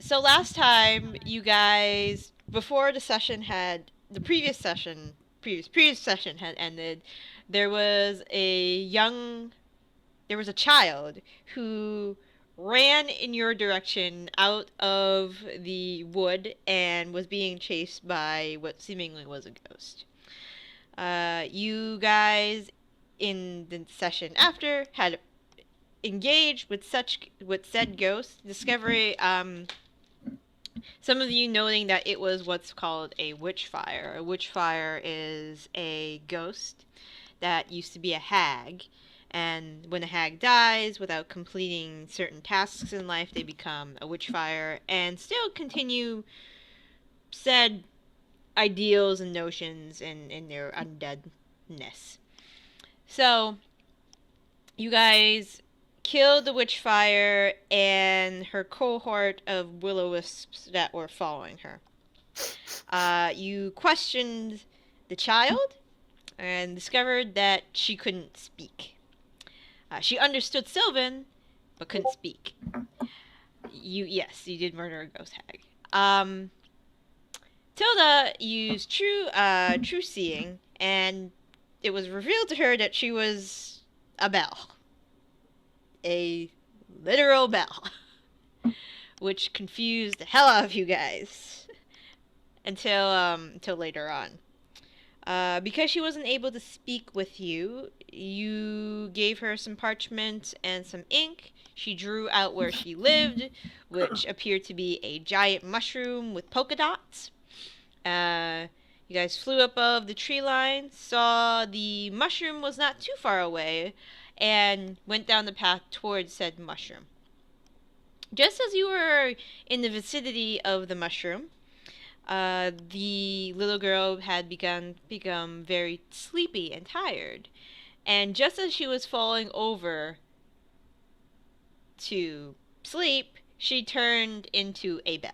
So last time you guys, before the previous session had ended, there was there was a child who ran in your direction out of the wood and was being chased by what seemingly was a ghost. You guys in the session after had engaged with said ghost, discovery some of you noting that it was what's called a witch fire. A witch fire is a ghost that used to be a hag, and when a hag dies without completing certain tasks in life, they become a witch fire and still continue said ideals and notions in their undeadness. So, you guys killed the witch fire and her cohort of will-o-wisps that were following her. You questioned the child and discovered that she couldn't speak. She understood Sylvan, but couldn't speak. Yes, you did murder a ghost hag. Tilda used true seeing, and it was revealed to her that she was a bell, a literal bell, which confused the hell out of you guys until later on. Because she wasn't able to speak with you, you gave her some parchment and some ink. She drew out where she lived, which appeared to be a giant mushroom with polka dots. You guys flew above the tree line, saw the mushroom was not too far away, and went down the path towards said mushroom. Just as you were in the vicinity of the mushroom, the little girl had become very sleepy and tired, and just as she was falling over to sleep, she turned into a bell.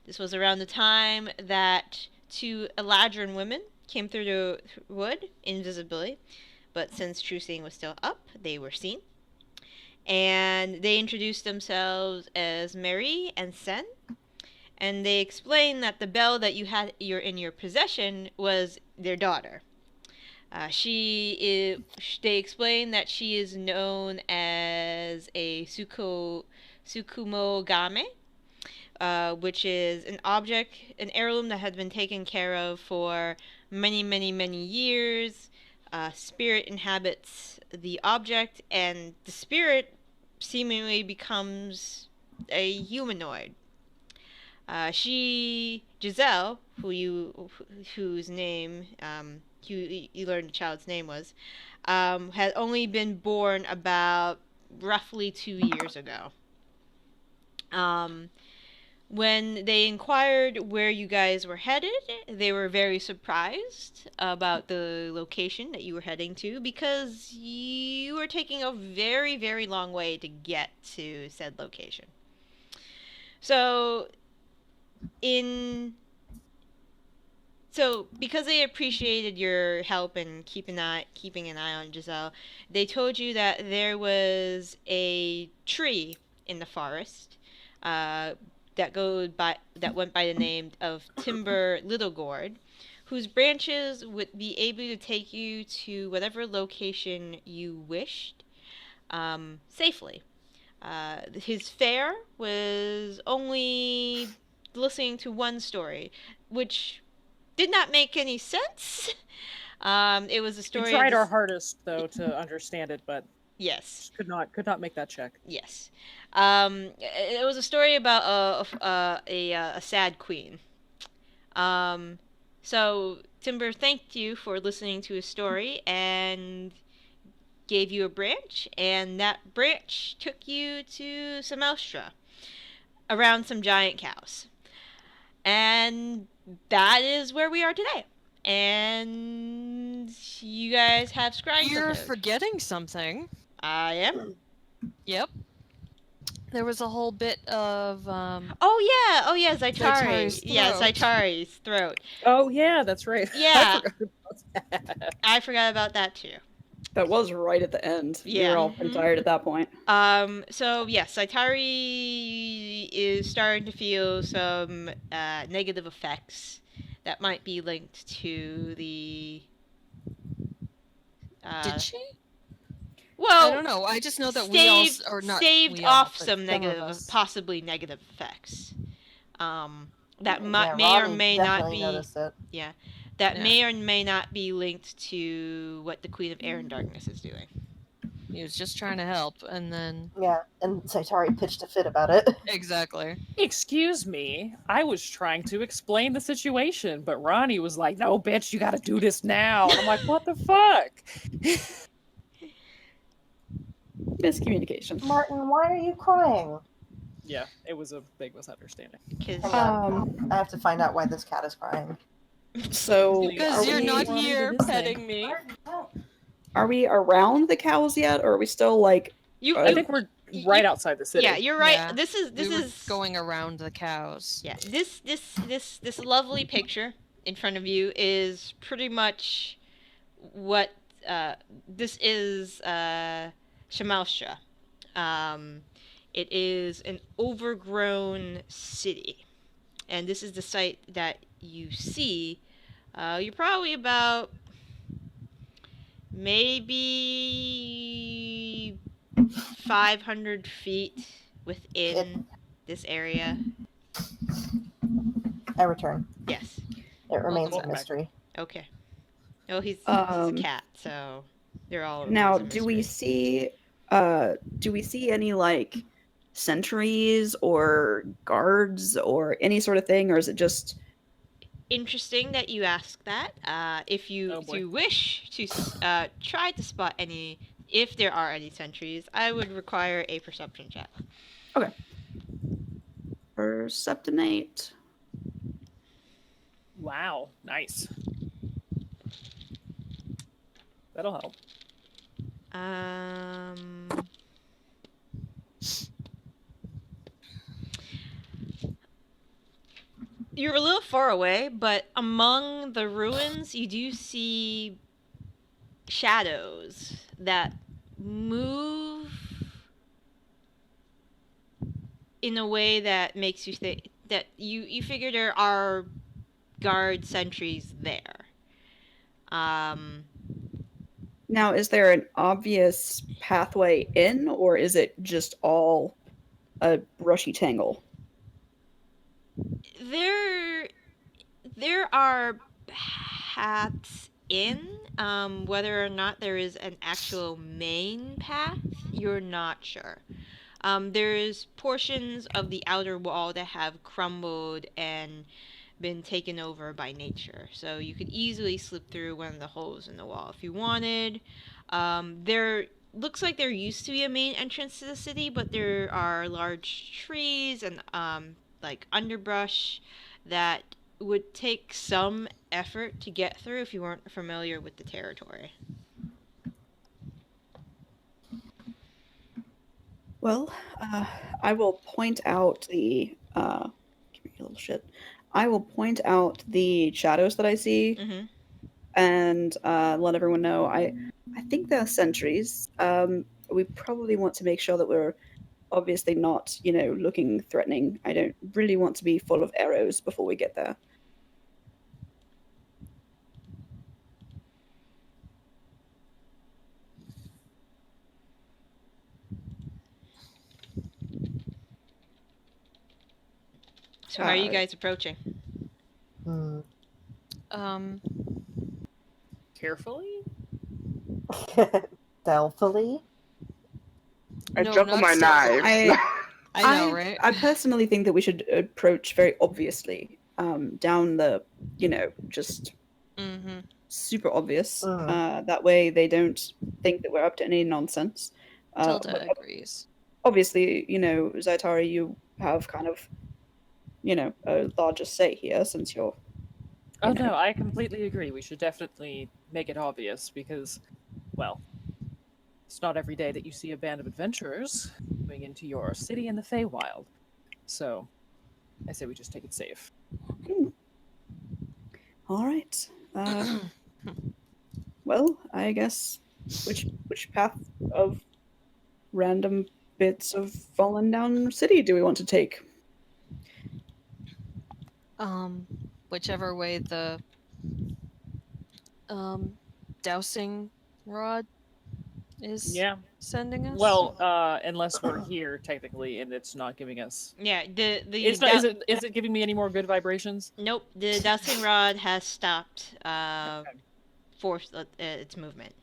This was around the time that two eladrin women came through the wood, invisibility, but since true seeing was still up, they were seen. And they introduced themselves as Meri and Sen, and they explained that the bell that you're in your possession was their daughter. They explained that she is known as a tsukumogami, which is an heirloom that had been taken care of for many, many, many years. Spirit inhabits the object, and the spirit seemingly becomes a humanoid. Giselle, whose name, you learned the child's name was, had only been born about roughly 2 years ago. When they inquired where you guys were headed, they were very surprised about the location that you were heading to because you were taking a very, very long way to get to said location. So, in because they appreciated your help in keeping an eye on Giselle, they told you that there was a tree in the forest that went by the name of Timber Little Gourd, whose branches would be able to take you to whatever location you wished safely. His fare was only listening to one story, which did not make any sense. It was a story. We tried our hardest though to understand it, but yes, could not make that check. yes. It was a story about a sad queen. So Timber thanked you for listening to his story and gave you a branch, and that branch took you to Shimaelstra, around some giant cows. And that is where we are today. And you guys have scribes. You're forgetting something. I am. Yep. There was a whole bit of Oh yeah, Zaitari. Zaitari's Yeah, throat. Zaitari's throat. Oh yeah, that's right. Yeah. I forgot about that. I forgot about that too. That was right at the end. We Yeah. were all pretty tired at that point. So yes, Saitari is starting to feel some negative effects that might be linked to the. Did she? Well, I don't know. I just know that we all, or not staved we all, off but some of negative, us. possibly negative effects. That Yeah, may or Ronnie may not definitely be. noticed it. Yeah, that Yeah. may or may not be linked to what the Queen of Air and Darkness is doing. He was just trying to help, and then Yeah, and Saitari pitched a fit about it. exactly. Excuse me, I was trying to explain the situation, but Ronnie was like, "No, bitch, you gotta do this now." And I'm like, "What the fuck?" Miscommunication. Martin, why are you crying? Yeah, it was a big misunderstanding. Cause Hang on. I have to find out why this cat is crying. So Because are you're we, not Ronnie here did his petting thing. me. are we around the cows yet, or are we still like? I think we're right outside the city. Yeah, you're right. Yeah. This We were is going around the cows. Yeah, this lovely picture in front of you is pretty much what this is Shimaelstra. It is an overgrown city, and this is the site that you see. You're probably about maybe 500 feet within this area. I return. Yes. It remains a Welcome back. mystery. Okay. Oh, he's a cat, so they're all. Now, always a do we mystery. see any like sentries or guards or any sort of thing, or is it just? Interesting that you ask that. If you Oh, boy. wish to try to spot any, if there are any sentries, I would require a perception check. Okay. Perceptinate. Wow, nice. That'll help. You're a little far away, but among the ruins, you do see shadows that move in a way that makes you think that you figure there are guard sentries there. Now, is there an obvious pathway in, or is it just all a brushy tangle? There are paths in. Whether or not there is an actual main path, you're not sure. There's portions of the outer wall that have crumbled and been taken over by nature, so you could easily slip through one of the holes in the wall if you wanted. There looks like there used to be a main entrance to the city, but there are large trees and like underbrush that would take some effort to get through if you weren't familiar with the territory. Well, I will point out the give me a little shit. I will point out the shadows that I see Mm-hmm. and let everyone know. I think they're sentries. We probably want to make sure that we're obviously not, looking threatening. I don't really want to be full of arrows before we get there. So how are you guys approaching? Carefully? Stealthily? I No, juggle not my stealthily. knife. I know, right? I personally think that we should approach very obviously, down the, just Mm-hmm. super obvious. Mhm. That way they don't think that we're up to any nonsense. Tilda But agrees. obviously, Zaitari, you have kind of, a larger say here since you're. Oh know. no, I completely agree. We should definitely make it obvious because, well, it's not every day that you see a band of adventurers going into your city in the Feywild. So, I say we just take it safe. All right. Well, I guess Which path of random bits of fallen down city do we want to take? Whichever way the dowsing rod is Yeah. sending us. Well, unless we're here technically, and it's not giving us. Yeah, the It's not. Is it giving me any more good vibrations? nope, the dowsing rod has stopped Okay. force its movement.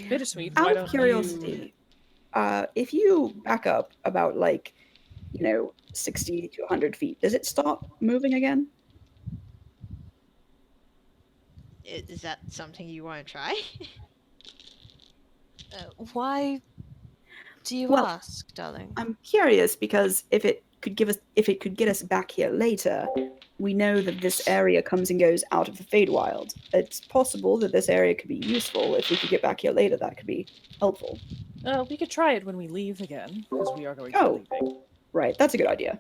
Bittersweet. Out Why of don't curiosity, if you back up about 60 to 100 feet, does it stop moving again? Is that something you want to try? Why do you Well, ask, darling? I'm curious because if it could get us back here later, we know that this area comes and goes out of the Feywild. It's possible that this area could be useful. If we could get back here later, that could be helpful. we could try it when we leave again, because we are going to Oh. be leaving. Right, that's a good idea.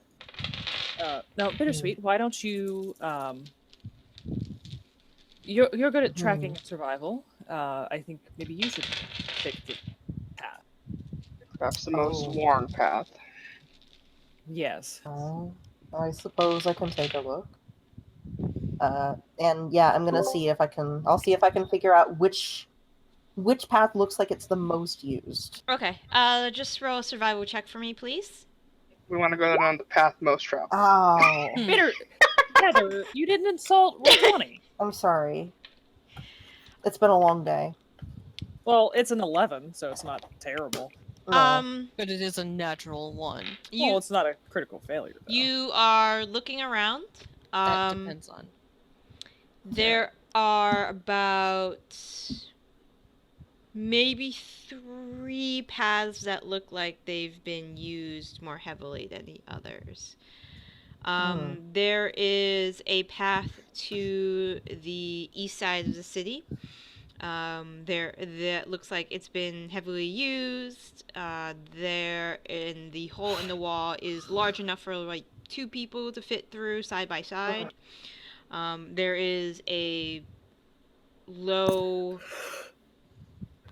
Now, Bittersweet, why don't you? You're good at tracking and survival. I think maybe you should take the path. Perhaps the most worn path. Yes. I suppose I can take a look. And yeah, I'm gonna see if I can. I'll see if I can figure out which path looks like it's the most used. Okay. Just roll a survival check for me, please. We want to go down the path most traveled. Oh, Heather, you didn't insult Roll20. I'm sorry. It's been a long day. Well, it's an 11, so it's not terrible. No. But it is a natural one. Well, it's not a critical failure, though. You are looking around. That depends on. There are about maybe 3 paths that look like they've been used more heavily than the others. There is a path to the east side of the city. That looks like it's been heavily used. There, in the hole in the wall is large enough for like 2 people to fit through side by side. There is a low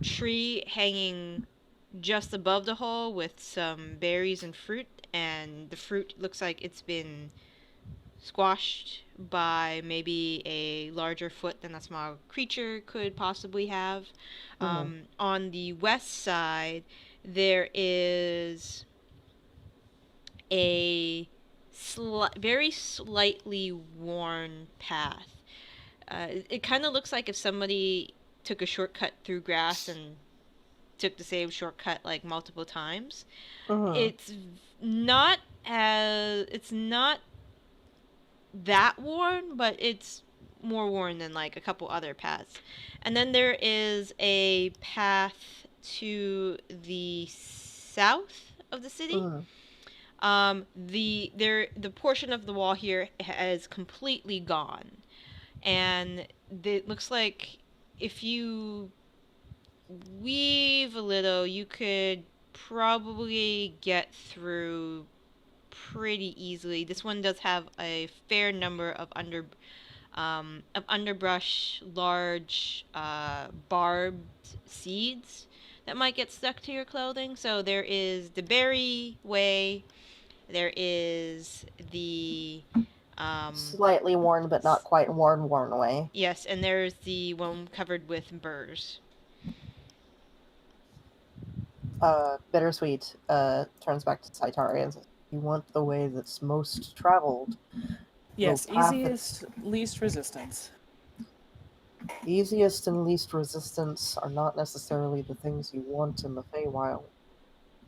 tree hanging just above the hole with some berries and fruit, and the fruit looks like it's been squashed by maybe a larger foot than a small creature could possibly have. On the west side, there is a very slightly worn path. It kind of looks like if somebody took a shortcut through grass and took the same shortcut like multiple times. It's not that worn, but it's more worn than like a couple other paths. And then there is a path to the south of the city. The portion of the wall here has completely gone, and it looks like if you weave a little, you could probably get through pretty easily. This one does have a fair number of underbrush, large barbed seeds that might get stuck to your clothing. So there is the berry way. There is the Slightly worn, but not quite worn way. yes, and there's the one covered with burrs. Bittersweet turns back to Saitari and says, "You want the way that's most traveled." Yes, Well, path easiest, least resistance. Easiest and least resistance are not necessarily the things you want in the Feywild.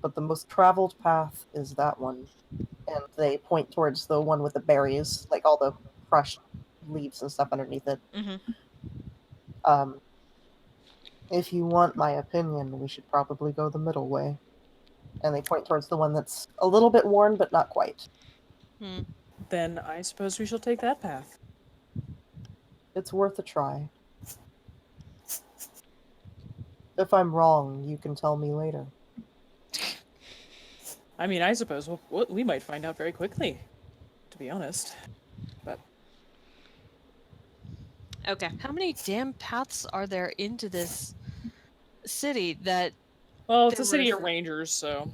But the most traveled path is that one. And they point towards the one with the berries, like all the crushed leaves and stuff underneath it. If you want my opinion, we should probably go the middle way. And they point towards the one that's a little bit worn, but not quite. Then I suppose we shall take that path. It's worth a try. If I'm wrong, you can tell me later. I mean, I suppose we might find out very quickly, to be honest. But Okay. How many damn paths are there into this city that... Well, it's There a city was- of rangers, so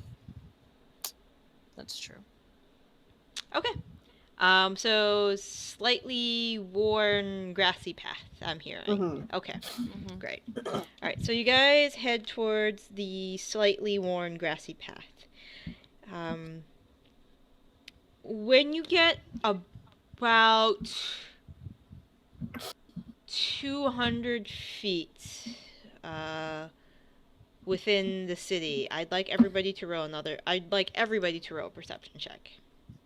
That's true. Okay. So slightly worn grassy path, I'm hearing. Mhm. Okay, Mm-hmm. great. All right, so you guys head towards the slightly worn grassy path. When you get about 200 feet within the city, I'd like everybody to roll a perception check.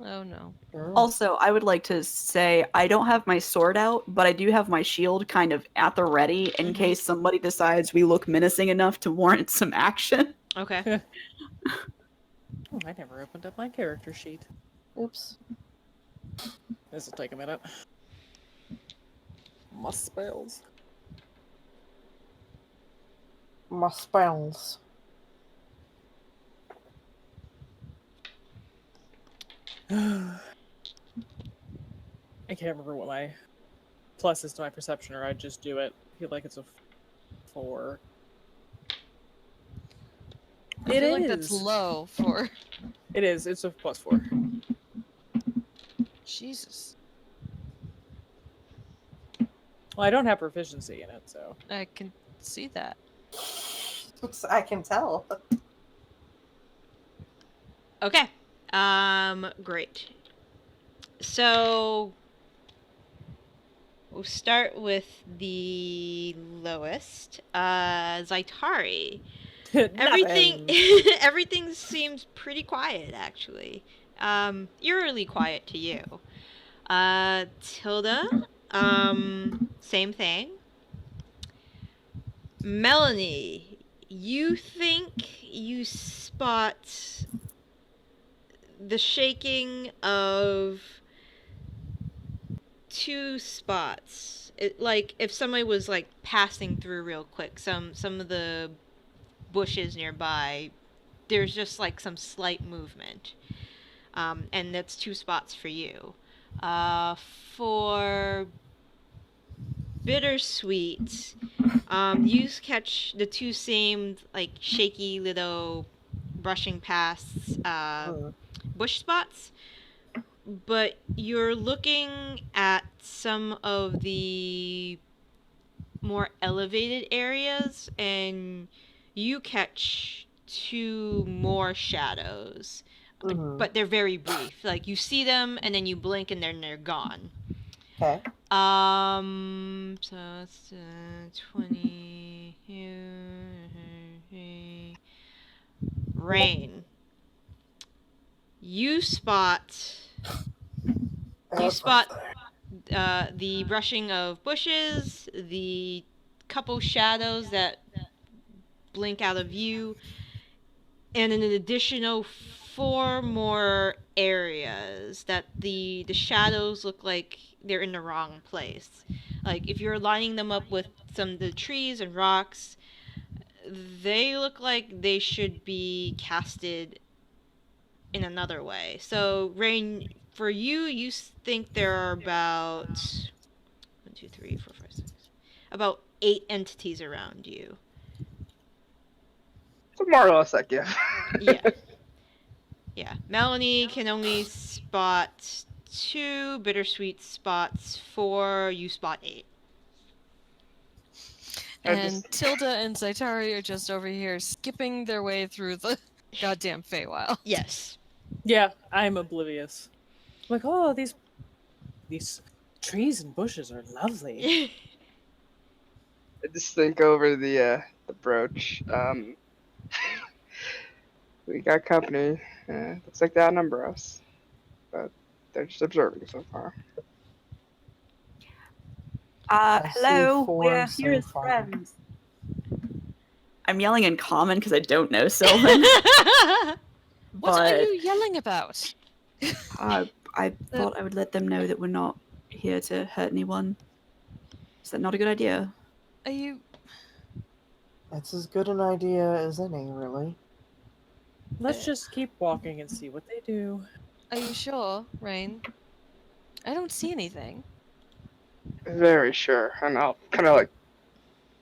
Oh no. Sure. Also, I would like to say I don't have my sword out, but I do have my shield kind of at the ready in Mhm. case somebody decides we look menacing enough to warrant some action. Okay. oh, I never opened up my character sheet. Oops. This will take a minute. My spells. My spells. I can't remember what my plus is to my perception, or I just do it. I feel like it's a 4. I It feel like that's is. low for... It is. It's a +4. Jesus. Well, I don't have proficiency in it, so. I can see that. Oops, I can tell. Okay. Great. So we'll start with the lowest. Zaitari. Everything Nothing. everything seems pretty quiet actually. Eerily quiet to you. Tilda, same thing. Melanie, you think you spot the shaking of 2 spots. Like if somebody was like passing through real quick, some of the bushes nearby, there's just like some slight movement. And that's 2 spots for you. For Bittersweet, you catch the 2 same like shaky little brushing past bush spots, but you're looking at some of the more elevated areas and you catch 2 more shadows. Mhm. But they're very brief. Like you see them and then you blink and then they're gone. Okay. So it's 20 rain. You spot the brushing of bushes, the couple shadows that blink out of view, and an additional 4 more areas that the shadows look like they're in the wrong place. Like if you're lining them up with some of the trees and rocks, they look like they should be casted in another way. So Rain, for you, you think there are about 1, 2, 3, 4, 5, 6, about 8 entities around you. So more or less that gift. Yeah. Yeah. Melanie can only spot 2, Bittersweet spots 4, you spot 8. And Tilda and Zaitari are just over here skipping their way through the goddamn Feywild. Yes. Yeah, I'm oblivious. Like, oh, these trees and bushes are lovely. I just think over the brooch. We got company. Looks like they outnumber us, but they're just observing so far. I see Hello, 4 we're so here as far. friends. I'm yelling in common because I don't know Sylvan. What are but you yelling about? I thought I would let them know that we're not here to hurt anyone. Is that not a good idea? Are you... It's as good an idea as any, really. Let's just keep walking and see what they do. Are you sure, Rain? I don't see anything. very sure. And I'll kind of like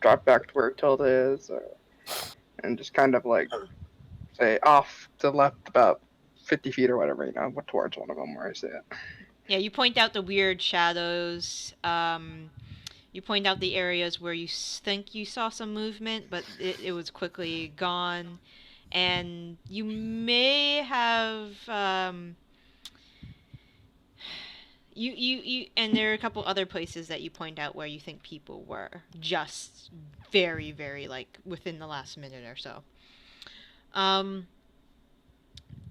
drop back to where Tilda is, and just kind of like say off to the left about 50 feet or whatever, towards one of them where I see it. Yeah, you point out the weird shadows. You point out the areas where you think you saw some movement, but it was quickly gone. And you may have and there are a couple other places that you point out where you think people were just very, very like within the last minute or so.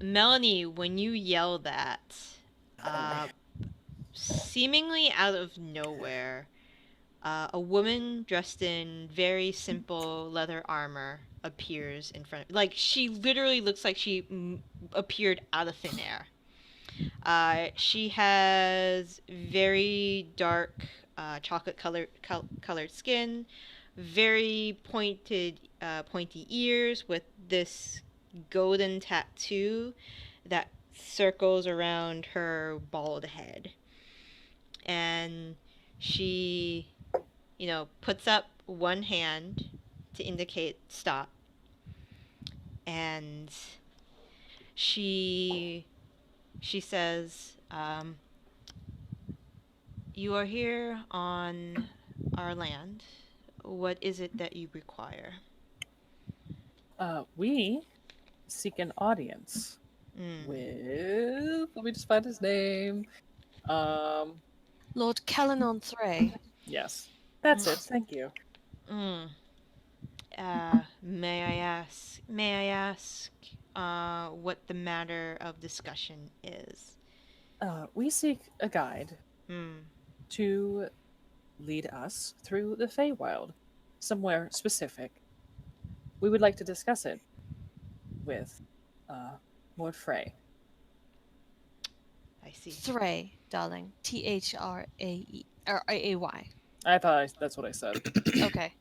Melanie, when you yell that, seemingly out of nowhere, a woman dressed in very simple leather armor appears in front of, like, she literally looks like she appeared out of thin air. She has very dark chocolate colored skin, very pointy ears with this golden tattoo that circles around her bald head. And she, puts up one hand to indicate stop. And she says, you are here on our land. What is it that you require? We seek an audience with. Let me just find his name. Lord Kellenon Thray. Yes, that's it. Thank you. May I ask what the matter of discussion is? We seek a guide to lead us through the Feywild, somewhere specific. We would like to discuss it with Lord Frey. I see. Thray, darling. Thrae or Aay. I thought that's what I said. Okay.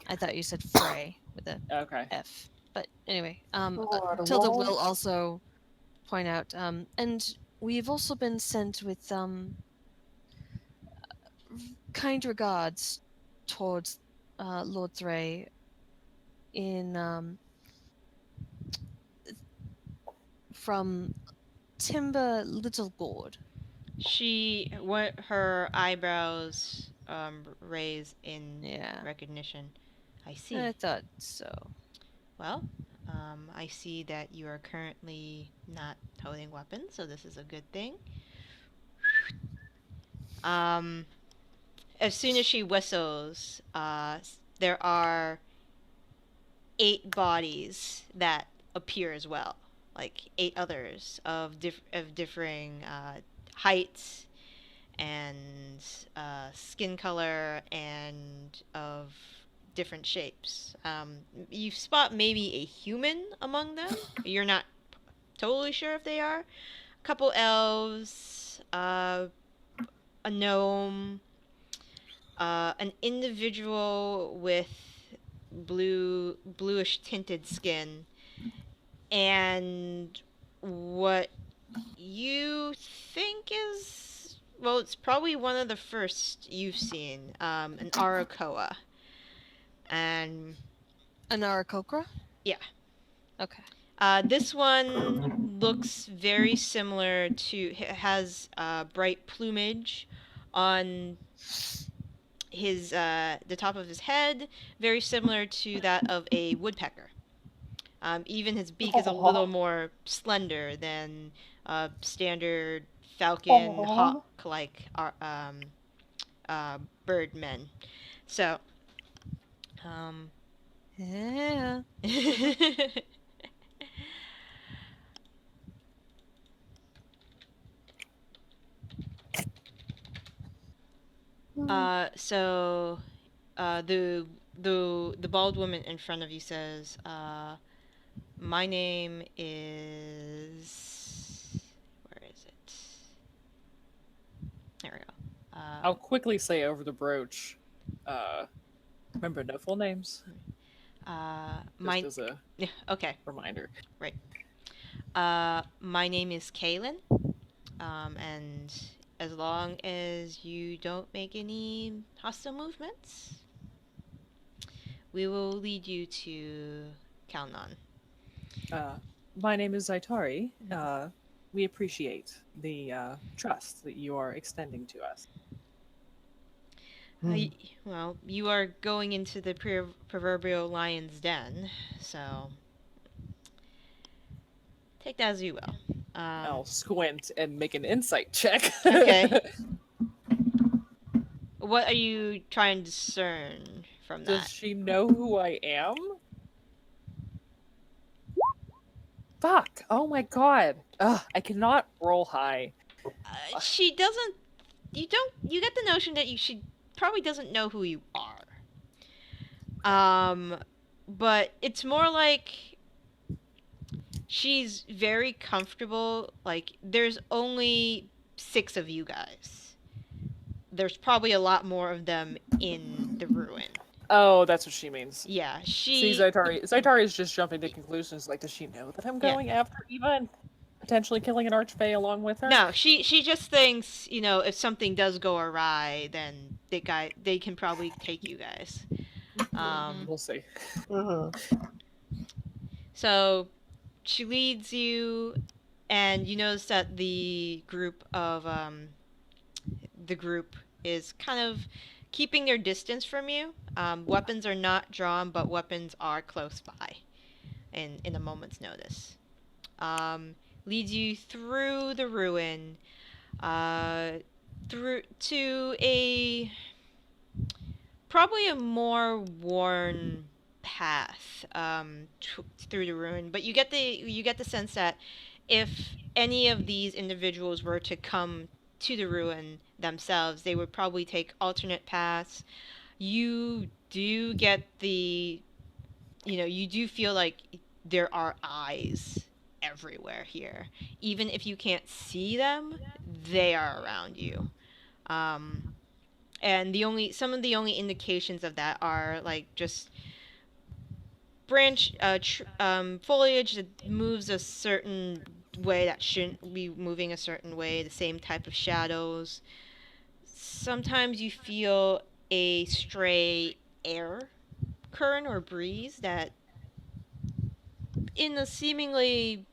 I thought you said Frey with a Okay. F. But anyway, Lord Tilda Wolf. will also point out, and we've also been sent with kind regards towards Lord Thray in from Timber Littlegord. Her eyebrows raise in Yeah. recognition. I see. I thought so. Well, I see that you are currently not holding weapons, so this is a good thing. As soon as she whistles, there are 8 bodies that appear as well, like 8 others of differing heights and skin color and of different shapes. You spot maybe a human among them. You're not totally sure if they are. A couple elves, a gnome, an individual with bluish tinted skin, and what you think is, well, it's probably one of the first you've seen, an Arakoa. And An Arakokra? yeah. Okay. This one looks very similar to, has bright plumage on his the top of his head, very similar to that of a woodpecker. Even his beak is a little more slender than standard falcon hawk-like birdmen. So, Yeah. So, the bald woman in front of you says, my name is, where is it? There we go. I'll quickly say over the brooch. Remember, no full names. My Just as a okay. reminder. Right. My name is Kaylin, and as long as you don't make any hostile movements, we will lead you to Kalnan. My name is Zaitari. We appreciate the trust that you are extending to us. Well, you are going into the proverbial lion's den, so take that as you will. I'll squint and make an insight check. Okay. What are you trying to discern from Does that? she know who I am? Fuck! Oh my god! Ugh, I cannot roll high. She doesn't. You don't. You get the notion that she probably doesn't know who you are. But it's more like she's very comfortable. Like, there's only 6 of you guys. There's probably a lot more of them in the ruin. Oh, that's what she means. Yeah, See, Zaitari is just jumping to conclusions. Like, does she know that I'm going after Eva and potentially killing an archfey along with her? No, she just thinks, if something does go awry, then they can probably take you guys. We'll see. So she leads you, and you notice that the group is kind of keeping their distance from you. Weapons are not drawn, but weapons are close by, in a moment's notice. Leads you through the ruin, through to probably a more worn path through the ruin. But you get the sense that if any of these individuals were to come to the ruin themselves, they would probably take alternate paths. You do get you do feel like there are eyes everywhere here. Even if you can't see them, they are around you. And some of the only indications of that are like just foliage that moves a certain way that shouldn't be moving a certain way, the same type of shadows. Sometimes you feel a stray air current or breeze that in seemingly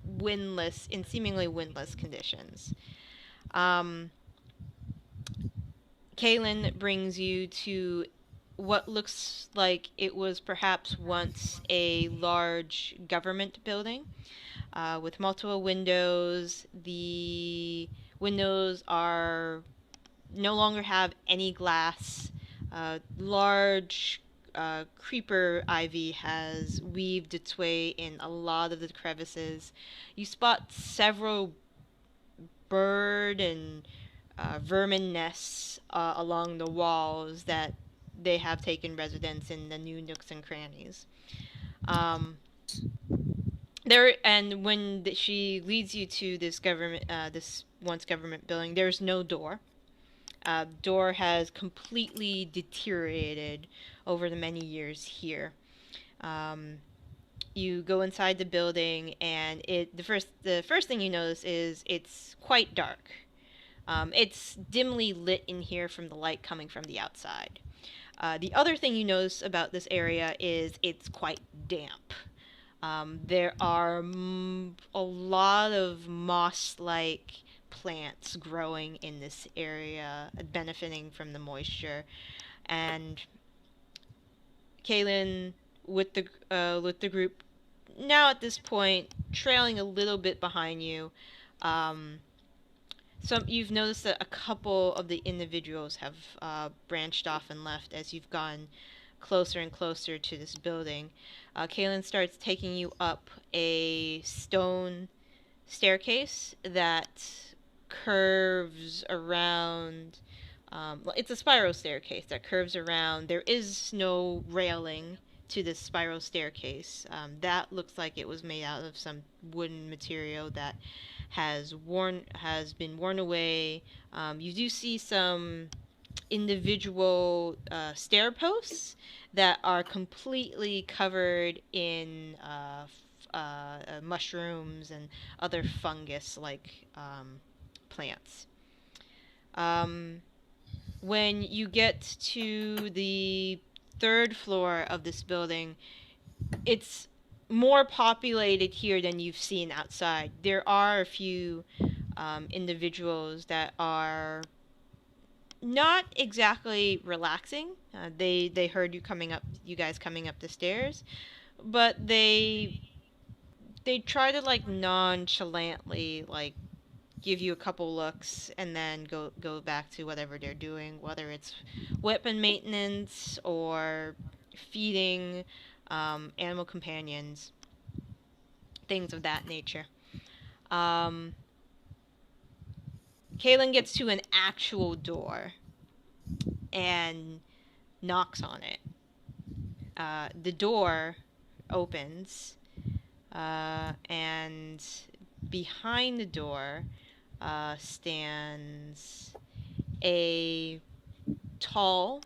windless conditions. Kaylin brings you to what looks like it was perhaps once a large government building with multiple windows. The windows are no longer have any glass. Large creeper ivy has weaved its way in a lot of the crevices. You spot several bird and vermin nests along the walls that they have taken residence in the new nooks and crannies. When she leads you to this once government building, there's no door. Door has completely deteriorated over the many years here. You go inside the building, and the first thing you notice is it's quite dark. It's dimly lit in here from the light coming from the outside. The other thing you notice about this area is it's quite damp. There are a lot of moss-like plants growing in this area, benefiting from the moisture. And Kaylin, with the group now at this point trailing a little bit behind you, you've noticed that a couple of the individuals have branched off and left as you've gone closer and closer to this building. Kaylin starts taking you up a stone staircase that curves around. It's a spiral staircase that curves around. There is no railing to this spiral staircase. That looks like it was made out of some wooden material that has been worn away. You do see some individual stair posts that are completely covered in mushrooms and other fungus-like plants. When you get to the third floor of this building, it's more populated here than you've seen outside. There are a few individuals that are not exactly relaxing. They heard you guys coming up the stairs, but they try to like nonchalantly like give you a couple looks and then go back to whatever they're doing, whether it's weapon maintenance or feeding animal companions, things of that nature. Um, Kaylin gets to an actual door and knocks on it. The door opens, and behind the door stands a tall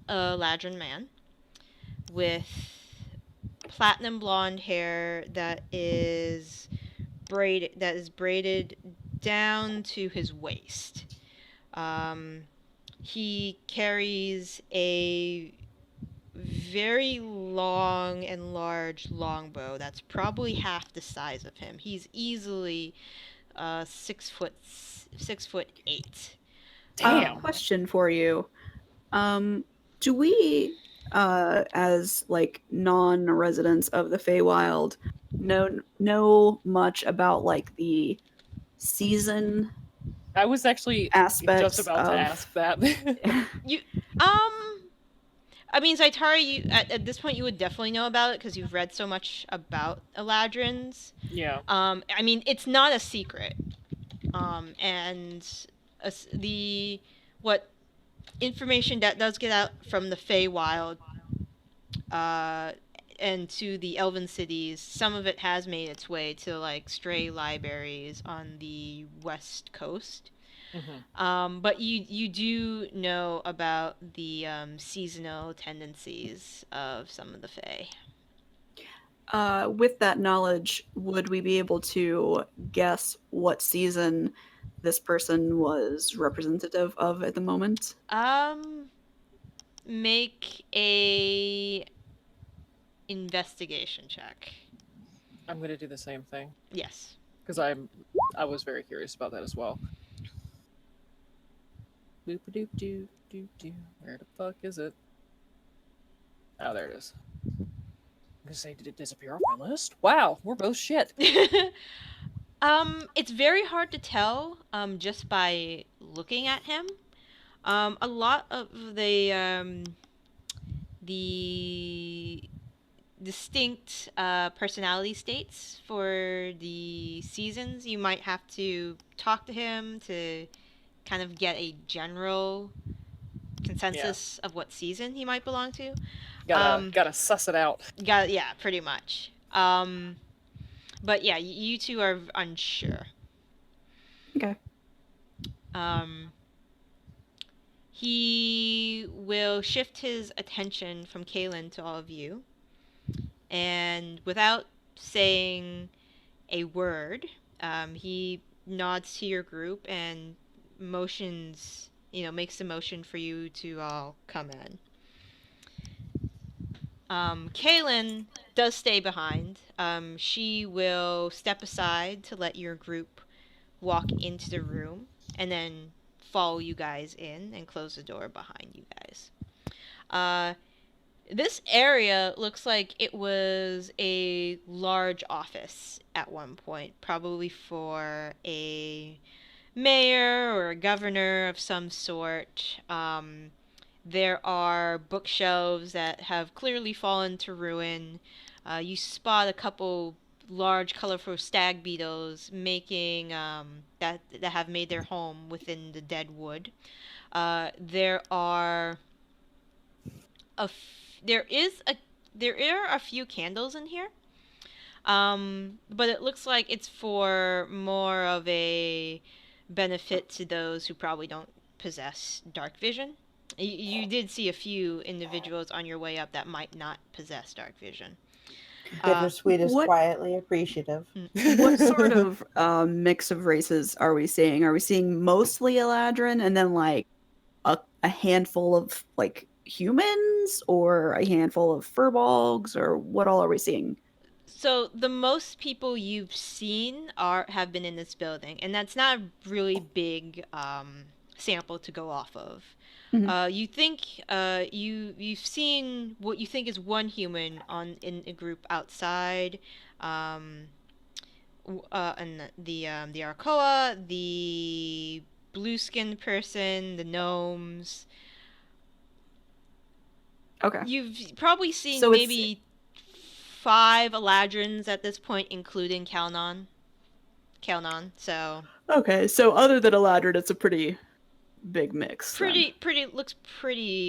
eladrin man with platinum blonde hair that is braided down to his waist. He carries a very long and large longbow that's probably half the size of him. He's easily 6'8". Damn. Question for you. Do we, as like non-residents of the Feywild, know much about like the season I was actually aspects just about to ask that. You I mean, Zaitari, at this point you would definitely know about it because you've read so much about eladrins. Yeah. I mean, it's not a secret. And the what information that does get out from the Feywild and to the Elven cities, some of it has made its way to like stray libraries on the west coast. But you do know about the seasonal tendencies of some of the Fae. with that knowledge, would we be able to guess what season this person was representative of at the moment? Make a investigation check. I'm gonna do the same thing Yes. because I was very curious about that as well. Boop doop doo doo doo. Where the fuck is it? Oh, there it is. I'm gonna say, did it disappear off my list? Wow, we're both shit. It's very hard to tell just by looking at him. A lot of the distinct personality states for the seasons, you might have to talk to him to kind of get a general consensus of what season he might belong to. Gotta suss it out. Yeah, pretty much. But yeah, you two are unsure. Okay. He will shift his attention from Kaylin to all of you, and without saying a word, he nods to your group and motions, makes a motion for you to all come in. Kaylin does stay behind. She will step aside to let your group walk into the room and then follow you guys in and close the door behind you guys. This area looks like it was a large office at one point, probably for a mayor or a governor of some sort. There are bookshelves that have clearly fallen to ruin. You spot a couple large, colorful stag beetles making that have made their home within the dead wood. There are there are a few candles in here, but it looks like it's for more of a benefit to those who probably don't possess dark vision. You did see a few individuals on your way up that might not possess dark vision. Bittersweet is what- quietly appreciative. What sort of mix of races are we seeing? Are we seeing mostly eladrin and then like a handful of like humans or a handful of furbolgs, or what all are we seeing? So the most people you've seen have been in this building, and that's not a really big sample to go off of. Mhm. You think you've seen what you think is one human in a group outside, and the Arkoa, the blue skinned person, the gnomes. Okay. You've probably seen So it's- maybe 5 eladrins at this point, including Kalnon. So Okay, so other than eladrin, it's a pretty big mix. Then. looks pretty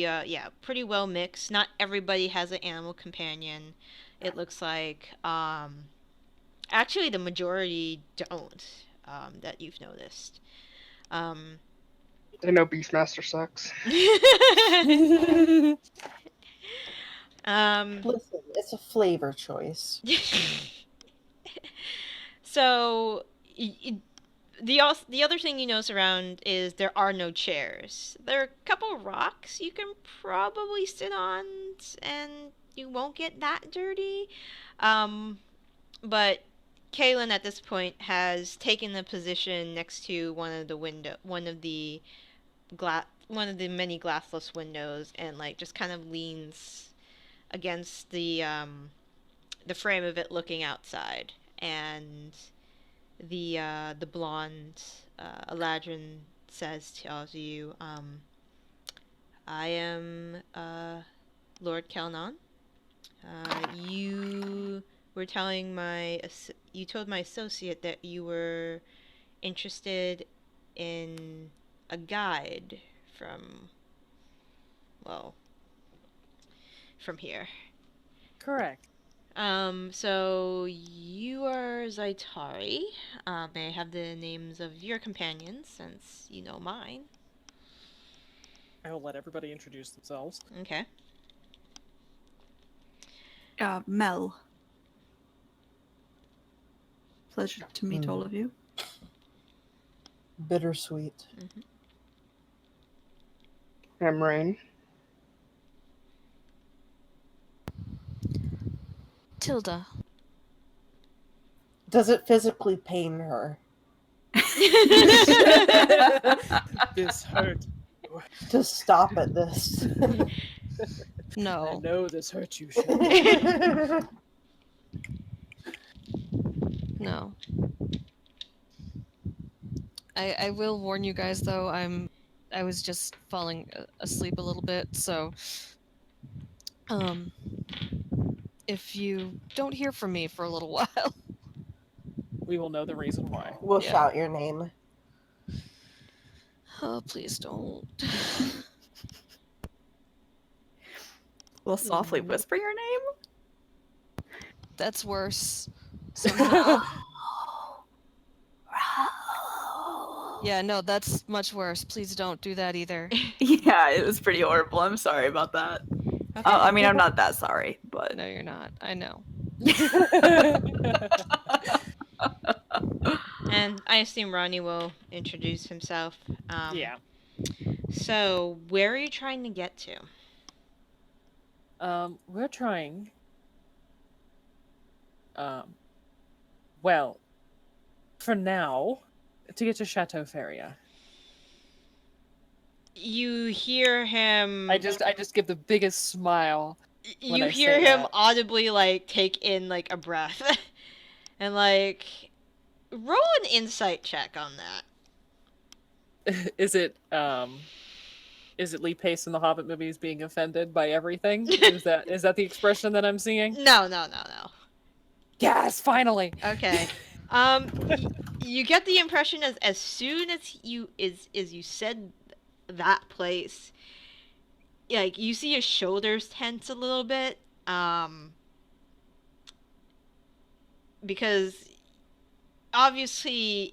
pretty well mixed. Not everybody has an animal companion. It looks like actually the majority don't, that you've noticed. I know Beastmaster sucks. Listen, it's a flavor choice. So the other thing you notice around is there are no chairs. There are a couple rocks you can probably sit on, and you won't get that dirty. But Kaylin at this point has taken the position next to one of the many glassless windows, and like just kind of leans against the frame of it, looking outside. And the blonde Eladrin tells you, I am Lord Kelnon. You were you told my associate that you were interested in a guide from here. Correct. So you are Zaitari. May I have the names of your companions, since you know mine? I will let everybody introduce themselves. Okay. Mel. Pleasure to meet all of you. Bittersweet. I'm Rain. Tilda. Does it physically pain her This hurt. to stop at this? I No. know this hurt you, Shelby. No. I will warn you guys though, I was just falling asleep a little bit, so if you don't hear from me for a little while, We will know the reason why. We'll Yeah. shout your name. oh please don't. We'll softly whisper your name. That's worse. So, yeah, no, that's much worse. Please don't do that either. Yeah, it was pretty horrible. I'm sorry about that. I mean, I'm not that sorry, but No, you're not. I know. And I assume Ronnie will introduce himself. Yeah. So, where are you trying to get to? We're trying. Well, for now, to get to Chateau Feria. You hear him. I just give the biggest smile. when You I hear say him that. audibly like take in like a breath, and like roll an insight check on that. Is it Lee Pace in the Hobbit movies being offended by everything? Is that the expression that I'm seeing? No. Yes, finally. Okay. You get the impression as soon as you said that place, like you see his shoulders tense a little bit, because obviously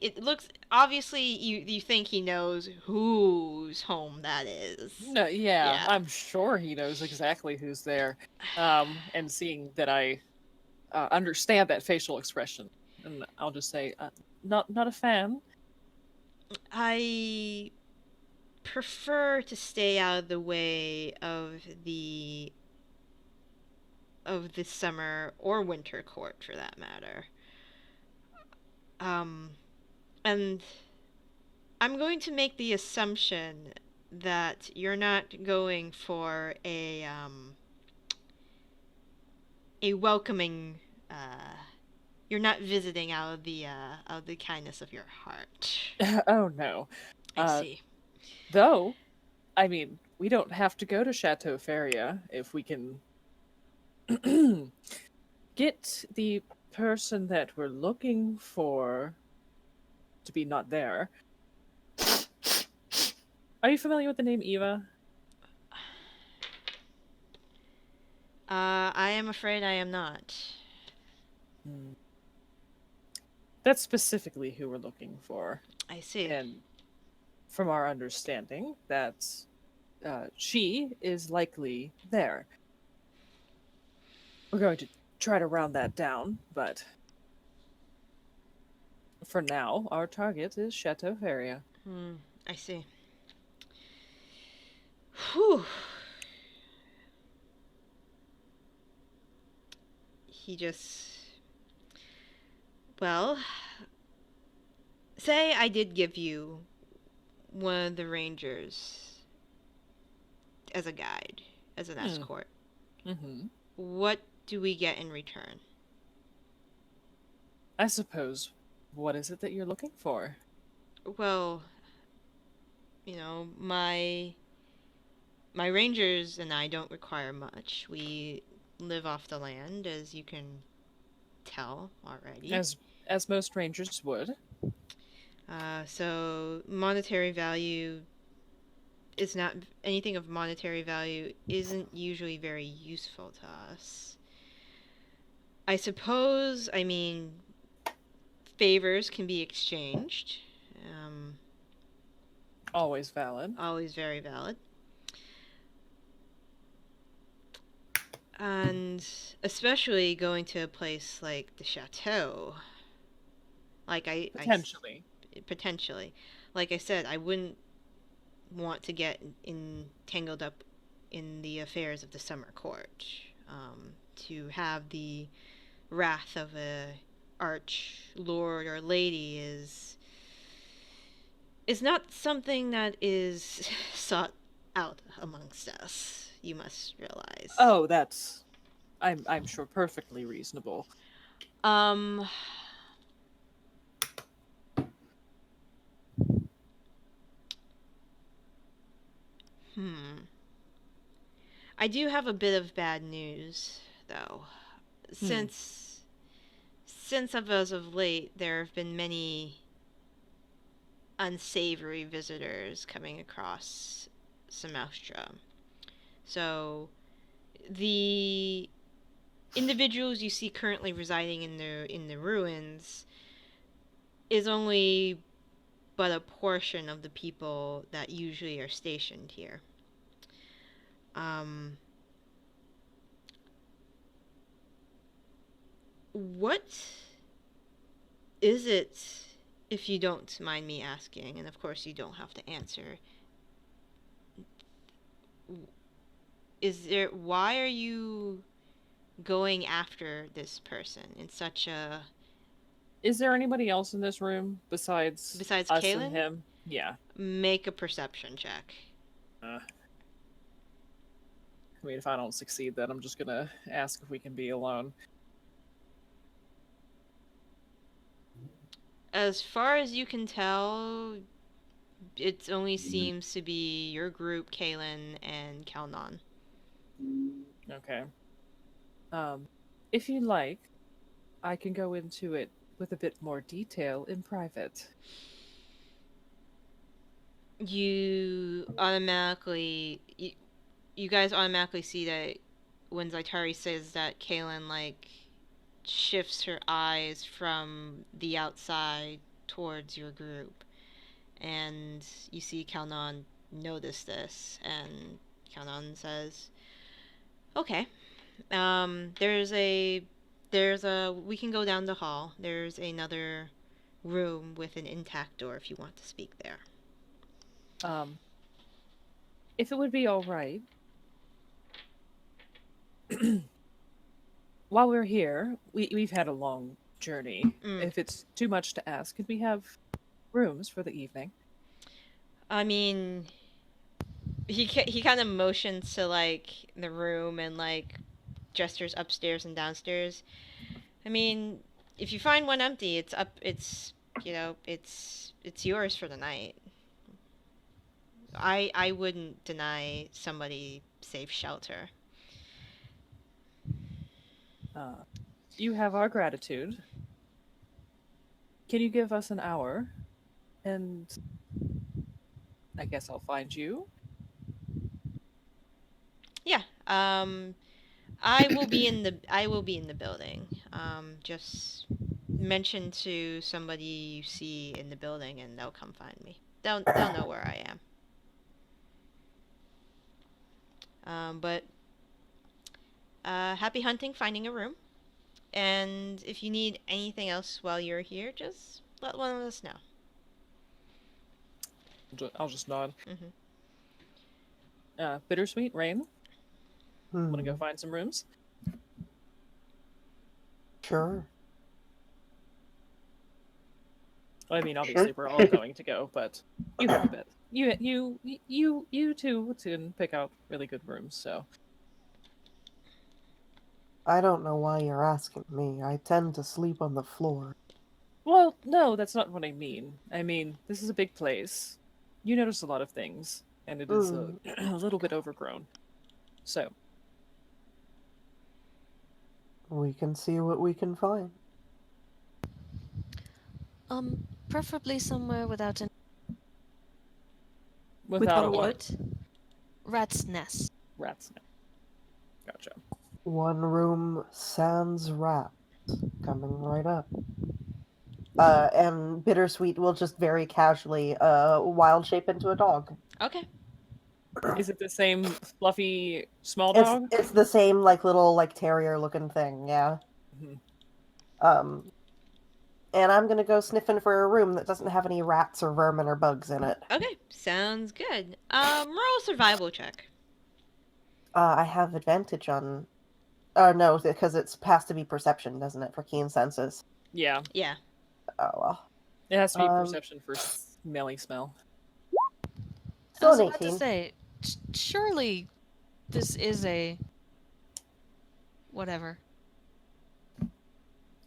you think he knows whose home that is. No, yeah, Yeah. I'm sure he knows exactly who's there. And seeing that I understand that facial expression, and I'll just say, not a fan. I prefer to stay out of the way of the summer or winter court for that matter. And I'm going to make the assumption that you're not going for a welcoming you're not visiting out of the kindness of your heart. Oh no. I see. Though, I mean, we don't have to go to Chateau Feria if we can get the person that we're looking for to be not there. Are you familiar with the name Eva? I am afraid I am not. That's specifically who we're looking for. I see. And from our understanding, that she is likely there. We're going to try to round that down, but for now, our target is Chateau Feria. I see. Whew. He just... Well, say I did give you one of the rangers as a guide, as an escort. Mm-hmm. What do we get in return? I suppose, what is it that you're looking for? Well, you know, my rangers and I don't require much. We live off the land, as you can tell already. As most rangers would. So monetary value is not anything of monetary value isn't usually very useful to us. I suppose, I mean, favors can be exchanged. Always valid. Always very valid. And especially going to a place like the chateau. Like potentially. Like I said, I wouldn't want to get entangled up in the affairs of the summer court. To have the wrath of a arch lord or lady is not something that is sought out amongst us. You must realize. Oh, that's, I'm sure, perfectly reasonable. I do have a bit of bad news, though. Since as of late, there have been many unsavory visitors coming across Shimaelstra. So, the individuals you see currently residing in the ruins is only but a portion of the people that usually are stationed here. What is it, if you don't mind me asking, and of course you don't have to answer, why are you going after this person in such a... Is there anybody else in this room besides us Kaylin? and him? Yeah. Make a perception check. I mean, if I don't succeed, then I'm just gonna ask if we can be alone. As far as you can tell, it only seems to be your group, Kaylin, and Kalnan. Okay. If you like, I can go into it with a bit more detail in private. You guys automatically see that when Zaitari says that, Kaylin, like, shifts her eyes from the outside towards your group. And you see Kalnan notice this, and Kalnan says, okay, there's a We can go down the hall. There's another room with an intact door if you want to speak there. If it would be all right, while we're here, we've had a long journey. If it's too much to ask, could we have rooms for the evening? I mean, he kind of motions to like the room and like gestures upstairs and downstairs. I mean, if you find one empty, it's yours for the night. I wouldn't deny somebody safe shelter. You have our gratitude. Can you give us an hour? And I guess I'll find you. Yeah. I will be in the building. Just mention to somebody you see in the building and they'll come find me. They'll know where I am. But happy hunting, finding a room. And if you need anything else while you're here, just let one of us know. I'll just nod. Mm-hmm. Bittersweet, Rain? Want to go find some rooms? Sure. I mean, obviously we're all going to go, but you have a bit. You two can pick out really good rooms. So I don't know why you're asking me. I tend to sleep on the floor. well, no, that's not what I mean. I mean, this is a big place. You notice a lot of things, and it is a little bit overgrown. So we can see what we can find. Preferably somewhere without an without a what? rat's nest. Rat's nest. Gotcha. One room sans rat. Coming right up. And Bittersweet will just very casually wild shape into a dog. Okay. Is it the same fluffy small dog? It's the same like little like terrier looking thing, yeah. Mm-hmm. And I'm gonna go sniffing for a room that doesn't have any rats or vermin or bugs in it. Okay, sounds good. Roll survival check. I have advantage on. No, because it's has to be perception, doesn't it, for keen senses? Yeah. Yeah. Oh well. It has to be perception for smelly smell. I was Still an about to 18. say, surely this is a whatever.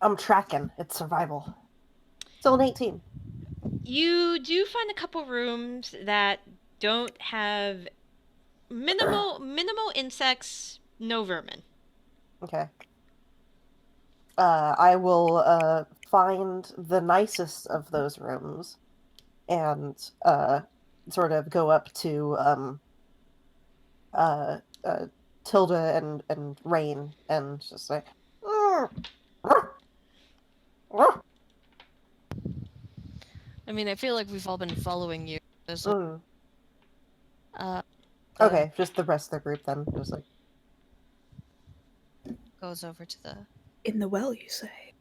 I'm tracking. It's survival. Still an 18. You do find a couple rooms that don't have minimal insects, no vermin. Okay. I will find the nicest of those rooms and sort of go up to Tilda and Rain and just say, I mean, I feel like we've all been following you. Okay, just the rest of the group then. Just like goes over to the In the well, you say?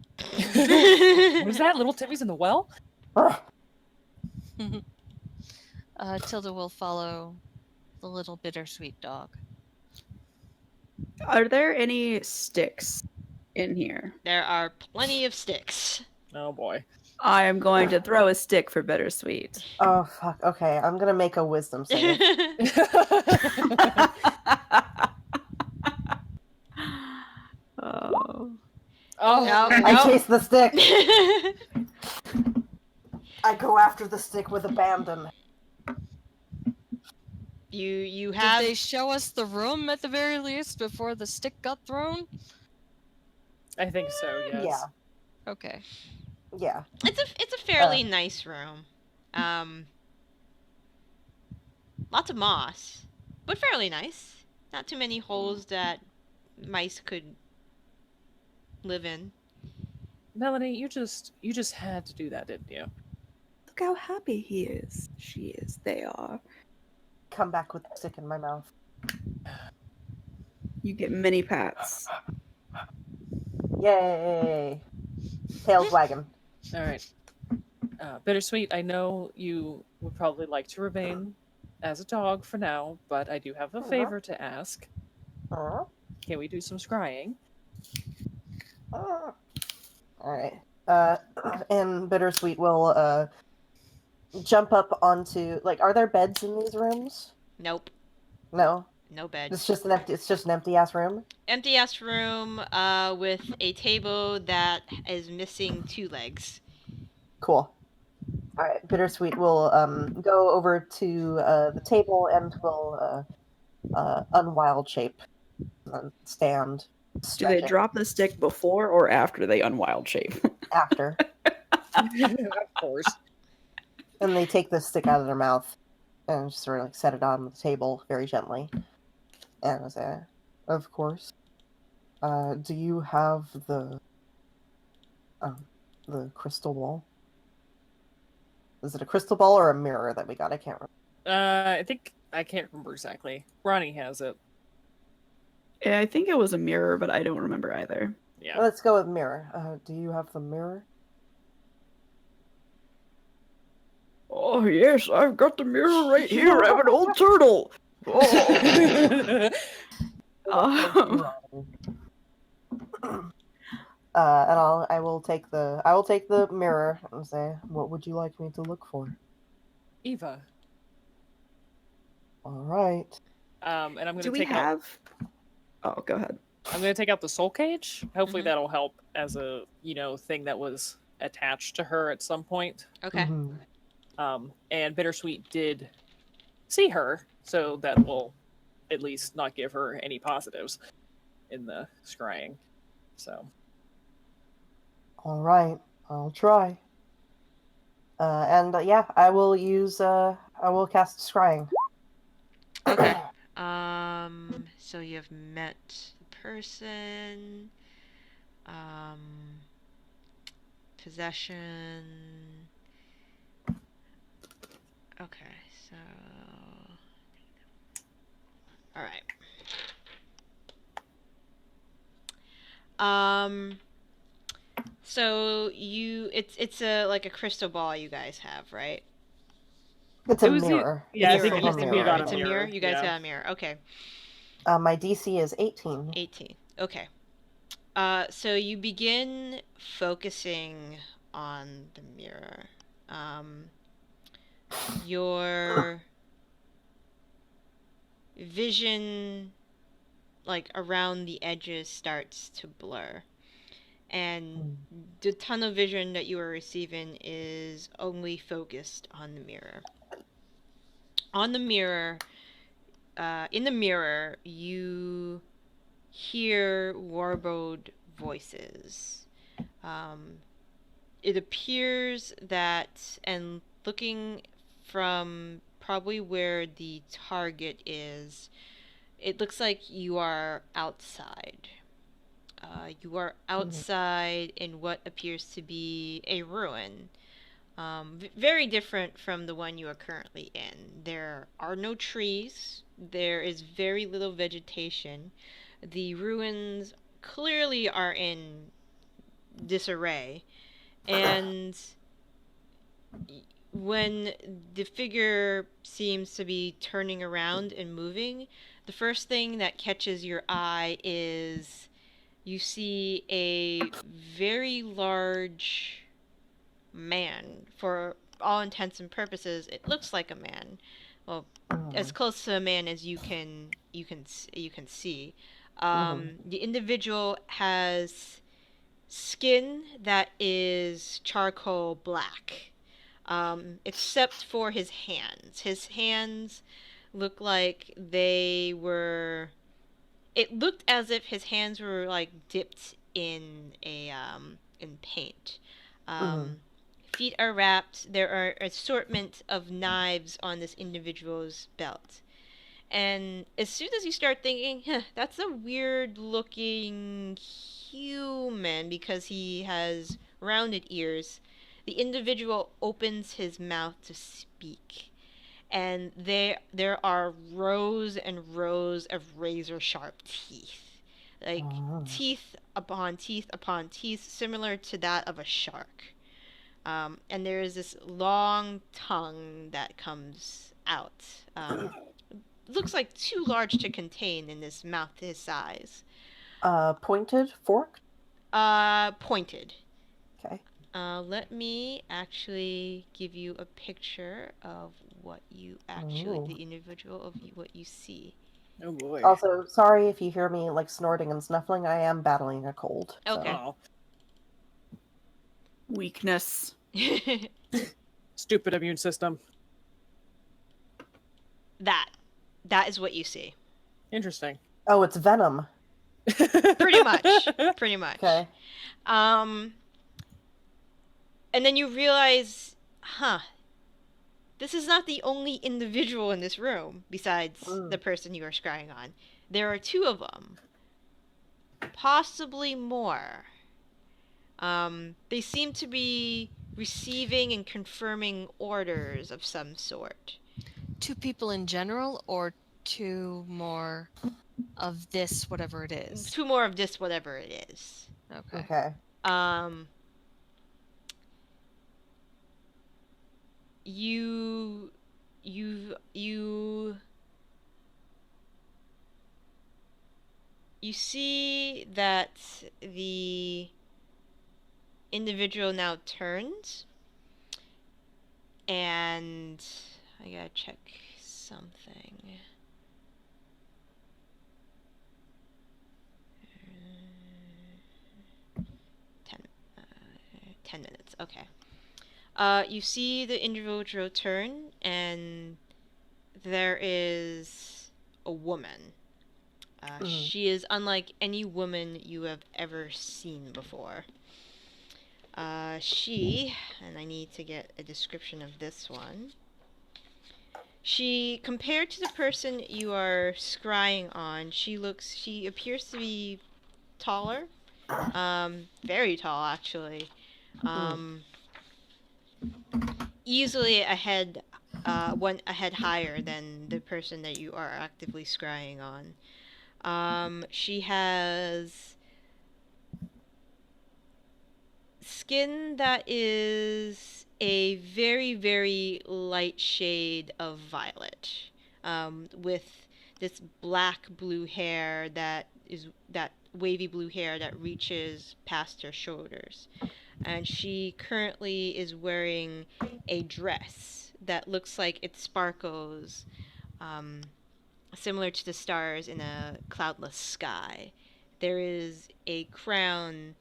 Was that little Timmy's in the well? Tilda will follow the little bittersweet dog. Are there any sticks in here? There are plenty of sticks. Oh boy. I am going to throw a stick for Bittersweet. Oh fuck. Okay, I'm gonna make a wisdom save. Oh. I chase the stick. I go after the stick with abandon. You have. Did they show us the room at the very least before the stick got thrown? I think so, yes. Yeah. Okay. Yeah. It's a fairly nice room. Lots of moss, but fairly nice. Not too many holes that mice could live in. Melanie, you just had to do that, didn't you? Look how happy he is. She is. They are. Come back with the stick in my mouth. You get many pats. Yay! Tails wagging. All right. Bittersweet, I know you would probably like to remain as a dog for now, but I do have a favor to ask. Can we do some scrying? All right. And Bittersweet will jump up onto, like, are there beds in these rooms? Nope. No. No bed. It's just an empty ass room. Empty ass room with a table that is missing 2 legs. Cool. All right. Bittersweet will go over to the table and will unwild shape and stand. Do they Stretching. drop the stick before or after they unwild shape? After? Of course. And they take the stick out of their mouth and just sort of like set it on the table very gently. And I say, of course. Do you have the crystal ball? Is it a crystal ball or a mirror that we got? I can't remember. I can't remember exactly. Ronnie has it. Yeah, I think it was a mirror, but I don't remember either. Yeah. Let's go with mirror. Do you have the mirror? Oh, yes, I've got the mirror right here. I'm an old turtle. Oh. And I will take the mirror and say, what would you like me to look for? Eva. All right. And I'm going Do to we take have... Oh, go ahead. I'm going to take out the soul cage. Hopefully that'll help as a, thing that was attached to her at some point. Okay. Mm-hmm. And Bittersweet did see her, so that will at least not give her any positives in the scrying. So. All right, I'll try. I will use. I will cast scrying. Okay. So you've met the person. Possession. Okay, so. All right. So it's a like a crystal ball you guys have, right? It's a mirror. Yeah, I It's think a it used to be mirror. about It's a mirror. You guys got a mirror. Okay. My DC is 18. 18. Okay. So you begin focusing on the mirror. Your vision, like around the edges, starts to blur. And the tunnel vision that you are receiving is only focused on the mirror. On the mirror, in the mirror, you hear warbled voices. It appears that, and looking from probably where the target is, it looks like you are outside. You are outside in what appears to be a ruin. Very different from the one you are currently in. There are no trees. There is very little vegetation. The ruins clearly are in disarray. And when the figure seems to be turning around and moving, the first thing that catches your eye is you see a very large man. For all intents and purposes, it looks like a man. Well, as close to a man as you can see. The individual has skin that is charcoal black, except for his hands. His hands look like they were. It looked as if his hands were like dipped in paint. Feet are wrapped. There are assortment of knives on this individual's belt. And as soon as you start thinking, that's a weird looking human because he has rounded ears, the individual opens his mouth to speak. And there are rows and rows of razor sharp teeth. Like teeth upon teeth, similar to that of a shark. And there is this long tongue that comes out. Looks like too large to contain in this mouth his size. Pointed, forked. Pointed. Okay. Let me actually give you a picture of what you actually, Ooh. the individual of what you see. Oh boy. Also, sorry if you hear me like snorting and snuffling. I am battling a cold. Okay. Oh, Weakness. stupid immune system. That is what you see. Interesting. Oh, it's venom. Pretty much. Pretty much. Okay. And then you realize, this is not the only individual in this room besides the person you are scrying on. There are two of them. Possibly more. They seem to be receiving and confirming orders of some sort. 2 people in general, or 2 more of this, whatever it is? 2 more of this, whatever it is. Okay. Okay. You see that the individual now turns, and I gotta check something. 10 minutes. Okay. You see the individual turn, and there is a woman. She is unlike any woman you have ever seen before. She, and I need to get a description of this one. She, compared to the person you are scrying on, she appears to be taller. Very tall, actually. Easily a head higher than the person that you are actively scrying on. She has skin that is a very, very light shade of violet, with this black-blue hair that wavy blue hair that reaches past her shoulders. And she currently is wearing a dress that looks like it sparkles, similar to the stars in a cloudless sky. There is a crown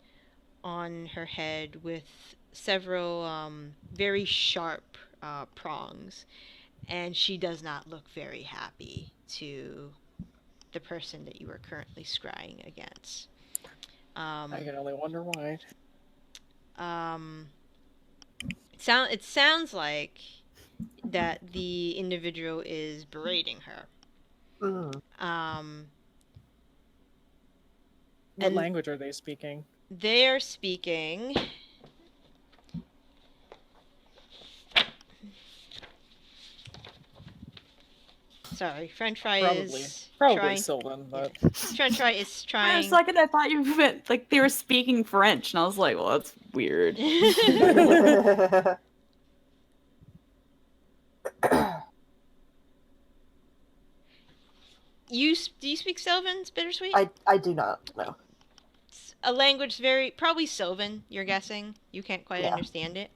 on her head with several very sharp prongs, and she does not look very happy to the person that you are currently scrying against. I can only wonder why. It sounds like that the individual is berating her. What And language are they speaking? they are speaking. Sorry, French fry is Probably trying. Sylvan, but French fry is For a trying. second, I thought you meant like they were speaking French, and I was like, "Well, that's weird." Do you speak Sylvan, Bittersweet? I do not know. It's a language probably Sylvan. You're guessing. You can't quite understand it.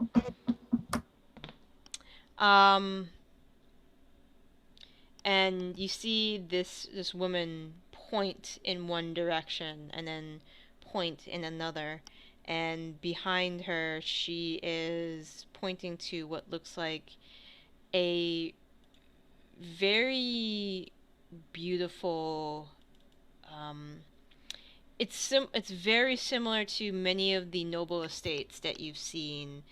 And you see this woman point in one direction and then point in another, and behind her she is pointing to what looks like a very beautiful it's very similar to many of the noble estates that you've seen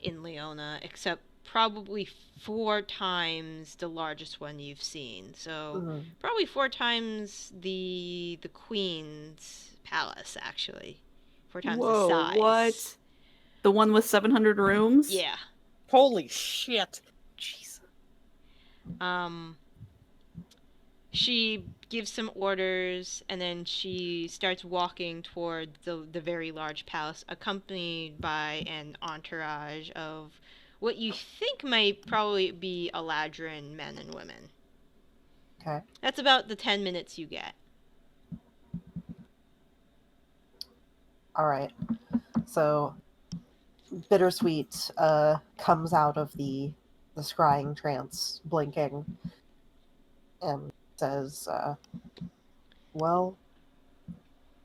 in Leona, except probably 4 times the largest one you've seen. So probably 4 times the queen's palace, actually. 4 times the size. What? The one with 700 rooms? Yeah. holy shit! Jeez. She gives some orders, and then she starts walking toward the very large palace, accompanied by an entourage of what you think might probably be eladrin men and women. Okay. That's about the 10 minutes you get. All right. So Bittersweet comes out of the scrying trance, blinking, and says, well,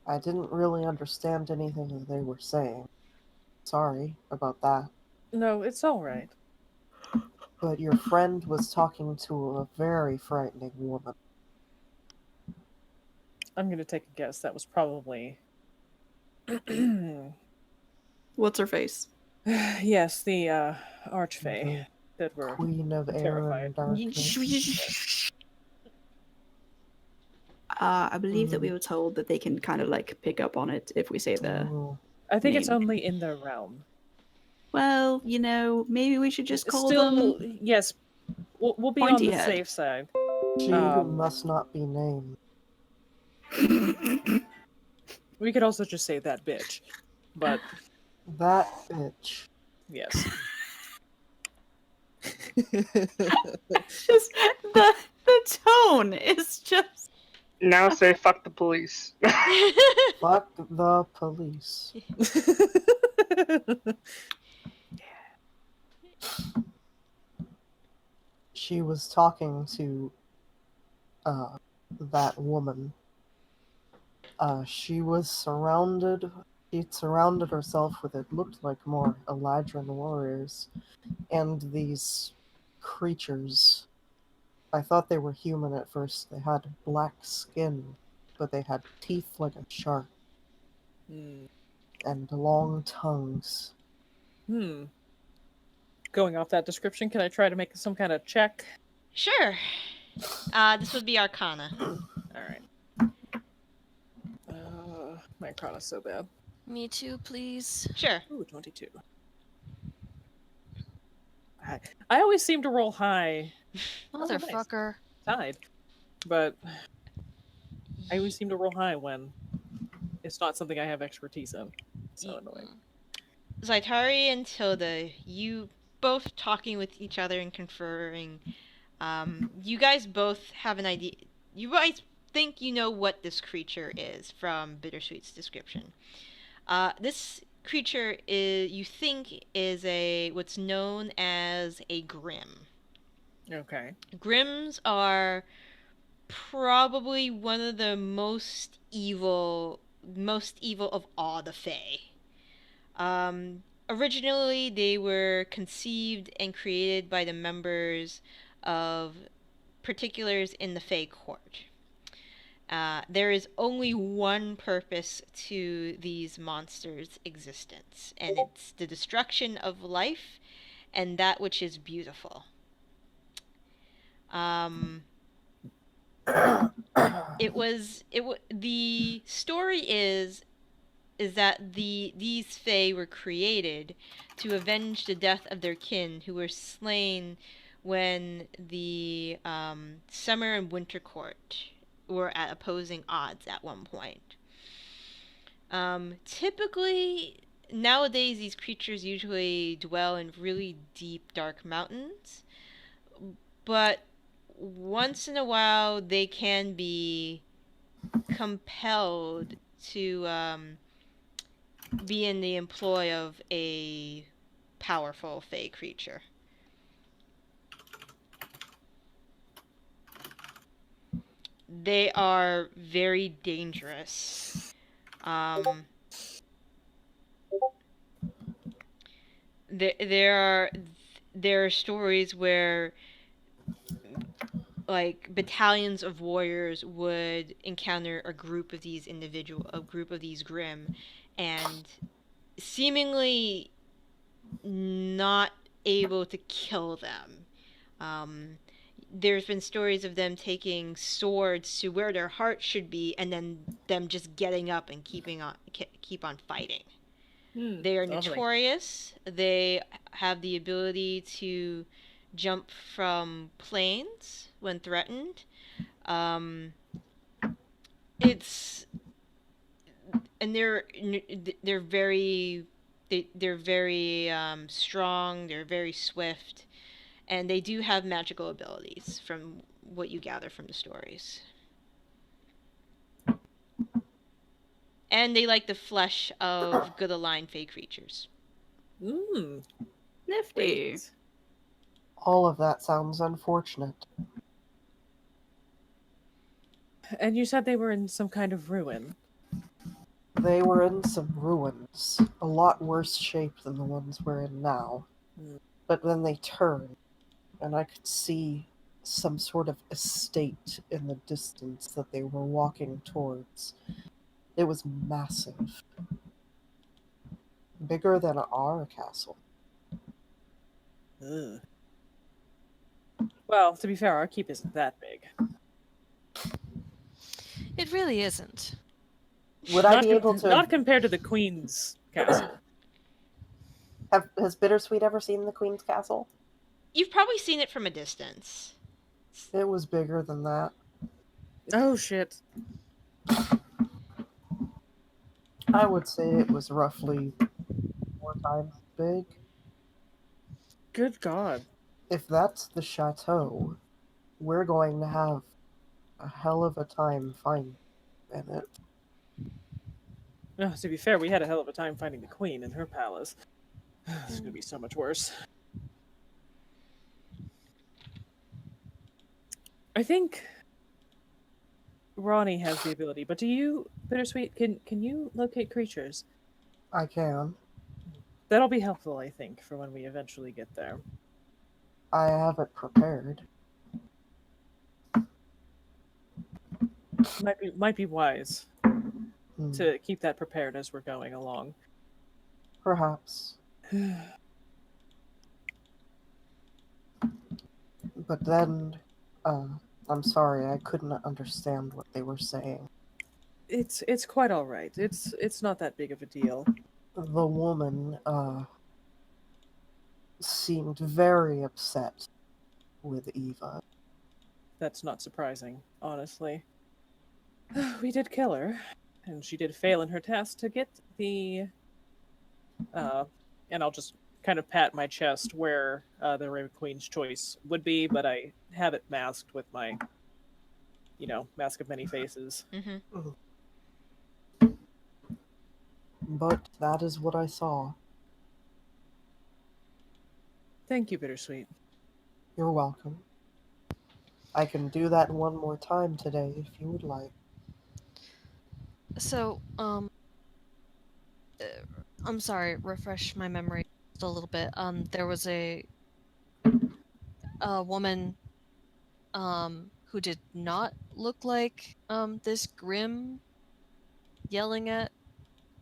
I didn't really understand anything that they were saying. Sorry about that. No, it's all right. But your friend was talking to a very frightening woman. I'm going to take a guess. That was probably. What's her face? Yes, the archfey The that were Queen of Air terrified. and Darkness. I believe that we were told that they can kind of like pick up on it if we say the. Oh, I think it's name. only in their realm. Well, maybe we should just call Still, them yes, we'll be on Pointy the head. safe side. she who must not be named. We could also just say that bitch, but That bitch. yes. just the tone is just. Now say fuck the police. Fuck the police. She was talking to that woman. She'd surrounded herself with it looked like more eladrin warriors and these creatures. I thought they were human at first. They had black skin, but they had teeth like a shark and long tongues. Going off that description, can I try to make some kind of check? Sure. This would be Arcana. All right. My Arcana's so bad. Me too, please. Sure. Ooh, 22. I always seem to roll high. nice. Motherfucker. Tied. But I always seem to roll high when it's not something I have expertise in. So annoying. Zaitari and Tilda, you both talking with each other and conferring. You guys both have an idea. You guys think you know what this creature is from Bittersweet's description. This creature you think is what's known as a grim. Okay. Grims are probably one of the most evil of all the Fae. Originally, they were conceived and created by the members of particulars in the Fae court. There is only one purpose to these monsters' existence, and it's the destruction of life and that which is beautiful. The story is that these Fae were created to avenge the death of their kin who were slain when the summer and winter court were at opposing odds at one point. Typically, nowadays, these creatures usually dwell in really deep, dark mountains, but once in a while, they can be compelled to be in the employ of a powerful Fae creature. They are very dangerous. There are stories where like battalions of warriors would encounter a group of these Grimm, and seemingly not able to kill them. There's been stories of them taking swords to where their heart should be, and then them just getting up and keep on fighting. They are lovely. notorious. They have the ability to jump from planes when threatened. Um, it's and they're very they're very strong. They're very swift, and they do have magical abilities from what you gather from the stories. And they like the flesh of good aligned fey creatures. Mmm. Nifty. Wait. All of that sounds unfortunate. And you said they were in some kind of ruin. They were in some ruins, a lot worse shape than the ones we're in now. Hmm. But then they turned, and I could see some sort of estate in the distance that they were walking towards. It was massive. Bigger than our castle. Ugh. Well, to be fair, our keep isn't that big. It really isn't. Would I be able to... Not compared to the Queen's castle. Has Bittersweet ever seen the Queen's castle? You've probably seen it from a distance. It was bigger than that. Oh, shit. I would say it was roughly 4 times big. Good God. If that's the chateau, we're going to have a hell of a time finding it. Oh, to be fair, we had a hell of a time finding the Queen in her palace. This is going to be so much worse. I think Ronnie has the ability, but do you, Bittersweet, can you locate creatures? I can. That'll be helpful, I think, for when we eventually get there. I have it prepared. Might be wise Hmm, to keep that prepared as we're going along. Perhaps. But then, I'm sorry, I couldn't understand what they were saying. It's quite all right. It's not that big of a deal. The woman, seemed very upset with Eva. That's not surprising, honestly. We did kill her, and she did fail in her task to get the and I'll just kind of pat my chest where the Raven Queen's choice would be, but I have it masked with my, mask of many faces. Mm-hmm. But that is what I saw. Thank you, Bittersweet. You're welcome. I can do that one more time today if you would like. So, I'm sorry, refresh my memory just a little bit. There was a woman, who did not look like, this Grim yelling at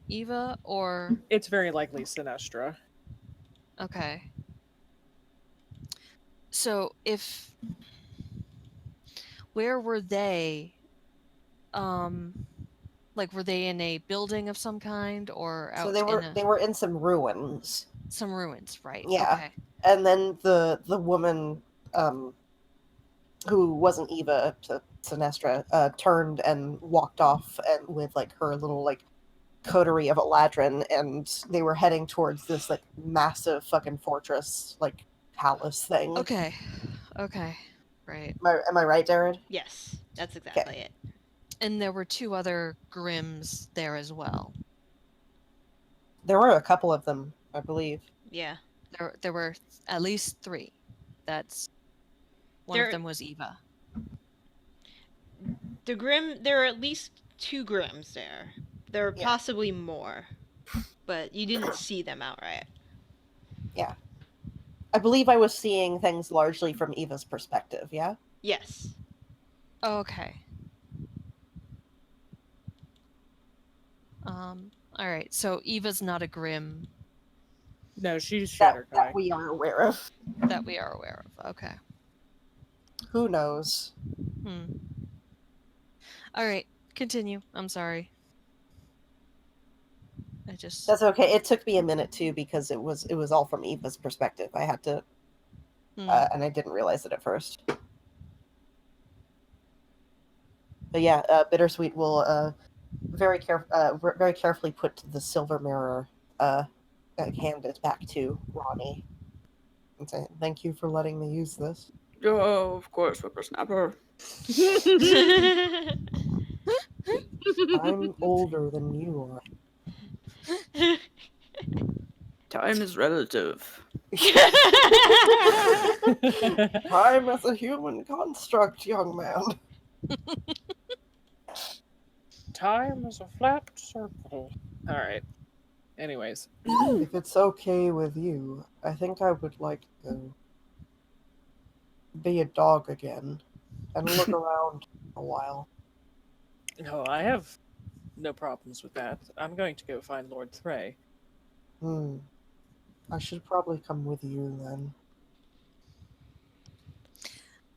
Eva, or... It's very likely Sinestra. Okay. So, where were they? Like, were they in a building of some kind, or out So in they were in some ruins. some ruins, right? Yeah. Okay. And then the woman, who wasn't Eva to Sinestra, turned and walked off and with like her little like coterie of eladrin, and they were heading towards this like massive fucking fortress like palace thing. Okay. Okay. Right. Am I right, Darren? Yes, that's exactly it. And there were 2 other Grims there as well. There were a couple of them, I believe. Yeah. There were at least 3. That's one There- of them was Eva. There are at least 2 Grims there. There are Yeah. possibly more, but you didn't see them outright. Yeah. I believe I was seeing things largely from Eva's perspective, yeah? Yes. Okay. All right. So Eva's not a Grim No, she's Shatter Guy. That we are aware of. that we are aware of. Okay. Who knows? All right. Continue. I'm sorry. I just... That's okay. It took me a minute too because it was all from Eva's perspective. I had to, and I didn't realize it at first. But yeah, Bittersweet will very carefully put the silver mirror, hand it back to Ronnie, and say, "Thank you for letting me use this." Oh, of course, whippersnapper. I'm older than you are. Time is relative. Time is a human construct, young man. Time is a flat circle. Alright. Anyways. If it's okay with you, I think I would like to be a dog again and look around a while. No, I have no problems with that. I'm going to go find Lord Thray. I should probably come with you then.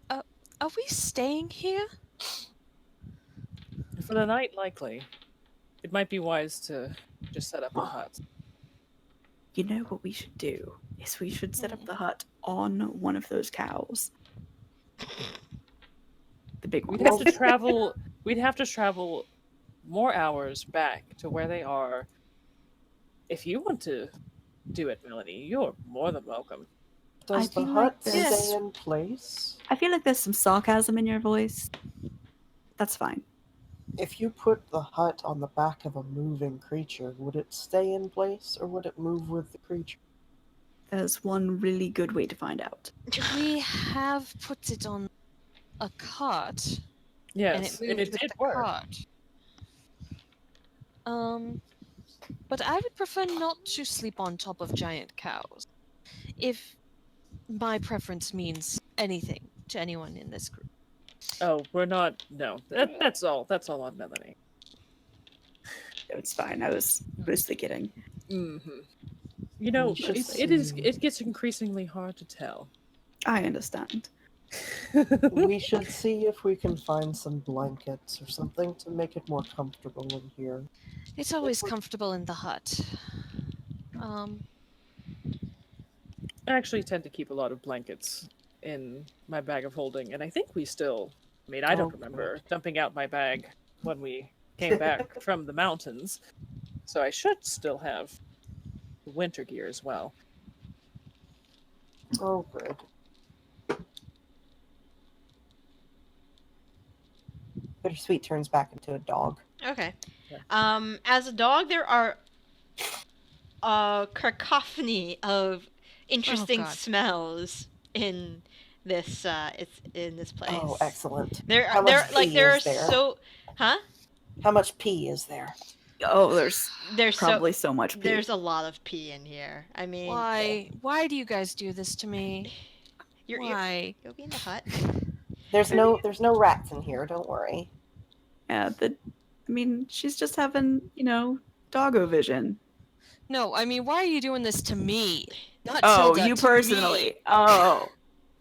Are we staying here? For the night, likely. It might be wise to just set up a hut. You know what we should do? Is we should set up the hut on one of those cows. The big one. We'd have to travel. We'd have to travel more hours back to where they are. If you want to do it, Melanie, you're more than welcome. Does the feel hut like this- stay in place? I feel like there's some sarcasm in your voice. That's fine. If you put the hut on the back of a moving creature, would it stay in place or would it move with the creature? There's one really good way to find out. We have put it on a cart, Yes, and it moved with did the work. cart. But I would prefer not to sleep on top of giant cows. If my preference means anything to anyone in this group. Oh, we're not. No, that's all. That's all on Melanie. It's fine. I was mostly kidding. Mm-hmm. You know, We should it gets increasingly hard to tell. I understand. We should see if we can find some blankets or something to make it more comfortable in here. It's always comfortable in the hut. I actually tend to keep a lot of blankets in my bag of holding, and I think we still. I mean, I don't Oh, remember dumping out my bag when we came back from the mountains, so I should still have winter gear as well. Oh, good. Bittersweet turns back into a dog. Okay. Yeah. As a dog, there are a cacophony of interesting God. smells in this place. Oh, excellent. There How are much there pee are is there? so How much pee is there? Oh, there's there's probably so much pee. there's a lot of pee in here. I mean, Why do you guys do this to me? Why? you'll be in the hut. There's no rats in here, don't worry. Yeah, I mean, she's just having, doggo vision. No, I mean, why are you doing this to me? Not Oh, Tilda, you to me. personally. Oh.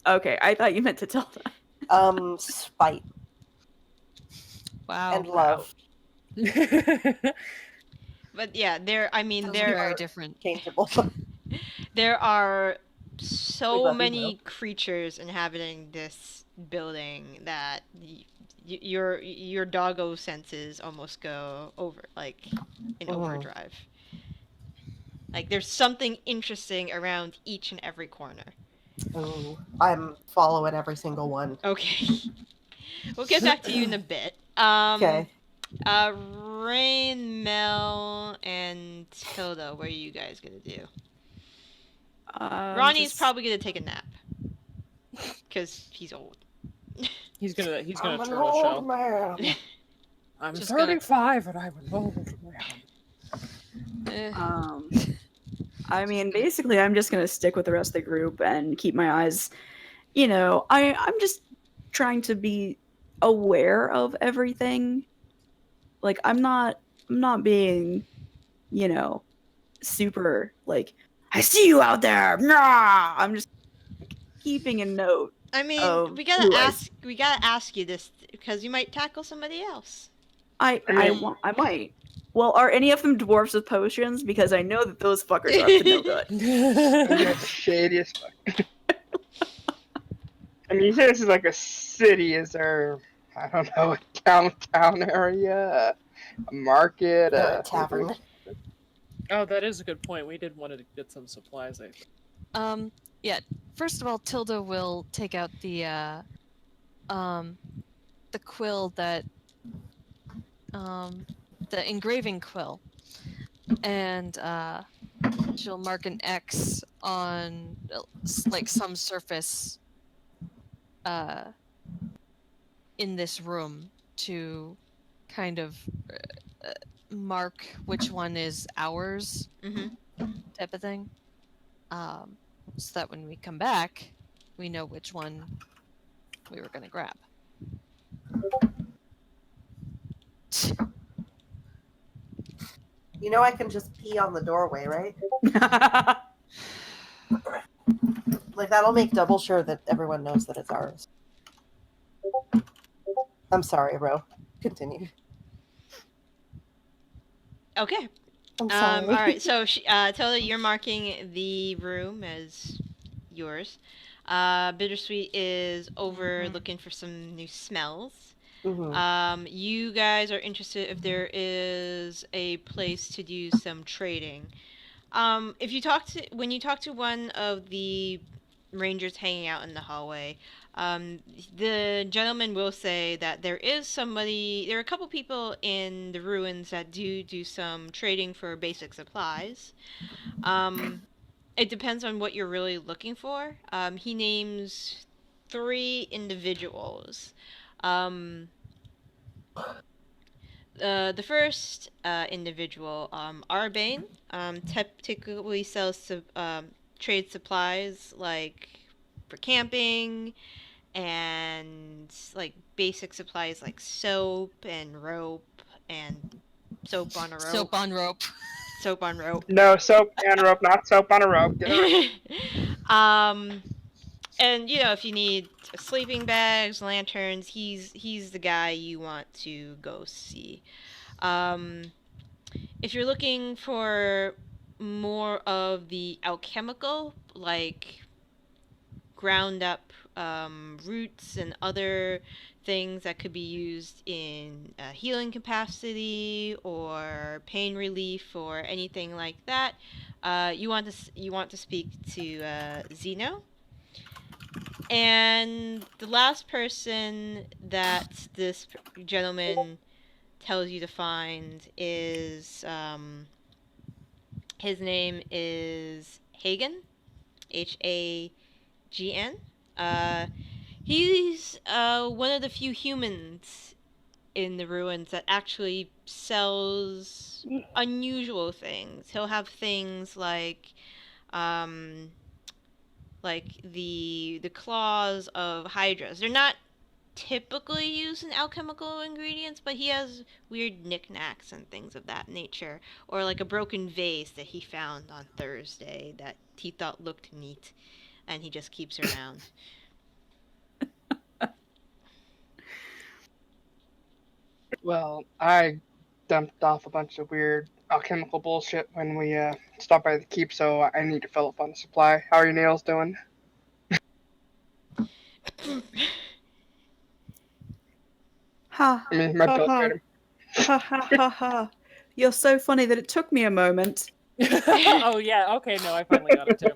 Okay, I thought you meant to Tilda. Spite Wow. and love. But yeah, Those are very different. Changeable. there are so love you, many creatures inhabiting this building that your doggo senses almost go over in overdrive. Like there's something interesting around each and every corner. Oh, I'm following every single one. Okay. We'll get back to you in a bit. Okay. Rain, Mel, and Tilda, what are you guys gonna do? Ronnie's probably gonna take a nap. Because he's old. He's gonna I'm turn an a old shell. man. I'm Just 35 and I'm an old man. I mean, basically, I'm just gonna stick with the rest of the group and keep my eyes. I'm just trying to be aware of everything. Like, I'm not being, super like, I see you out there. Nah! I'm just keeping a note. I mean, of we who gotta ask you this because you might tackle somebody else. I might. Well, are any of them dwarves with potions? Because I know that those fuckers are up to no good. That's shady as fuck. I mean, you say this is like a city. Is there? I don't know. downtown area, a market, A tavern. Oh, that is a good point. We did want to get some supplies, I think. Yeah. First of all, Tilda will take out the quill that the engraving quill, and she'll mark an X on like some surface in this room to kind of mark which one is ours, type of thing. So that when we come back, we know which one we were going to grab. You know I can just pee on the doorway, right? Like, that'll make double sure that everyone knows that it's ours. I'm sorry, Ro. Continue. Okay. I'm sorry. All right. So, Tilda, you're marking the room as yours. Bittersweet is over looking for some new smells. Mm-hmm. You guys are interested if there is a place to do some trading. If you when you talk to one of the rangers hanging out in the hallway, the gentleman will say that there are a couple people in the ruins that do some trading for basic supplies. It depends on what you're really looking for. He names 3 individuals. The first individual, Arbane, typically sells trade supplies like for camping and like basic supplies like soap and rope and soap on a rope. Soap on rope. Soap on rope. No, soap and rope, not soap on a rope. Get it right. And if you need sleeping bags, lanterns, he's the guy you want to go see. If you're looking for more of the alchemical, like ground up roots and other things that could be used in healing capacity or pain relief or anything like that, you want to speak to Zeno. And the last person that this gentleman tells you to find is his name is Hagen, Hagn. He's one of the few humans in the ruins that actually sells unusual things. He'll have things like the claws of hydras. They're not typically used in alchemical ingredients, but he has weird knickknacks and things of that nature. Or like a broken vase that he found on Thursday that he thought looked neat, and he just keeps around. Well, I dumped off a bunch of weird alchemical bullshit when we stopped by the keep, so I need to fill up on the supply. How are your nails doing? Ha I mean, my ha build ha item. ha ha ha ha. You're so funny that it took me a moment. Oh yeah, okay, no, I finally got it too.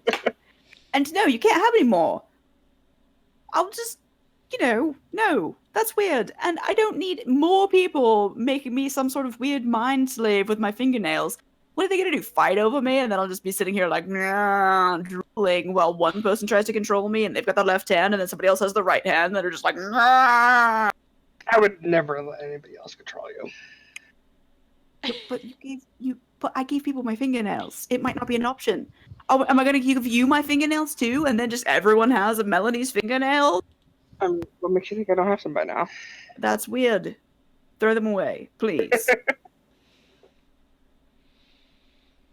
And no, you can't have any more. I'll just, no, that's weird. And I don't need more people making me some sort of weird mind slave with my fingernails. What are they going to do? Fight over me? And then I'll just be sitting here like, drooling while one person tries to control me and they've got the left hand and then somebody else has the right hand that are just like, I would never let anybody else control you. But I gave people my fingernails. It might not be an option. Oh, am I going to give you my fingernails too? And then just everyone has a Melanie's fingernail? What makes you think I don't have some by now? That's weird. Throw them away, please.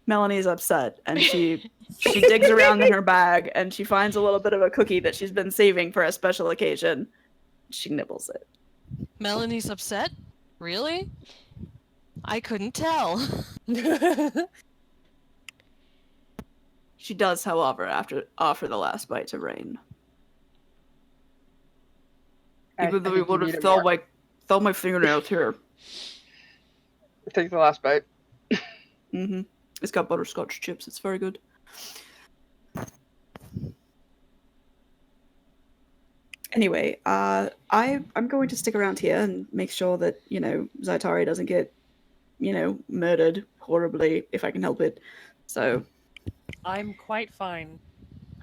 Melanie's upset, and she digs around in her bag, and she finds a little bit of a cookie that she's been saving for a special occasion. She nibbles it. Melanie's upset? Really? I couldn't tell. She does, however, offer the last bite to Rain. Even though we would have thought, like, thought my fingernails here. Take the last bite. Mm-hmm. It's got butterscotch chips. It's very good. Anyway, I'm going to stick around here and make sure that, Zaitari doesn't get, murdered horribly if I can help it. So I'm quite fine,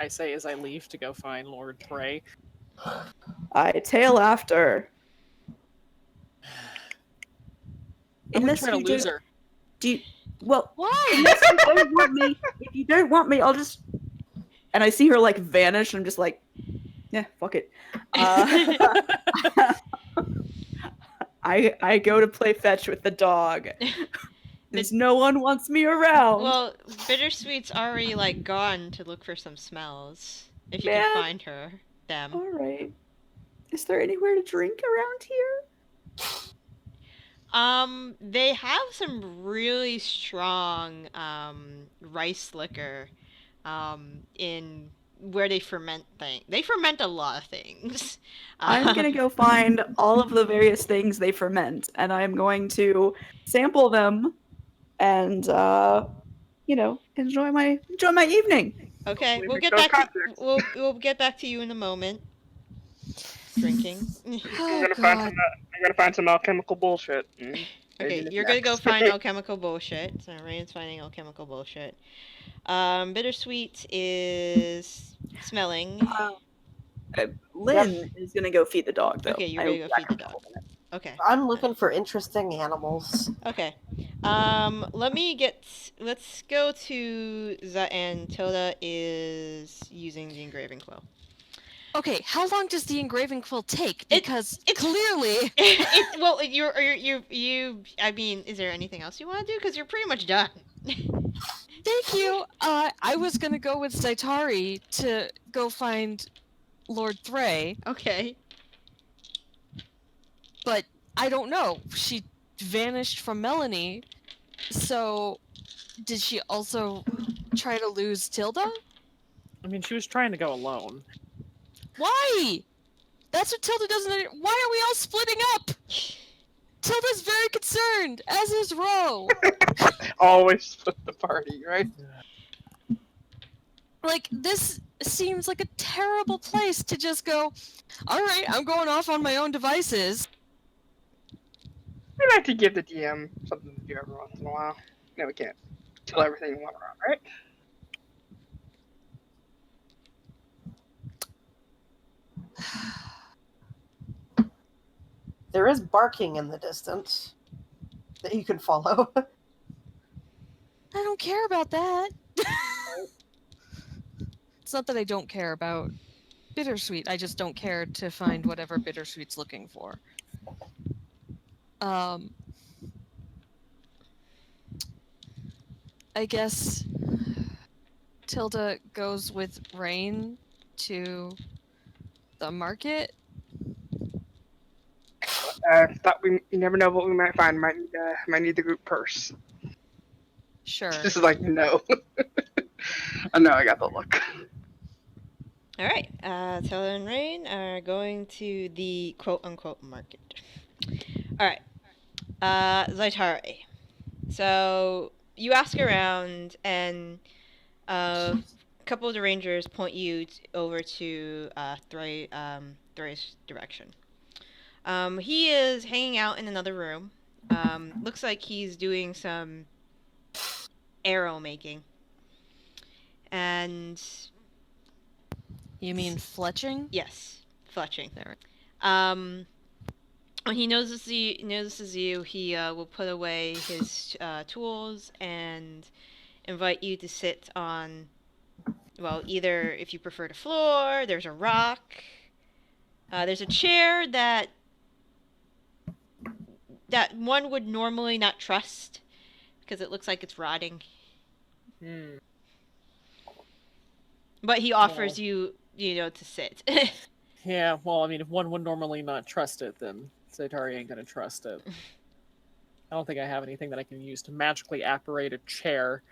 I say as I leave to go find Lord Bray. I tail after. I'm gonna try to lose her. Well, Why? unless you don't want me, if you don't want me, I'll just... And I see her, like, vanish, and I'm just like, yeah, fuck it. I go to play fetch with the dog. Because no one wants me around. Well, Bittersweet's already, like, gone to look for some smells. If you Man. can find them. Alright. Is there anywhere to drink around here? They have some really strong, rice liquor, in where they ferment things. They ferment a lot of things. I'm gonna go find all of the various things they ferment, and I'm going to sample them and, enjoy my evening. Okay, We we'll make get those back to contacts. we'll get back to you in a moment. Drinking. Oh, I'm God. gonna find some alchemical bullshit. Okay, Maybe you're gonna go next. find alchemical bullshit. So Rain's finding alchemical bullshit. Bittersweet is smelling. Lynn is gonna go feed the dog, though. Okay, you're gonna go feed the dog. Okay. I'm looking for interesting animals. Okay. Let's go to and Tilda is using the engraving quill. Okay, how long does the engraving quill take? It- Because it's- clearly... Well, I mean, is there anything else you want to do? Because you're pretty much done. Thank you. I was gonna go with Zaitari to go find Lord Thray, Okay. but I don't know. She vanished from Melanie, so did she also try to lose Tilda? I mean, she was trying to go alone. Why? That's what Tilda doesn't. Why are we all splitting up? Tilda's very concerned, as is Ro. Always split the party, right? Like, this seems like a terrible place to just go, alright, I'm going off on my own devices. We like to give the DM something to do every once in a while. No, we can't tell everything in one round, right? There is barking in the distance that you can follow. I don't care about that. It's not that I don't care about Bittersweet, I just don't care to find whatever Bittersweet's looking for. I guess Tilda goes with Rain to the market. Thought you never know what we might find. Might need the group purse. Sure. This is like no. I know I got the look. All right. Tilda and Rain are going to the quote-unquote market. All right. Zaitari. So you ask around, and a couple of the rangers point you over to Thray's direction. He is hanging out in another room. Looks like he's doing some arrow making. And You mean fletching? yes, fletching. There. When he notices you, he will put away his tools and invite you to sit on, well, either, if you prefer, the floor. There's a rock. There's a chair that one would normally not trust because it looks like it's rotting. But he offers you to sit. Yeah, well, I mean, if one would normally not trust it, then Zaitari ain't gonna trust it. I don't think I have anything that I can use to magically apparate a chair,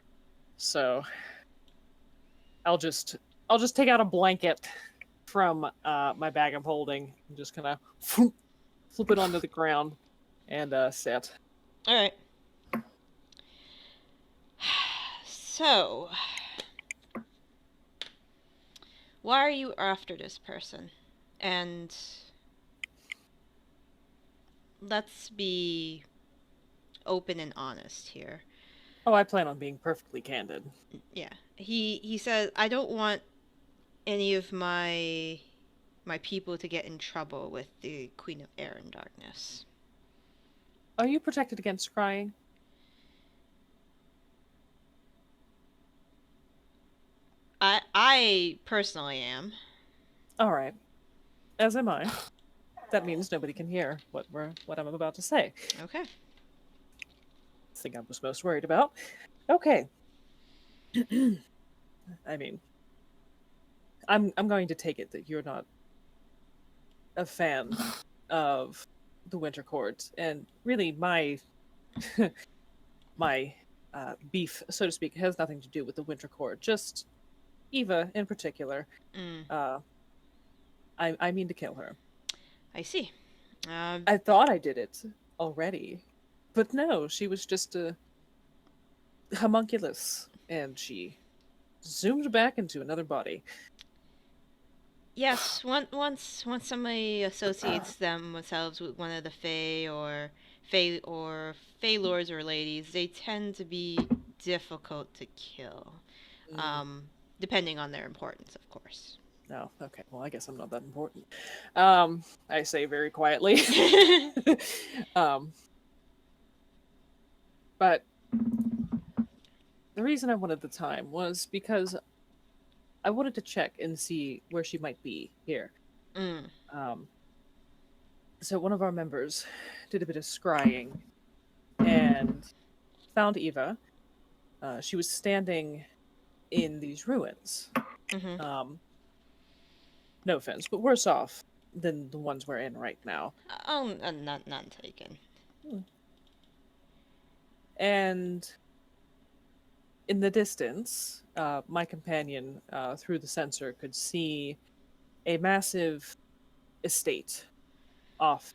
so I'll just take out a blanket from my bag of holding and just kind of flip it onto the ground and sit. All right. So, why are you after this person? And let's be open and honest here. Oh, I plan on being perfectly candid. Yeah. He says, I don't want any of my people to get in trouble with the Queen of Air and Darkness. Are you protected against crying? I personally am. All right. As am I. That means nobody can hear what I'm about to say. Okay. Thing I was most worried about. Okay. I mean, I'm going to take it that you're not a fan of the Winter Court, and really my my beef, so to speak, has nothing to do with the Winter Court. Just Eva in particular. I mean to kill her. I see. I thought I did it already, but no, she was just a homunculus, and she zoomed back into another body. Yes, once somebody associates themselves with one of the Fae or Fae lords or ladies, they tend to be difficult to kill. Depending on their importance, of course. No, okay. Well, I guess I'm not that important. I say very quietly. But the reason I wanted the time was because I wanted to check and see where she might be here. So one of our members did a bit of scrying and found Eva. She was standing in these ruins. No offense, but worse off than the ones we're in right now. None taken. And in the distance, my companion, through the sensor, could see a massive estate off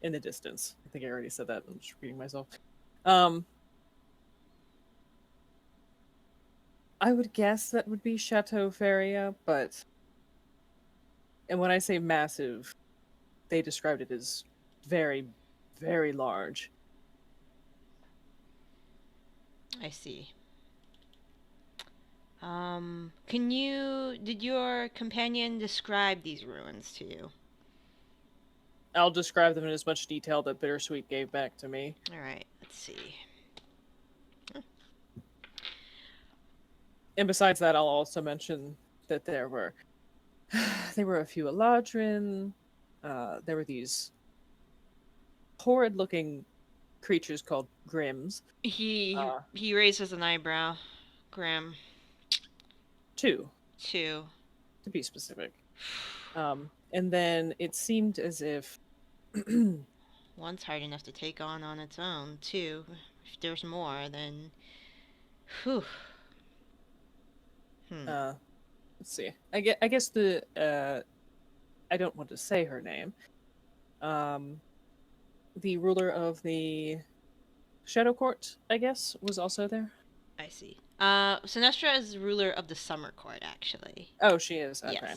in the distance. I think I already said that. I'm just repeating myself. I would guess that would be Chateau Feria, but... And when I say massive, they described it as very, very large. I see. Did your companion describe these ruins to you? I'll describe them in as much detail that Bittersweet gave back to me. Alright, let's see. And besides that, I'll also mention that there were a few eladrin. There were these horrid-looking creatures called grims. He raises an eyebrow. Grim. Two, to be specific. And then it seemed as if one's hard enough to take on its own. Two, if there's more, then whew. Let's see. I guess the I don't want to say her name. The ruler of the Shadow Court, I guess, was also there. I see. Sinestra is ruler of the Summer Court, actually. Oh, she is. Okay.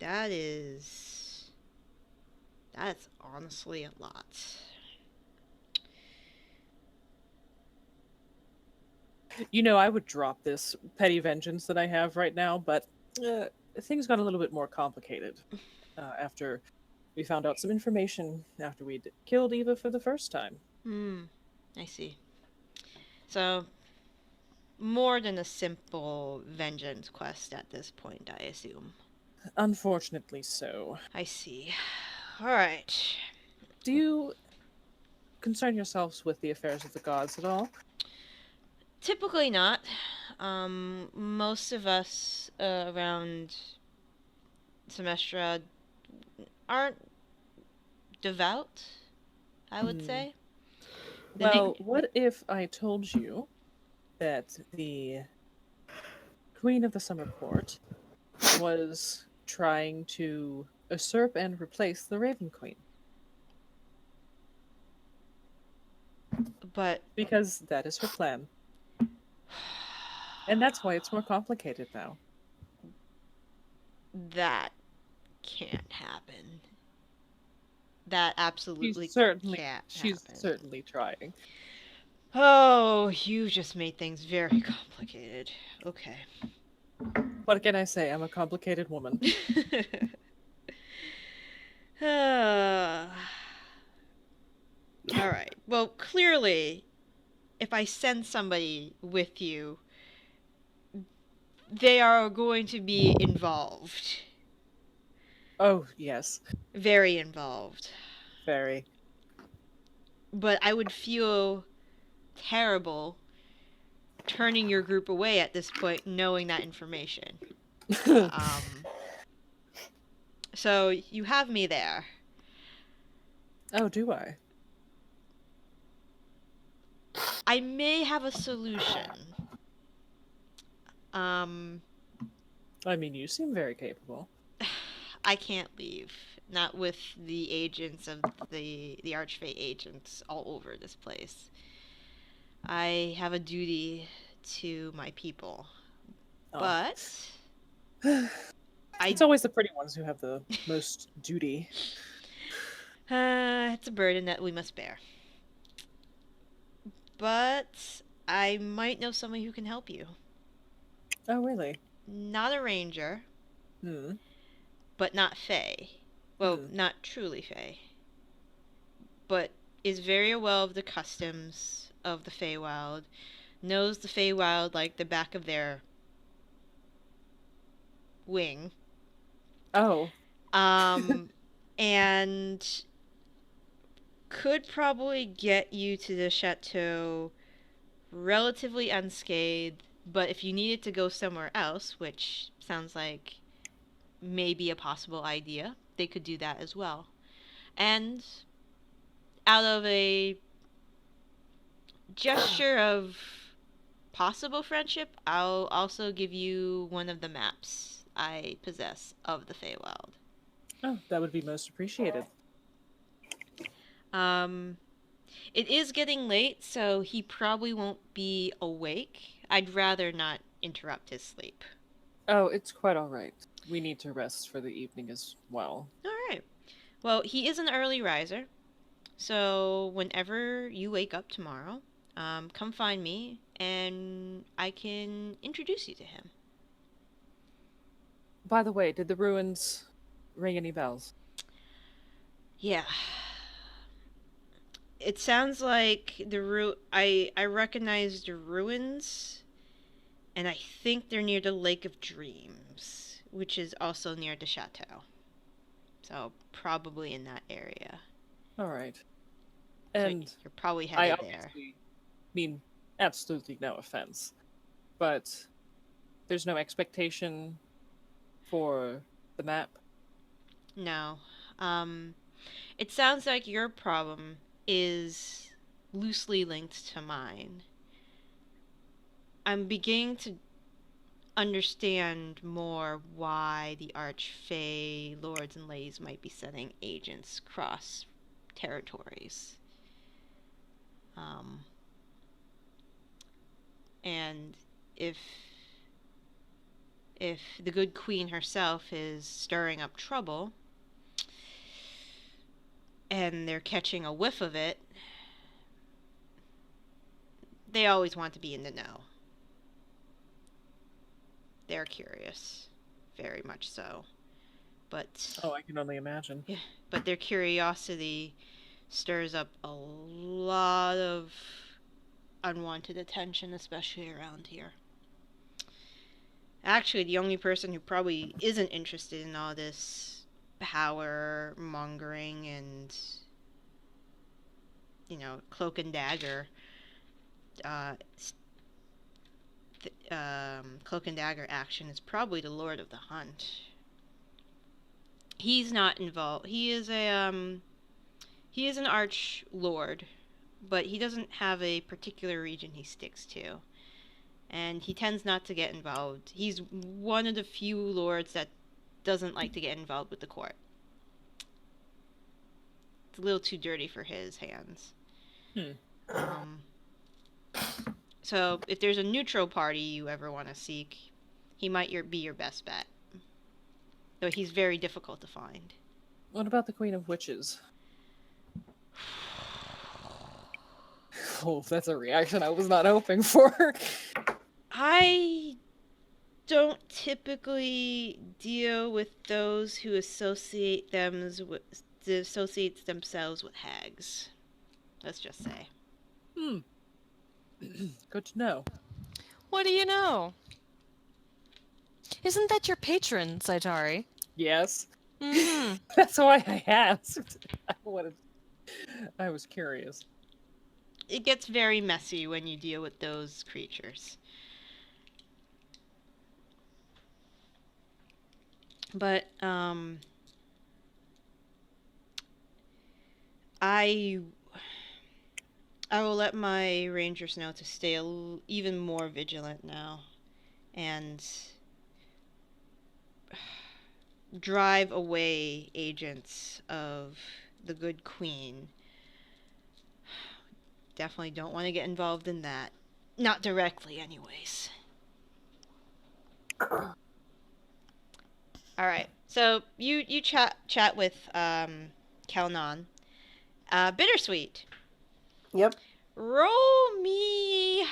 Yes. That's honestly a lot. You know, I would drop this petty vengeance that I have right now, but things got a little bit more complicated after we found out some information after we'd killed Eva for the first time. I see. So, more than a simple vengeance quest at this point, I assume. Unfortunately so. I see. Alright. Do you concern yourselves with the affairs of the gods at all? Typically not. Most of us around Shimaelstra aren't devout, I would say. Well, what if I told you that the Queen of the Summer Court was trying to usurp and replace the Raven Queen. But Because that is her plan. And that's why it's more complicated now. that can't happen. That absolutely She's certainly can't she's happen. certainly trying. Oh, you just made things very complicated. Okay. What can I say? I'm a complicated woman. All right. Well, clearly, if I send somebody with you, they are going to be involved. Oh, yes. Very involved. Very. But I would feel terrible turning your group away at this point, knowing that information. So you have me there. Oh, do I? I may have a solution. I mean, you seem very capable. I can't leave. Not with the agents of the Archfey agents all over this place. I have a duty to my people. Oh. But It's always the pretty ones who have the most duty. it's a burden that we must bear. But I might know someone who can help you. Oh, really? Not a ranger, Hmm. but not Fey. Well, not truly Fey. But is very aware of the customs of the Feywild, knows the Feywild like the back of their wing. Oh. And could probably get you to the chateau relatively unscathed, but if you needed to go somewhere else, which sounds like maybe a possible idea, they could do that as well. And out of a gesture of possible friendship, I'll also give you one of the maps I possess of the Feywild. Oh, that would be most appreciated. It is getting late, so he probably won't be awake. I'd rather not interrupt his sleep. Oh, it's quite all right. We need to rest for the evening as well. All right. Well, he is an early riser, so whenever you wake up tomorrow, come find me, and I can introduce you to him. By the way, did the ruins ring any bells? Yeah. It sounds like I recognize the ruins, and I think they're near the Lake of Dreams, which is also near the chateau. So probably in that area. All right. So And you're probably I headed there. obviously mean absolutely no offense, but there's no expectation for the map. No. It sounds like your problem is loosely linked to mine. I'm beginning to understand more why the Archfey lords and ladies might be sending agents across territories. And if the good queen herself is stirring up trouble, and they're catching a whiff of it, they always want to be in the know. They're curious. Very much so. But Oh, I can only imagine. yeah, but their curiosity stirs up a lot of unwanted attention, especially around here. Actually, the only person who probably isn't interested in all this power mongering and, cloak and dagger, cloak and dagger action is probably the Lord of the Hunt. He's not involved. He is an arch lord, but he doesn't have a particular region he sticks to. and he tends not to get involved. He's one of the few lords that doesn't like to get involved with the court. It's a little too dirty for his hands. So if there's a neutral party you ever want to seek, he might be your best bet. Though he's very difficult to find. What about the Queen of Witches? Oh, that's a reaction I was not hoping for. I don't typically deal with those who associate themselves with hags. Let's just say. Good to know. What do you know? Isn't that your patron, Saitari? Yes. Mm-hmm. That's why I asked. I was curious. It gets very messy when you deal with those creatures. But, I will let my rangers know to stay even more vigilant now. And drive away agents of the good queen. Definitely don't want to get involved in that. Not directly, anyways. Alright, so you chat with Kalnan. Bittersweet. Yep. Roll me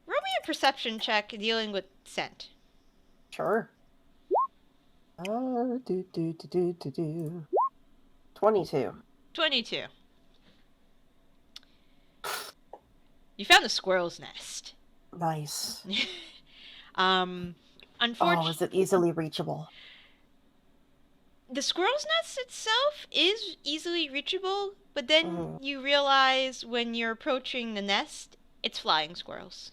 a perception check dealing with scent. Sure. 22. 22. You found a squirrel's nest. Nice. Unfortunately, is it easily reachable? the squirrel's nest itself is easily reachable, but then you realize when you're approaching the nest, it's flying squirrels.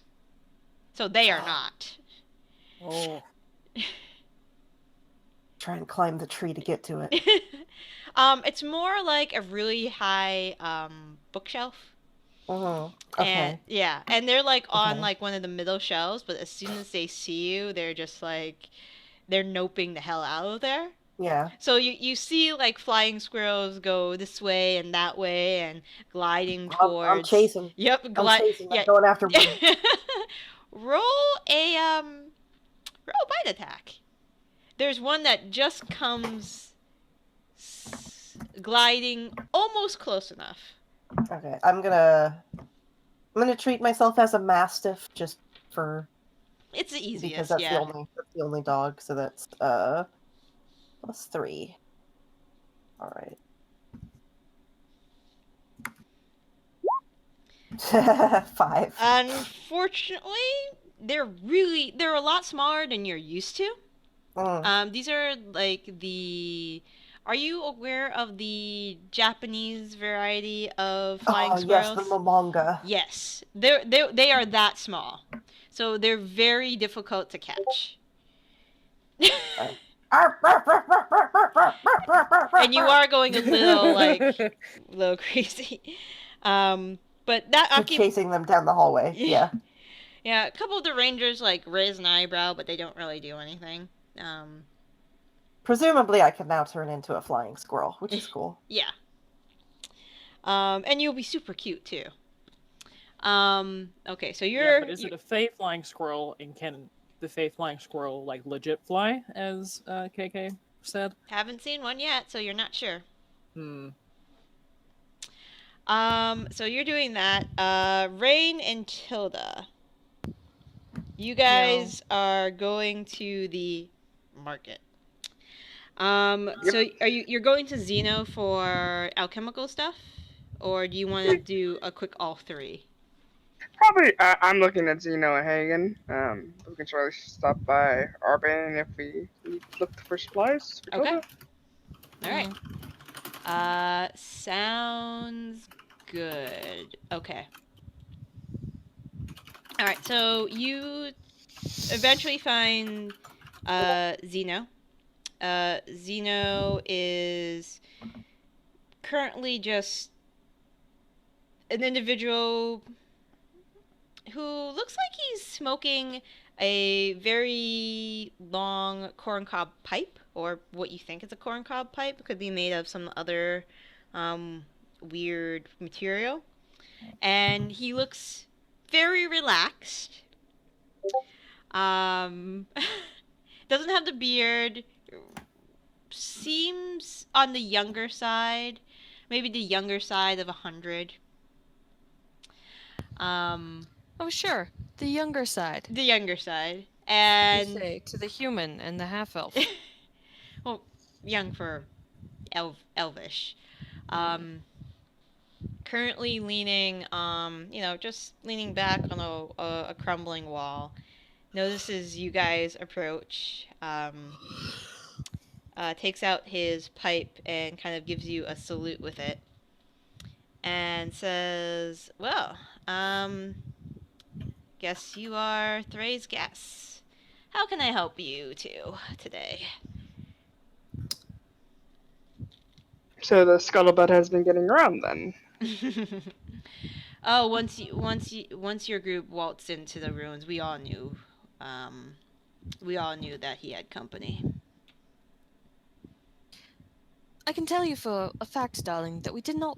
So they are not. Oh. Try and climb the tree to get to it. It's more like a really high bookshelf. Okay. And they're like on like one of the middle shelves, but as soon as they see you, they're just like they're noping the hell out of there. Yeah. So you see like flying squirrels go this way and that way and gliding towards. I'm chasing. Yep, I'm chasing. Yeah. I'm going after one. Roll a bite attack. There's one that just comes gliding almost close enough. Okay, I'm gonna treat myself as a mastiff just for. It's the easiest, because that's the only dog. So that's +3. All right. 5. Unfortunately, they're a lot smaller than you're used to. These are like are you aware of the Japanese variety of flying squirrels? Yes, the momonga. Yes. They are that small. So they're very difficult to catch. And you are going a little crazy. But that chasing them down the hallway. Yeah. Yeah, a couple of the rangers like raise an eyebrow, but they don't really do anything. Presumably, I can now turn into a flying squirrel, which is cool. Yeah. And you'll be super cute too. Okay, so you're. Yeah, but is it a Fey flying squirrel, and can the Fey flying squirrel like legit fly, as KK said? Haven't seen one yet, so you're not sure. So you're doing that. Rain and Tilda. You guys are going to the market. So you're going to Xeno for alchemical stuff? Or do you want to do a quick all three? Probably, I'm looking at Xeno and Hagen. We can try to stop by Arbane if we look for supplies. For Okay. Tilda. Alright. Sounds good. Okay. Alright, so you eventually find Xeno. Xeno is currently just an individual who looks like he's smoking a very long corncob pipe, or what you think is a corncob pipe. It could be made of some other weird material. And he looks very relaxed. Um, doesn't have the beard. Seems on the younger side, maybe the younger side of 100. Oh, sure. The younger side. The younger side, You and say to the human and the half elf. well, young for elvish. Currently leaning, just leaning back on a crumbling wall. Notices you guys approach. Takes out his pipe and kind of gives you a salute with it, and says, "Well, guess you are Thray's guests. How can I help you two today?" So the scuttlebutt has been getting around then. Oh, once your group waltzed into the ruins, we all knew that he had company. I can tell you for a fact, darling, that we did not.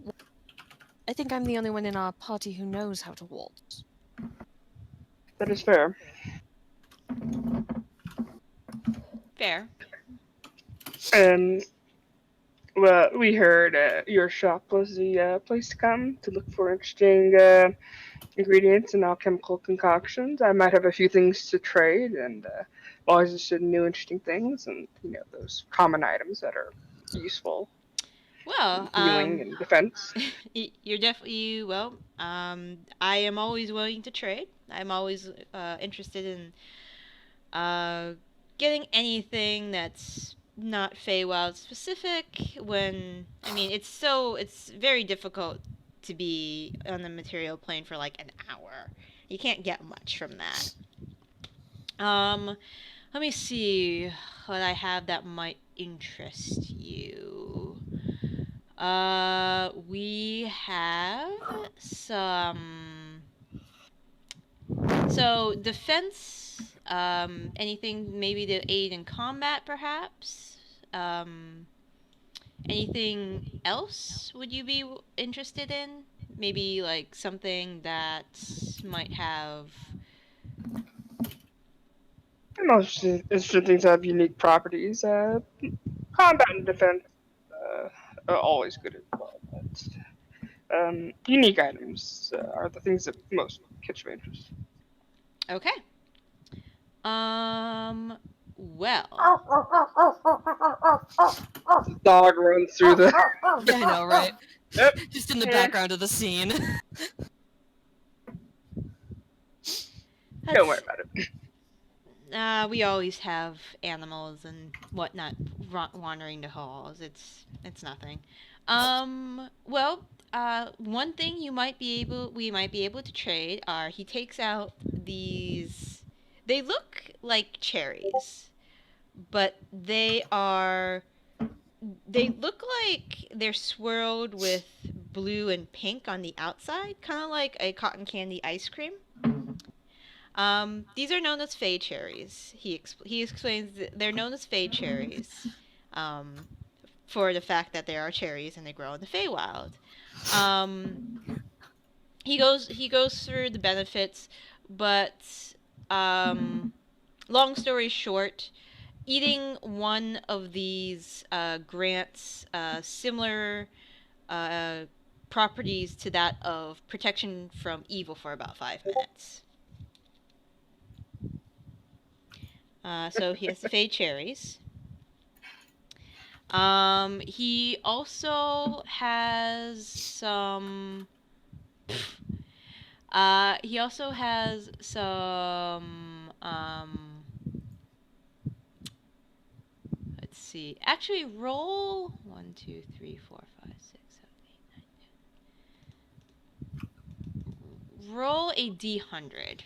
I think I'm the only one in our party who knows how to waltz. That is fair. Fair. And well, we heard your shop was the place to come to look for interesting ingredients and alchemical concoctions. I might have a few things to trade, and always interested in new interesting things, and those common items that are useful. Well, Healing and defense. You're definitely I am always willing to trade. I'm always interested in getting anything that's not Feywild specific. It's very difficult to be on the material plane for like an hour. You can't get much from that. Let me see what I have that might interest you. We have some. So, defense, anything maybe to aid in combat, perhaps? Anything else would you be interested in? Maybe like something that might have. Most interesting things have unique properties. Combat and defense are always good as well, but unique items are the things that most catch my interest. Okay. Well. The dog runs through the. Yeah, I know, right? Yep. Just in the background of the scene. Don't worry about it. We always have animals and whatnot wandering the halls. It's nothing. One thing we might be able to trade are he takes out these. They look like cherries, but they look like they're swirled with blue and pink on the outside, kind of like a cotton candy ice cream. These are known as fey cherries. He explains that they're known as fey cherries, for the fact that there are cherries and they grow in the Feywild. He goes through the benefits, but long story short, eating one of these grants similar properties to that of protection from evil for about 5 minutes. So he has the fey cherries. He also has some. He also has some. Let's see. Actually, roll 1, 2, 3, 4, 5, 6, 7, 8, 9, 10. Roll a d100.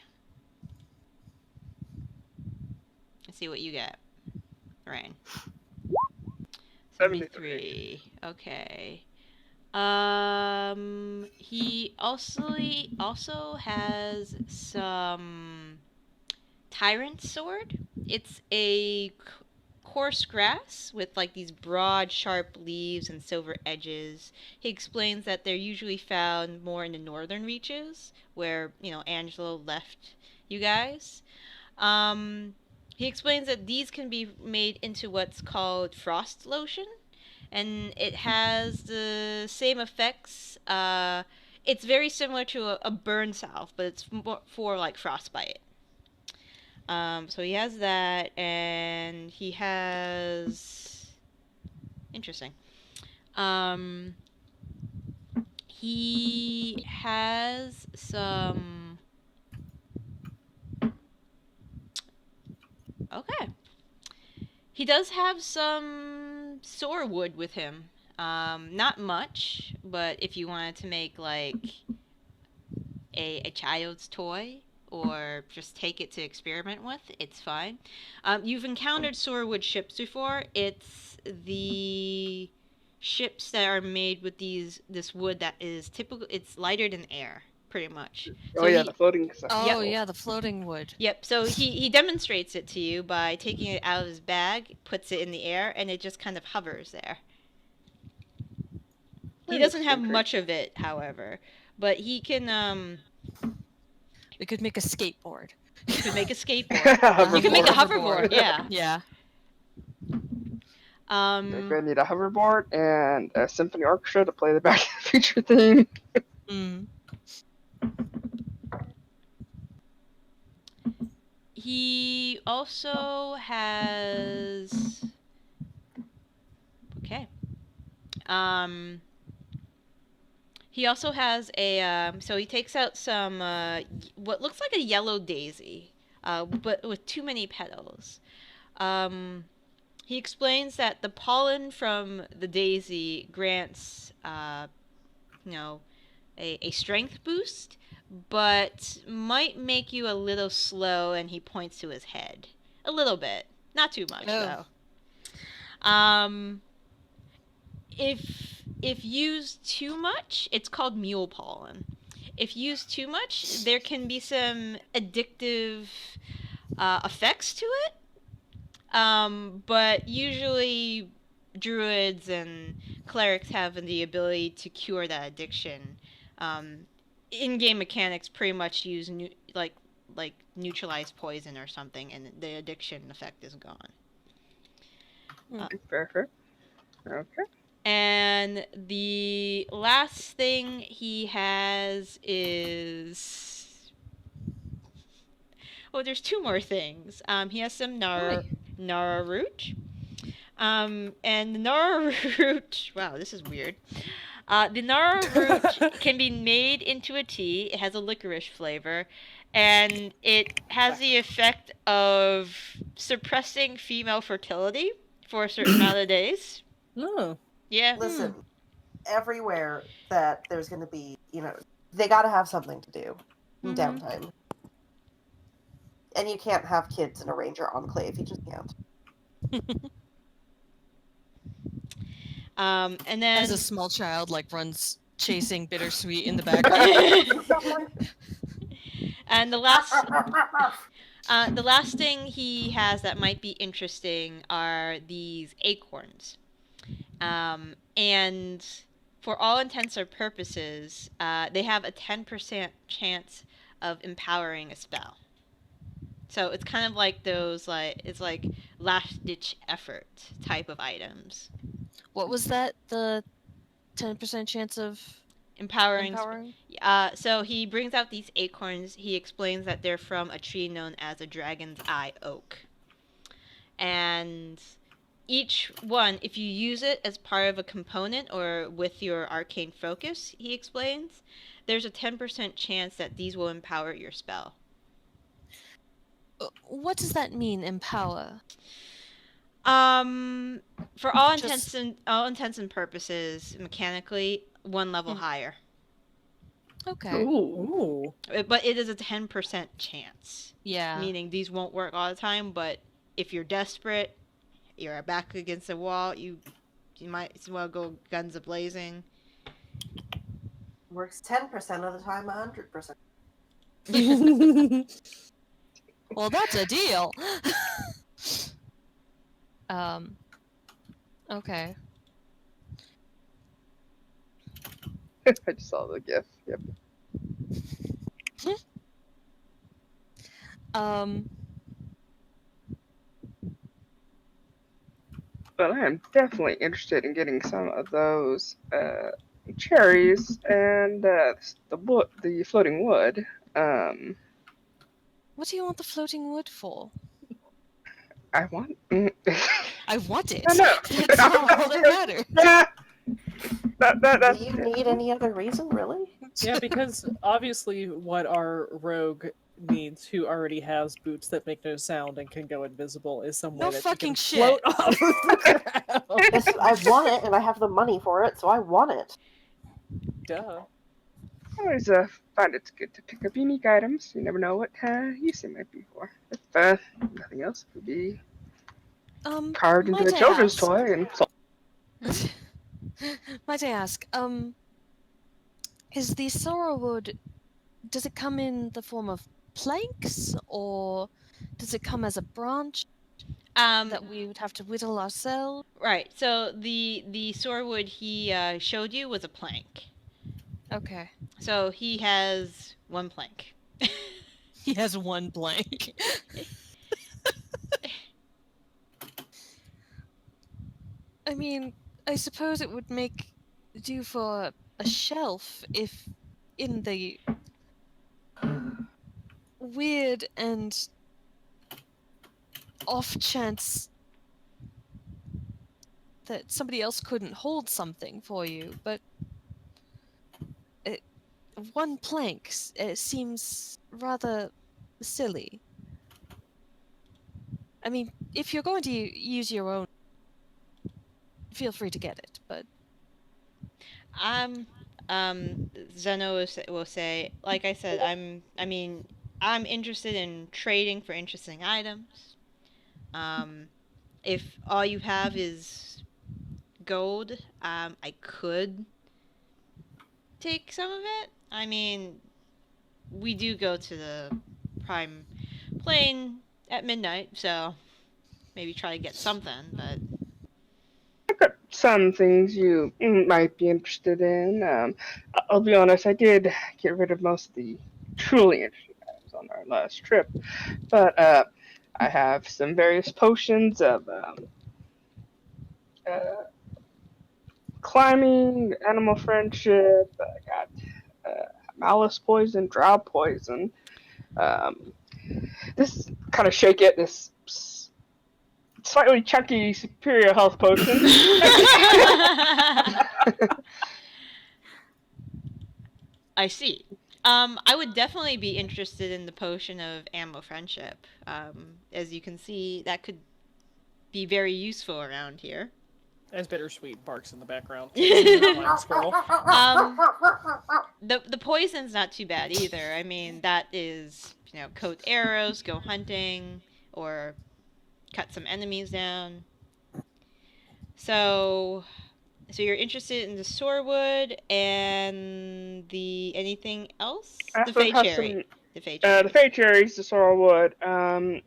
Let's see what you get, Ryan. 73. Okay. He also has some tyrant sword. It's a coarse grass with like these broad, sharp leaves and silver edges. He explains that they're usually found more in the northern reaches, where Angelo left you guys. He explains that these can be made into what's called frost lotion, and it has the same effects. It's very similar to a burn salve, but it's more for like frostbite. So he has that, and he has interesting. Um, he has some. Okay. He does have some soar wood with him. Not much, but if you wanted to make like a child's toy or just take it to experiment with, it's fine. You've encountered soarwood ships before. It's the ships that are made with this wood that is typical. It's lighter than air, pretty much. Oh So yeah, he, the floating stuff. Oh yeah, the floating wood. Yep. So he demonstrates it to you by taking it out of his bag, puts it in the air, and it just kind of hovers there. He doesn't have much of it, however, but he can. We could make a skateboard. You could make a skateboard. You could make a hoverboard. Yeah. Yeah. We're gonna need a hoverboard and a symphony orchestra to play the Back to the Future theme. He also has. Okay. He also has a. So he takes out some what looks like a yellow daisy, but with too many petals. He explains that the pollen from the daisy grants, a strength boost, but might make you a little slow, and he points to his head. A little bit. Not too much, though. If used too much, it's called mule pollen. If used too much, there can be some addictive effects to it. But usually druids and clerics have the ability to cure that addiction. In-game mechanics pretty much use like neutralize poison or something, and the addiction effect is gone. Fair. Okay. And the last thing he has is... Oh, there's two more things. He has some Nara root. And the Nara root... Wow, this is weird. The Nara root can be made into a tea. It has a licorice flavor. And it has the effect of suppressing female fertility for a certain amount of days. No. Yeah. Listen, everywhere that there's going to be, they got to have something to do in downtime. And you can't have kids in a ranger enclave. You just can't. And then as a small child, runs chasing Bittersweet in the background. And the last thing he has that might be interesting are these acorns. And for all intents and purposes, they have a 10% chance of empowering a spell. So it's kind of like those, it's like last-ditch effort type of items. What was that? The 10% chance of empowering? So he brings out these acorns. He explains that they're from a tree known as a dragon's eye oak. And each one, if you use it as part of a component or with your arcane focus, he explains, there's a 10% chance that these will empower your spell. What does that mean, empower? For all intents and purposes, mechanically, one level higher. Okay. Ooh. But it is a 10% chance. Yeah. Meaning these won't work all the time, but if you're desperate, you're back against the wall, you might as well go guns a-blazing. Works 10% of the time, 100%. Well, that's a deal. Okay. I just saw the GIF. Yep. Um, But I am definitely interested in getting some of those cherries and the floating wood. what do you want the floating wood for? I want. I want it. I know. That's all that matters. Yeah. Do That's you need any other reason, really? Yeah, because obviously what our rogue needs, who already has boots that make no sound and can go invisible, is some way No that fucking she can float shit. off of the ground. Yes, I want it, and I have the money for it, so I want it. Duh. I always find it's good to pick up unique items. You never know what use they might be for. If nothing else, it could be carved into Might a I children's ask? toy and sold. Might I ask, is the sorrow wood, does it come in the form of planks, or does it come as a branch that we would have to whittle ourselves? Right. So the swordwood he showed you was a plank. Okay. So he has one plank. He has one blank. I mean, I suppose it would make do for a shelf if in the weird and off chance that somebody else couldn't hold something for you, but one plank seems rather silly. I mean, if you're going to use your own, feel free to get it, but Zeno will say, like I said, I'm interested in trading for interesting items. If all you have is gold, I could take some of it. I mean, we do go to the prime plane at midnight, so maybe try to get something, but I've got some things you might be interested in. I'll be honest, I did get rid of most of the truly interesting items on our last trip, but I have some various potions of uh, climbing, animal friendship. I got malice poison, drow poison. This kind of shake it. This slightly chunky superior health potion. I see. I would definitely be interested in the potion of ammo friendship. As you can see, that could be very useful around here. As Bittersweet barks in the background. The poison's not too bad either. I mean, that is, coat arrows, go hunting, or cut some enemies down. So you're interested in the sorewood and the anything else? The fey cherry. The fey cherry. The fey cherries, the sorrel wood, and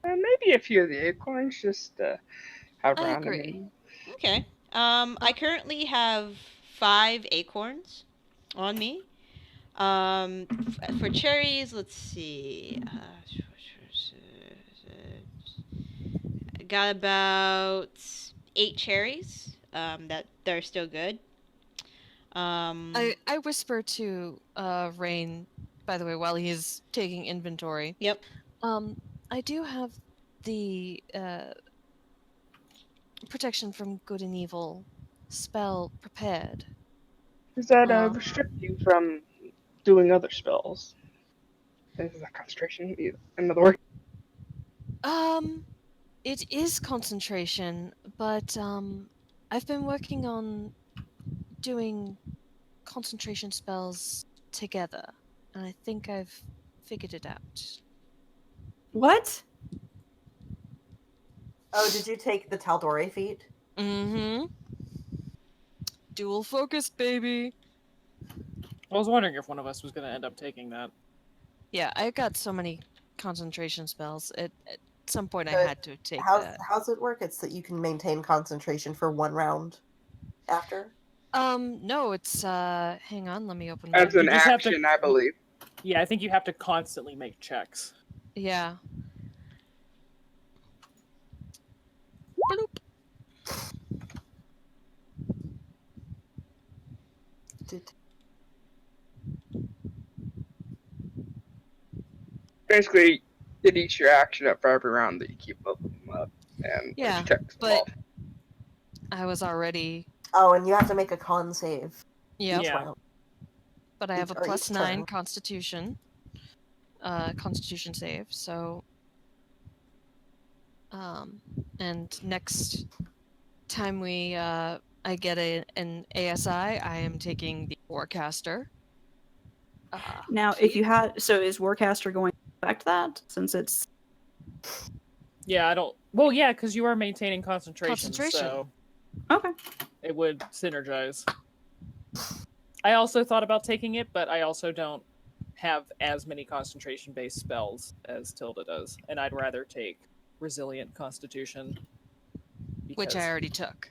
maybe a few of the acorns, just have I around. agree. Okay. I currently have 5 acorns on me. For cherries, let's see. Got about 8 cherries. That they're still good. I whisper to Rain, by the way, while he's taking inventory. Yep. I do have the protection from good and evil spell prepared. Does that restrict you from doing other spells? Is that concentration? In other words? It is concentration, but I've been working on doing concentration spells together, and I think I've figured it out. What? Oh, did you take the Taldore feat? Mm-hmm. dual focus, baby. I was wondering if one of us was going to end up taking that. Yeah, I got so many concentration spells. At some point, I But had to take How's that. how's it work? It's that you can maintain concentration for one round after. No, it's hang on, let me open my. As an You just have to- action, I believe. Yeah, I think you have to constantly make checks. Yeah. Bloop. Did- Basically, it eats your action up for every round that you keep leveling them up, and Yeah, checks them but all. I was already. Oh, and you have to make a con save Yep. each Yeah. round. But I have a Or each +9 turn. Constitution. Constitution save. So. And next time I get an ASI, I am taking the Warcaster. Now, if you had, so is Warcaster going to affect that since it's Yeah, I don't. Well, yeah, because you are maintaining concentration, Concentration. so okay? it would synergize. I also thought about taking it, but I also don't have as many concentration-based spells as Tilda does, and I'd rather take Resilient Constitution. which I already took.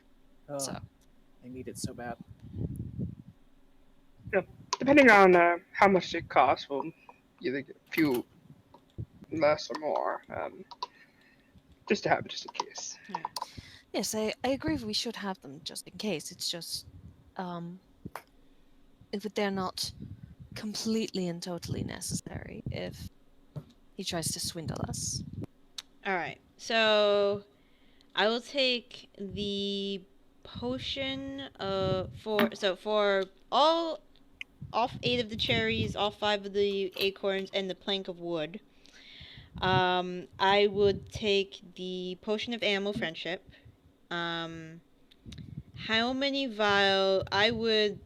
Oh, So. I need it so bad. Depending on how much it costs, we'll either get a few less or more, just to have it just in case. Yes, I agree. We should have them just in case. It's just, if they're not completely and totally necessary. If he tries to swindle us. All right. So I will take the potion for all 8 of the cherries, all 5 of the acorns, and the plank of wood. I would take the potion of animal friendship. How many vial? I would,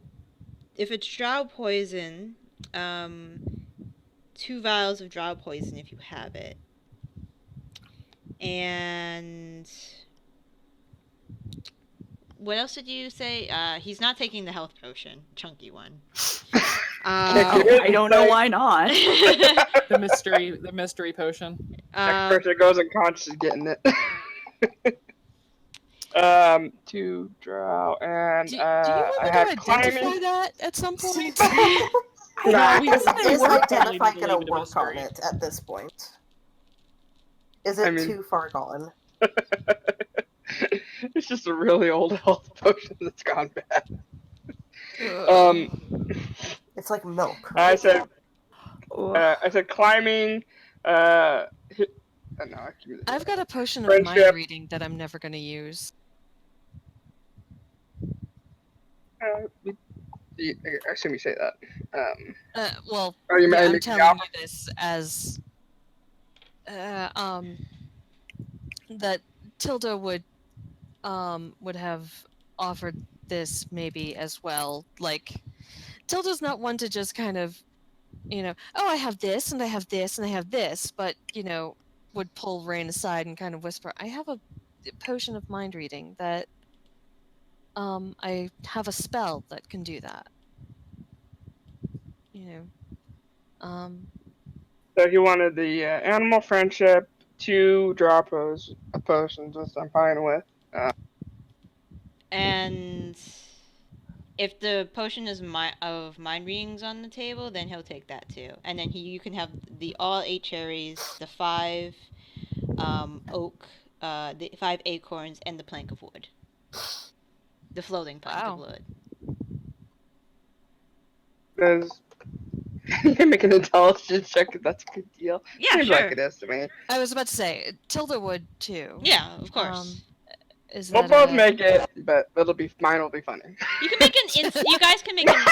if it's drow poison, 2 vials of drow poison if you have it. And what else did you say? He's not taking the health potion, chunky one. I don't know why not. The mystery potion. Next person goes unconscious is getting it. 2 drow, and Do you want I me to had identify climbing. that at some point? No, we Is probably Identify need to gonna leave it a work on mystery. it at this point? Is it too far gone? It's just a really old health potion that's gone bad. It's like milk. I Right? said climbing. No, I've got a potion of Friendship. mind reading that I'm never going to use. I assume you say that. Well, Are you yeah, I'm making telling off? you this as that Tilda would have offered this maybe as well. Like, Tilda's not one to just kind of, oh, I have this and I have this and I have this, but would pull Rain aside and kind of whisper, I have a potion of mind reading that I have a spell that can do that. So he wanted the animal friendship, 2 draw potions, which I'm fine with. And if the potion is of mind readings on the table, then he'll take that too. And then you can have the all 8 cherries, the 5 oak, the 5 acorns, and the plank of wood. The floating plank of wood. You can make an intelligence check if that's a good deal. Yeah, Seems sure. like it is to me. I was about to say, Tilda would too. Yeah, of course. We'll both make it, but mine will be funny. You can make you guys can make an.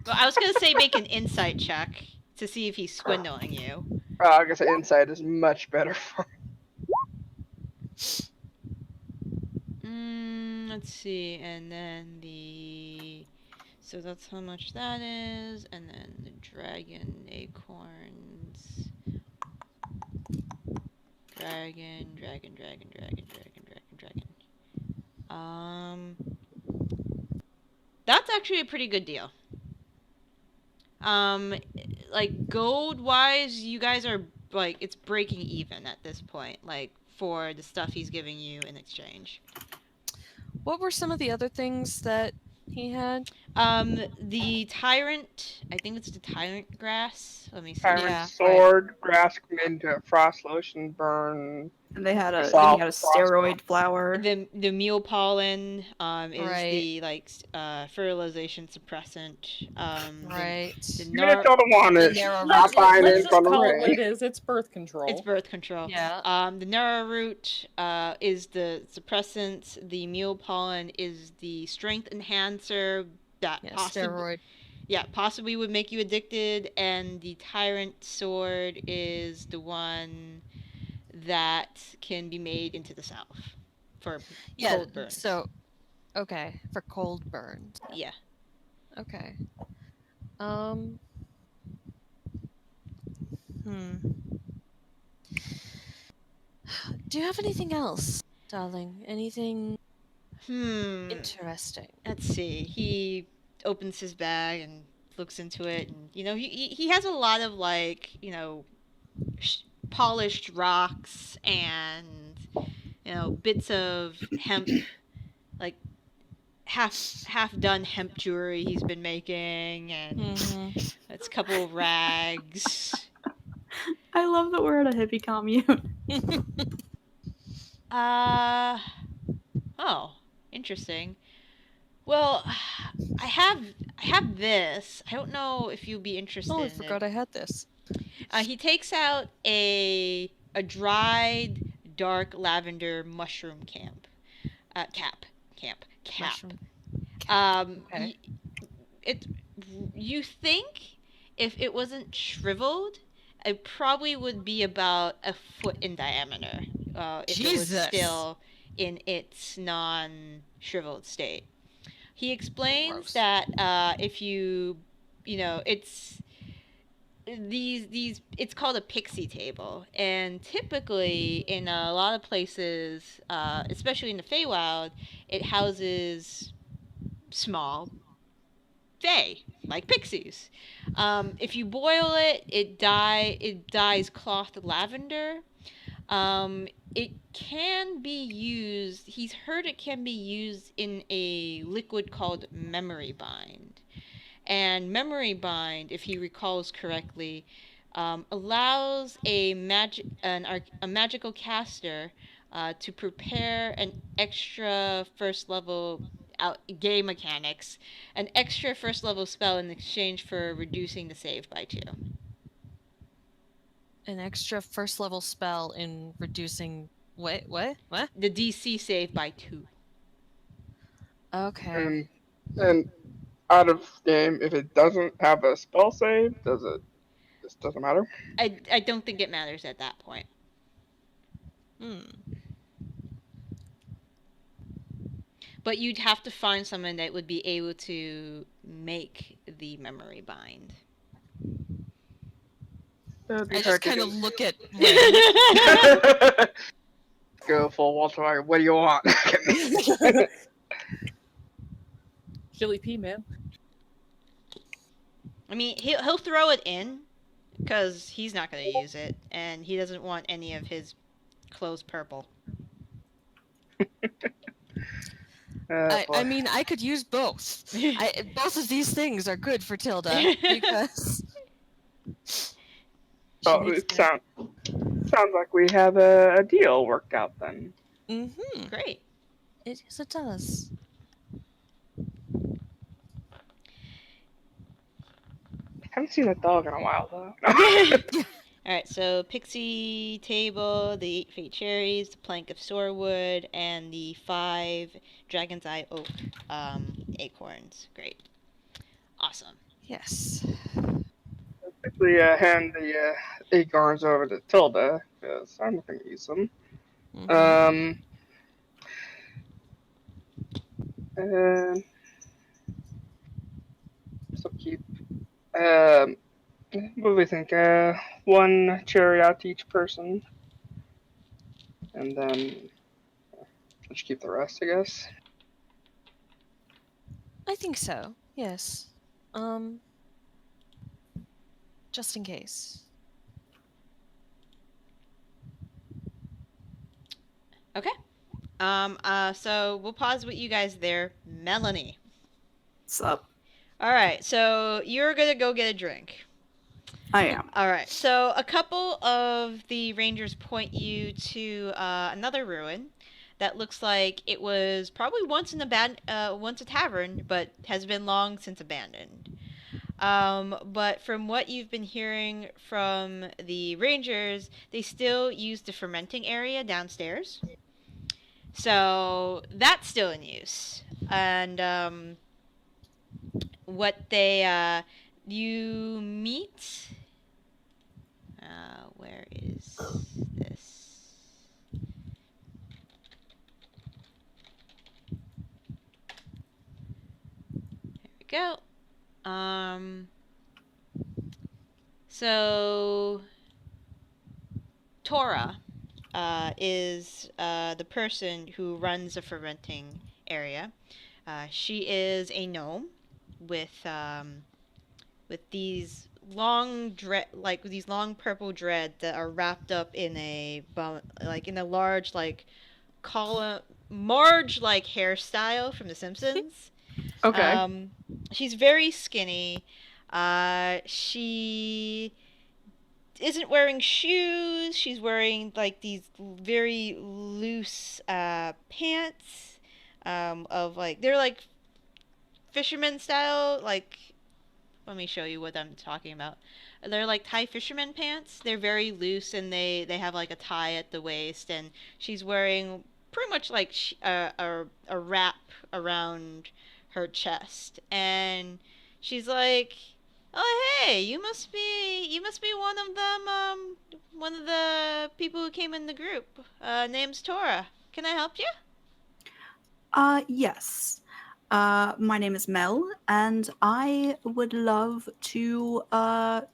Well, I was gonna say make an insight check to see if he's swindling you. I guess insight is much better for. Let's see, and then so that's how much that is, and then the dragon acorns. Dragon. That's actually a pretty good deal. Like gold wise, you guys are like it's breaking even at this point. Like for the stuff he's giving you in exchange. What were some of the other things that he had? The tyrant. I think it's the tyrant grass. Let me see. Tyrant Yeah, sword, grass made into frost lotion, burn. And they had a Salt, steroid flower. The mule pollen is Right. the like fertilization suppressant. Right. The Even if you don't want The it, narrow stop root. buying it Let's in just front of call it what Ray. it is. It's birth control. It's birth control. Yeah. The narrow root is the suppressant. The mule pollen is the strength enhancer that Yeah, possibly steroid. possibly would make you addicted. And the tyrant sword is the one that can be made into the south for Yeah, cold burns. so okay, for cold burns. Yeah. Okay. Hmm. Do you have anything else, darling? Anything interesting? Let's see. He opens his bag and looks into it, and he has a lot of like polished rocks and bits of hemp, like half done hemp jewelry he's been making, and it's a couple of rags. I love that we're at a hippie commune. Oh, interesting. Well, I have this. I don't know if you'd be interested Oh, I in forgot it. I had this. He takes out a dried dark lavender mushroom cap. Mushroom. Okay. You think if it wasn't shriveled, it probably would be about a foot in diameter. If it was Jesus. still in its non-shriveled state. He explains Gross. that if it's it's called a pixie table, and typically in a lot of places, especially in the Feywild, it houses small fae like pixies. If you boil it, it dyes cloth lavender. It can be used. He's heard it can be used in a liquid called memory bind. And memory bind, if he recalls correctly, allows a magical caster to prepare an extra first level game mechanics, an extra first level spell in exchange for reducing the save by 2. An extra first level spell in reducing what? The DC save by 2. Okay. And out of game, if it doesn't have a spell save, this doesn't matter? I don't think it matters at that point. But you'd have to find someone that would be able to make the memory bind. I just kind of look at Go full Walter White. What do you want? Chili pea, man. I mean, he'll throw it in because he's not going to use it, and he doesn't want any of his clothes purple. I mean, I could use both. Both of these things are good for Tilda because. Oh, it sounds like we have a deal worked out then. Great. It does. Haven't seen a dog in a while though. Alright, so pixie table, the 8 fate cherries, the plank of soarwood, and the 5 dragon's eye oak acorns. Great. Awesome. Yes. Quickly hand the acorns over to Tilda because I'm not going to use them. And so keep. What do we think? 1 cherry out to each person, and then just keep the rest, I guess. I think so. Yes. Just in case. Okay. So we'll pause with you guys there. Melanie. What's up? All right. So you're gonna go get a drink. I am. All right. So a couple of the rangers point you to another ruin that looks like it was probably once once a tavern, but has been long since abandoned. But from what you've been hearing from the rangers, they still use the fermenting area downstairs. So that's still in use. And what you meet. Where is this? There we go. So Tora is the person who runs the fermenting area. She is a gnome with these these long purple dreads that are wrapped up in in a large column Marge like hairstyle from The Simpsons. Okay. She's very skinny. She isn't wearing shoes. She's wearing like these very loose pants. Of like they're like fisherman style. Like let me show you what I'm talking about. They're like Thai fisherman pants. They're very loose and they have like a tie at the waist. And she's wearing pretty much like a wrap around her chest. And she's like, "Oh hey, you must be one of them. One of the people who came in the group. Name's Tora. Can I help you?" Yes. My name is Mel, and I would love to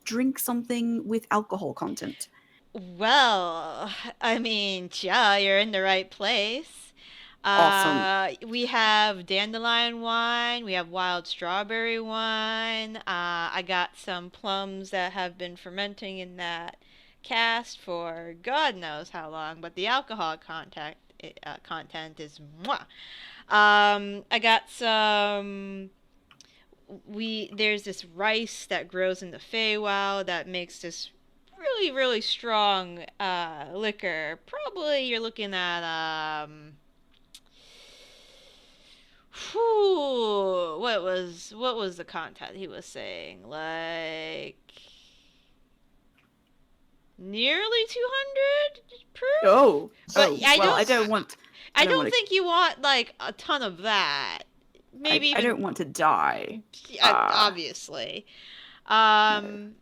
drink something with alcohol content. Well, I mean, yeah, you're in the right place. Awesome. We have dandelion wine, we have wild strawberry wine. I got some plums that have been fermenting in that cask for God knows how long, but the content is mwah. I got some. There's this rice that grows in the Feywild that makes this really really strong liquor. Probably you're looking at what was the content he was saying, like nearly 200 proof. Oh, But I I don't don't want to. think you want like a ton of that. Maybe I even don't want to die. obviously. No.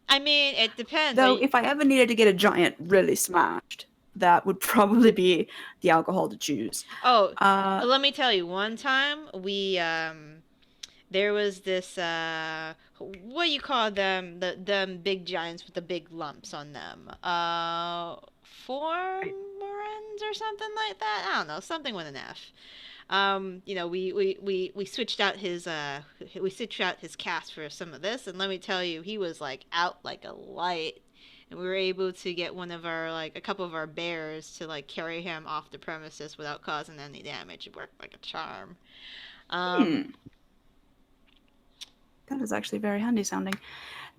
I mean, it depends. Though, if I ever needed to get a giant really smashed, that would probably be the alcohol to choose. Oh, Uh, let me tell you. One time, there was this what do you call them? Them big giants with the big lumps on them. Formorans or something like that. I don't know, something with an F. We switched out his cast for some of this, and let me tell you, he was like out like a light, and we were able to get a couple of our bears to like carry him off the premises without causing any damage. It worked like a charm. That is actually very handy sounding.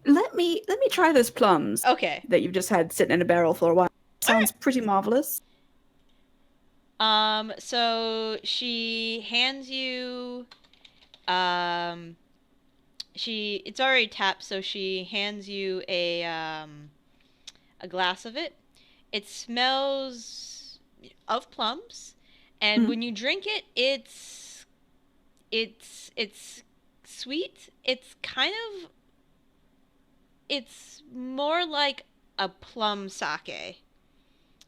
Let me try those plums. Okay. That you've just had sitting in a barrel for a while. Sounds pretty marvelous. So she hands you, it's already tapped, so she hands you a glass of it. It smells of plums, and when you drink it, it's sweet. It's more like a plum sake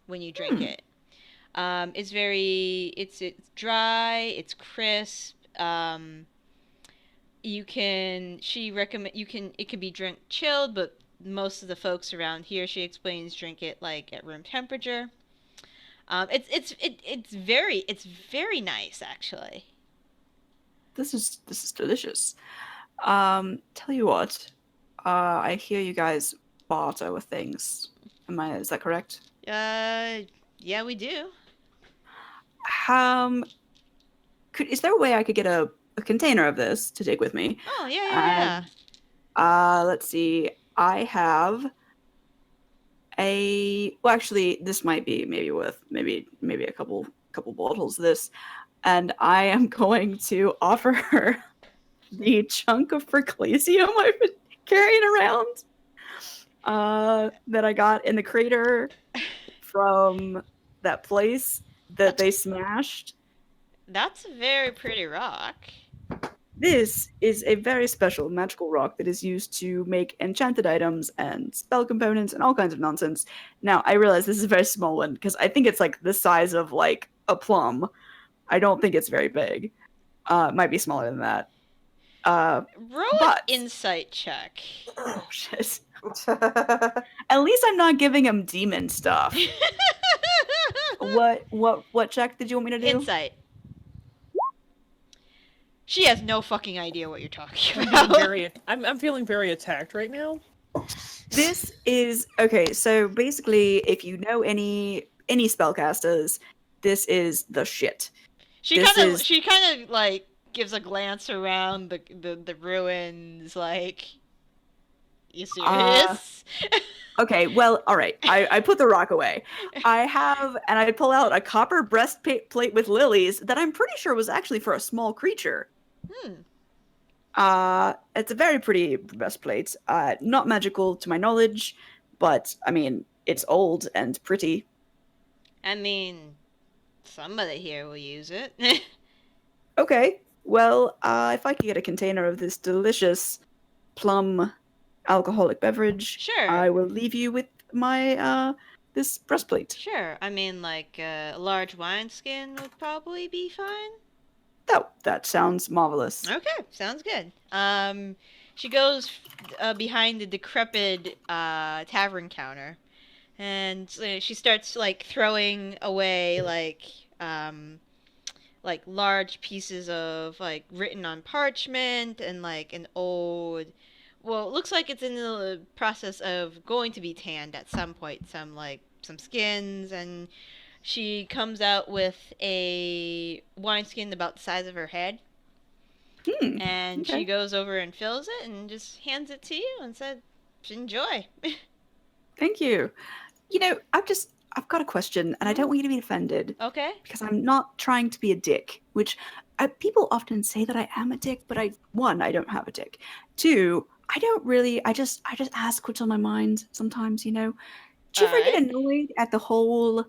when you drink it. It's dry, it's crisp. It can be drink chilled, but most of the folks around here, she explains, drink it like at room temperature. It's very nice actually. this is delicious. Tell you what, I hear you guys barter with things. Is that correct? Yeah, we do. Is there a way I could get a container of this to take with me? Oh, yeah. Let's see. I have well, actually, this might be maybe worth maybe a couple bottles of this, and I am going to offer her the chunk of perclesium I've been carrying around that I got in the crater from that place that they smashed. That's a very pretty rock. This is a very special magical rock that is used to make enchanted items and spell components and all kinds of nonsense. Now, I realize this is a very small one because I think it's like the size of like a plum. I don't think it's very big. It might be smaller than that. Roll an insight check. Oh, shit. At least I'm not giving him demon stuff. What check did you want me to do? Insight. She has no fucking idea what you're talking about. I'm feeling very attacked right now. This is okay. So basically, if you know any spellcasters, this is the shit. She kind of like gives a glance around the ruins, like, you serious? Okay, well, all right. I put the rock away. I pull out a copper breastplate with lilies that I'm pretty sure was actually for a small creature. It's a very pretty breastplate. Not magical to my knowledge, but I mean, it's old and pretty. I mean, somebody here will use it. Okay, well, if I could get a container of this delicious plum alcoholic beverage, sure, I will leave you with my this breastplate. Sure, I mean, like a large wineskin would probably be fine. That sounds marvelous. Okay, sounds good. She goes behind the decrepit tavern counter, and she starts like throwing away like large pieces of like written on parchment and like an old. Well, it looks like it's in the process of going to be tanned at some point. Some skins, and she comes out with a wineskin about the size of her head. And okay. She goes over and fills it and just hands it to you and said, enjoy. Thank you. You know, I've got a question, and I don't want you to be offended. Okay. Because I'm not trying to be a dick, which people often say that I am a dick, but one, I don't have a dick. Two, I don't really, I just ask what's on my mind sometimes, you know. Do you ever get annoyed at the whole...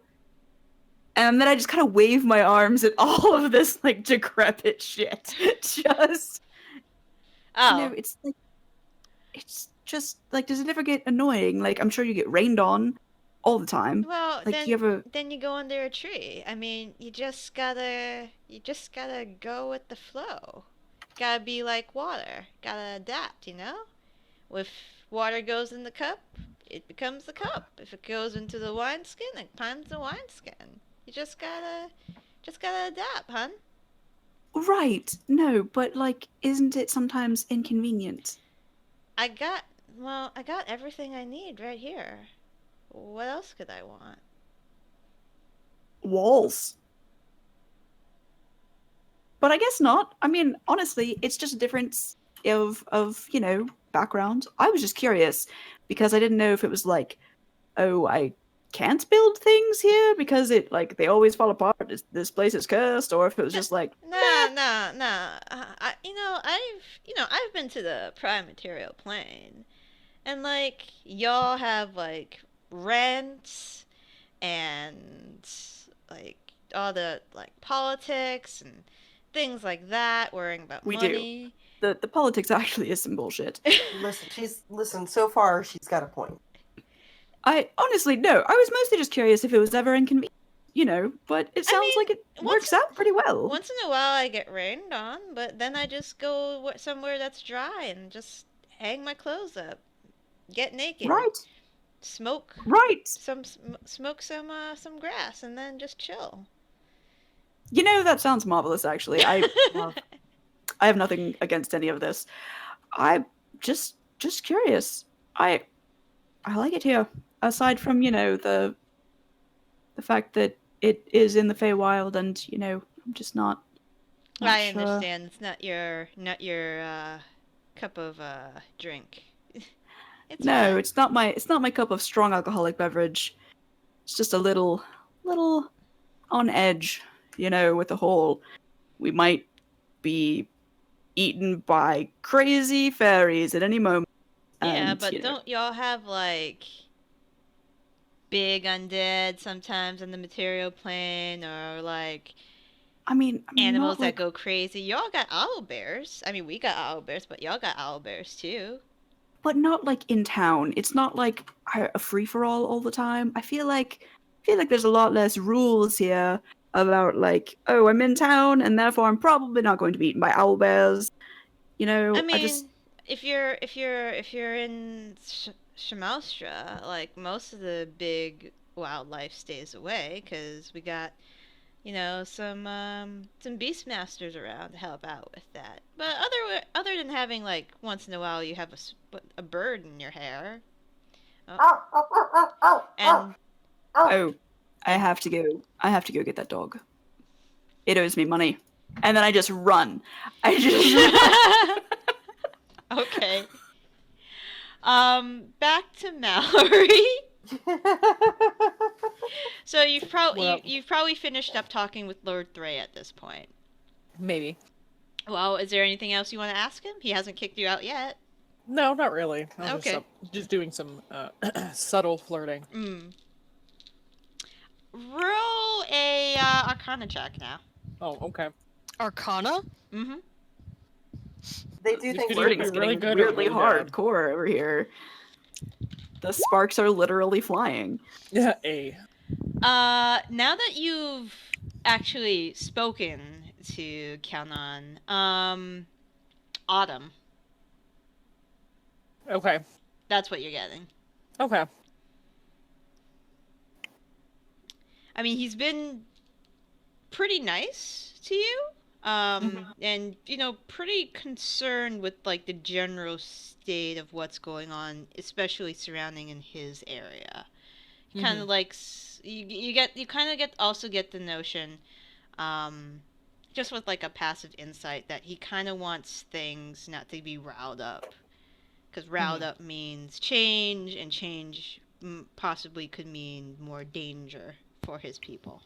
And then I just kind of wave my arms at all of this, like, decrepit shit. Just... Oh. You know, it's just, like, does it ever get annoying? Like, I'm sure you get rained on all the time. Well, like, then you go under a tree. I mean, you just gotta go with the flow. Gotta be like water. Gotta adapt, you know? If water goes in the cup, it becomes the cup. If it goes into the wineskin, it becomes the wineskin. You just gotta adapt, hun. Right. No, but like, isn't it sometimes inconvenient? I got everything I need right here. What else could I want? Walls. But I guess not. I mean, honestly, it's just a difference of you know, background. I was just curious because I didn't know if it was like, oh, I can't build things here because it like they always fall apart. This place is cursed, or if it was just like no. I've been to the prime material plane, and like y'all have like rents and like all the like politics and things like that, worrying about money. The politics actually is some bullshit. Listen. So far, she's got a point. I honestly no. I was mostly just curious if it was ever inconvenient, you know. But it sounds like it works out pretty well. Once in a while, I get rained on, but then I just go somewhere that's dry and just hang my clothes up, get naked, right, smoke, right, smoke some grass, and then just chill. You know, that sounds marvelous. Actually, have nothing against any of this. I just curious. I like it here. Aside from, the fact that it is in the Feywild, and, I'm just not I sure. understand. It's not your cup of drink. It's No, fine. it's not my cup of strong alcoholic beverage. It's just a little on edge, with the whole we might be eaten by crazy fairies at any moment. Yeah, And, but don't y'all have like big undead sometimes on the material plane, or like I mean animals not that like, go crazy? Y'all got owl bears. I mean, we got owl bears, but y'all got owl bears too. but not like in town. It's not like a free for all the time. I feel like there's a lot less rules here about like, oh, I'm in town and therefore I'm probably not going to be eaten by owl bears. I I just mean, if you're in Shimaelstra, like most of the big wildlife stays away because we got some beastmasters around to help out with that. But other than having like once in a while you have a bird in your hair. Oh. And oh, I have to go get that dog. It owes me money. And then I just run. okay. Back to Mallory. So you've probably finished up talking with Lord Threy at this point. Maybe. Well, is there anything else you want to ask him? He hasn't kicked you out yet. No, not really. I was Okay. just doing some subtle flirting. Roll a Arcana check now. Oh, okay. Arcana? Mm-hmm. They do think Flirting is really getting good or weirdly really bad. hardcore over here. The sparks are literally flying. Yeah, A. Now that you've actually spoken to Kalnan, Autumn. Okay. That's what you're getting. Okay. I mean, he's been pretty nice to you. And, pretty concerned with, like, the general state of what's going on, especially surrounding in his area. Kind of like, you kind of also get the notion, just with, like, a passive insight that he kind of wants things not to be riled up. Because riled up means change, and change possibly could mean more danger for his people.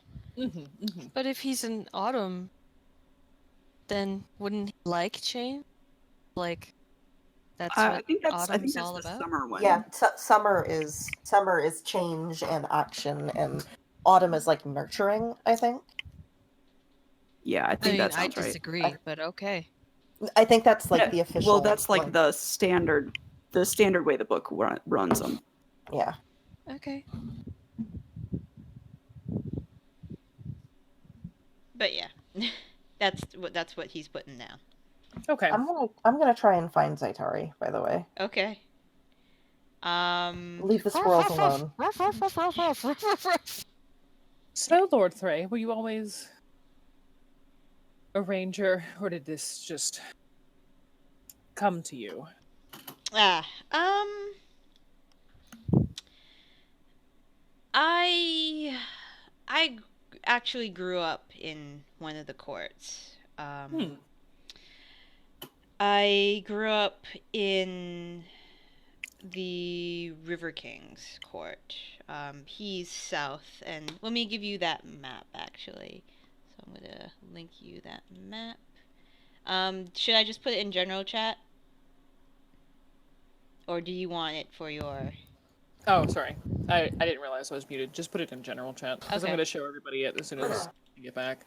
But if he's in autumn, then wouldn't he like change? Like, that's I what think that's autumn's all the about? summer one. Yeah, summer is change and action, and autumn is like nurturing, I think. Yeah, I think that I sounds right. disagree, but okay. I think that's like the official. Well, that's like the standard way the book runs them. Yeah. Okay. But yeah, that's what he's putting down. Okay. I'm gonna try and find Zaitari, by the way. Okay. Leave the squirrels alone. So, Lord Threy, were you always a ranger, or did this just come to you? I actually grew up in one of the courts. I grew up in the River King's court. He's south, and let me give you that map, actually. So I'm gonna link you that map. Should I just put it in general chat? Or do you want it for your... Oh, sorry. I didn't realize I was muted. Just put it in general chat, because I'm Okay. going to show everybody it as soon as you get back.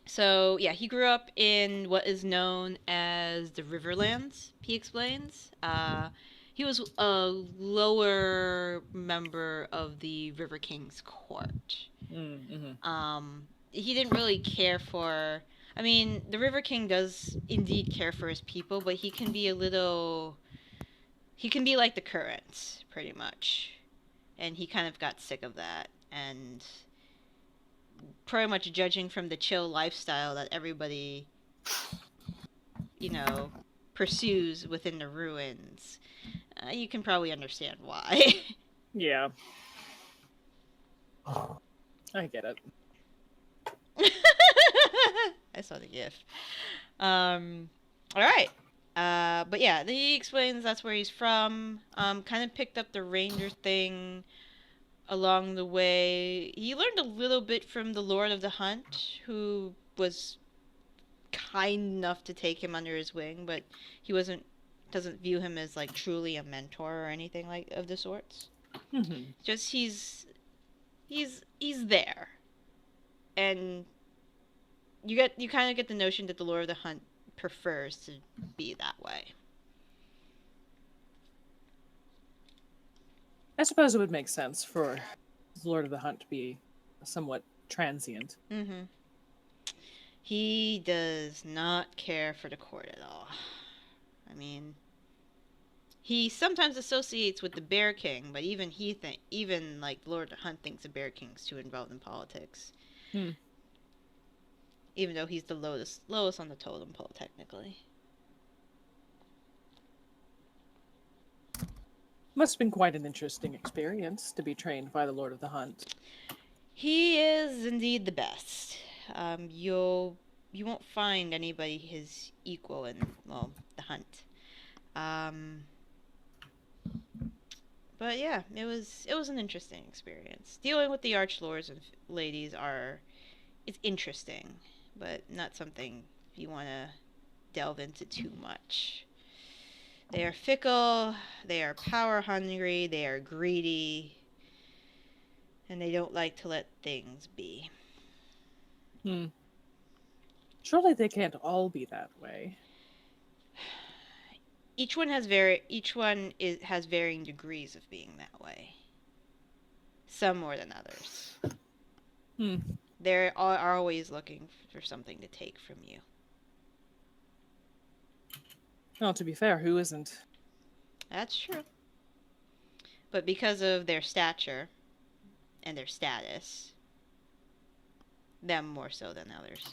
So, yeah, he grew up in what is known as the Riverlands, he explains. He was a lower member of the River King's court. He didn't really care for... I mean, the River King does indeed care for his people, but he can be he can be like the currents, pretty much. And he kind of got sick of that, and pretty much judging from the chill lifestyle that everybody, pursues within the ruins, you can probably understand why. Yeah. I get it. I saw the gif. All right. But yeah, he explains that's where he's from. Kind of picked up the ranger thing along the way. He learned a little bit from the Lord of the Hunt, who was kind enough to take him under his wing, but he doesn't view him as like truly a mentor or anything like of the sorts. Mm-hmm. Just he's there, and you kind of get the notion that the Lord of the Hunt prefers to be that way. I suppose it would make sense for the Lord of the Hunt to be somewhat transient. Mm-hmm. He does not care for the court at all. I mean, he sometimes associates with the Bear King, but even like Lord of the Hunt thinks the Bear King's too involved in politics. Even though he's the lowest on the totem pole, technically. Must have been quite an interesting experience to be trained by the Lord of the Hunt. He is indeed the best. You won't find anybody his equal in, well, the Hunt. But yeah, it was an interesting experience. Dealing with the archlords and ladies it's interesting, but not something you want to delve into too much. They are fickle, they are power hungry, they are greedy, and they don't like to let things be. Surely they can't all be that way. Each one has varying degrees of being that way. Some more than others. They are always looking for something to take from you. Well, to be fair, who isn't? That's true. But because of their stature and their status, them more so than others.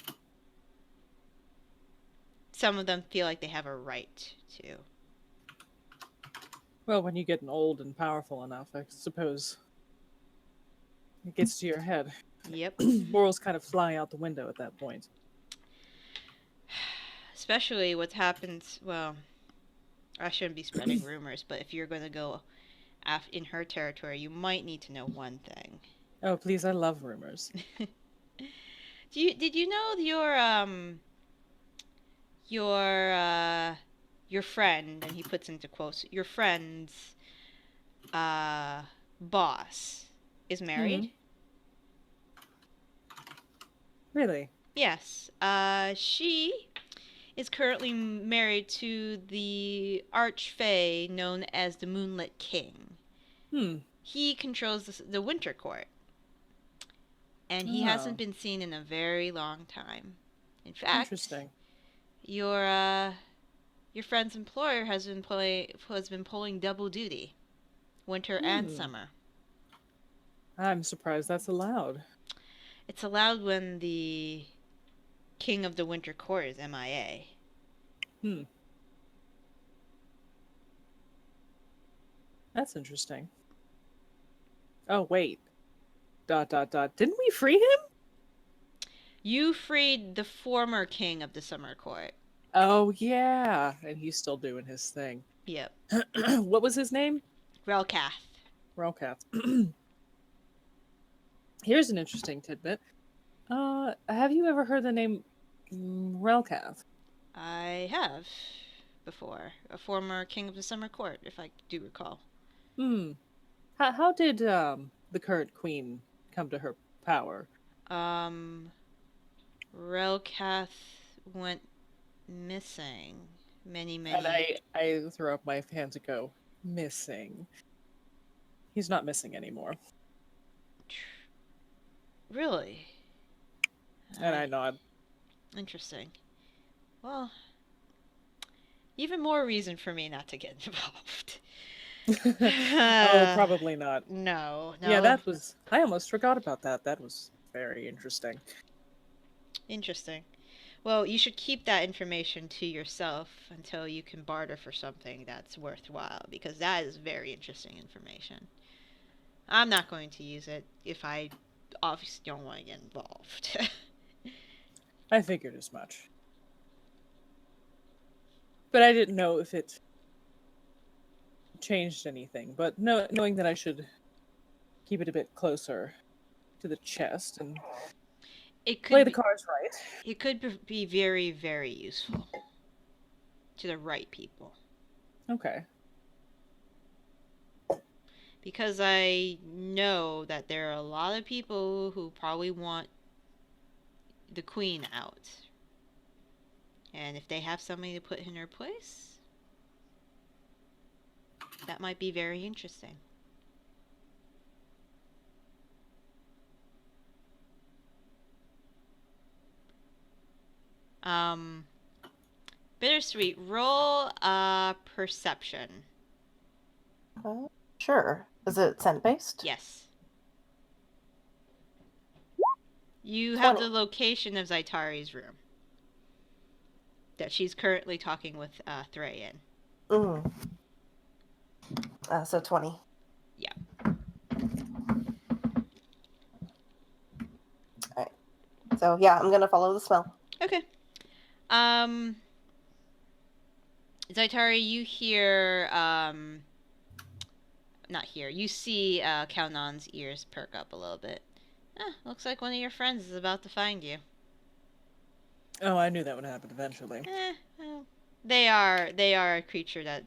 Some of them feel like they have a right to. Well, when you get old and powerful enough, I suppose it gets to your head. Yep. Morals kind of fly out the window at that point. Especially what happens, well, I shouldn't be spreading rumors, but if you're going to go in her territory, you might need to know one thing. Oh, please, I love rumors. Did you know your friend, and he puts into quotes, your friend's boss is married? Really? Yes. She is currently married to the archfey known as the Moonlit King. He controls the Winter Court. And he hasn't been seen in a very long time. In fact, interesting. Your friend's employer has been pulling double duty, winter and summer. I'm surprised that's allowed. It's allowed when the King of the Winter Court is MIA. That's interesting. Oh, wait. ... Didn't we free him? You freed the former King of the Summer Court. Oh, yeah. And he's still doing his thing. Yep. What was his name? Relcath. Relcath. Here's an interesting tidbit. Have you ever heard the name Relcath? I have before. A former King of the Summer Court, if I do recall. How did the current queen come to her power? Relcath went missing many. And I throw up my hands and go, missing. He's not missing anymore. Really? And I nod. Interesting. Well, even more reason for me not to get involved. Oh, probably not. No. Yeah, that was... I almost forgot about that. That was Very interesting. Interesting. Well, you should keep that information to yourself until you can barter for something that's worthwhile, because that is very interesting information. I'm not going to use it if I obviously don't want to get involved. I figured as much. But I didn't know if it changed anything. But knowing that I should keep it a bit closer to the chest and It play could the be, cards right. it could be very, very useful to the right people. Okay. Because I know that there are a lot of people who probably want the queen out. And if they have somebody to put in her place, that might be very interesting. Bittersweet, roll perception. Sure. Is it scent based? Yes. You have 20. the location of Zaitari's room that she's currently talking with Threy in. Mm. So 20. Yeah. Alright. So yeah, I'm gonna follow the smell. Okay. Zaitari, you hear, not hear, you see Kaunan's ears perk up a little bit. Looks like one of your friends is about to find you. Oh, I knew that would happen eventually. Well, they are a creature that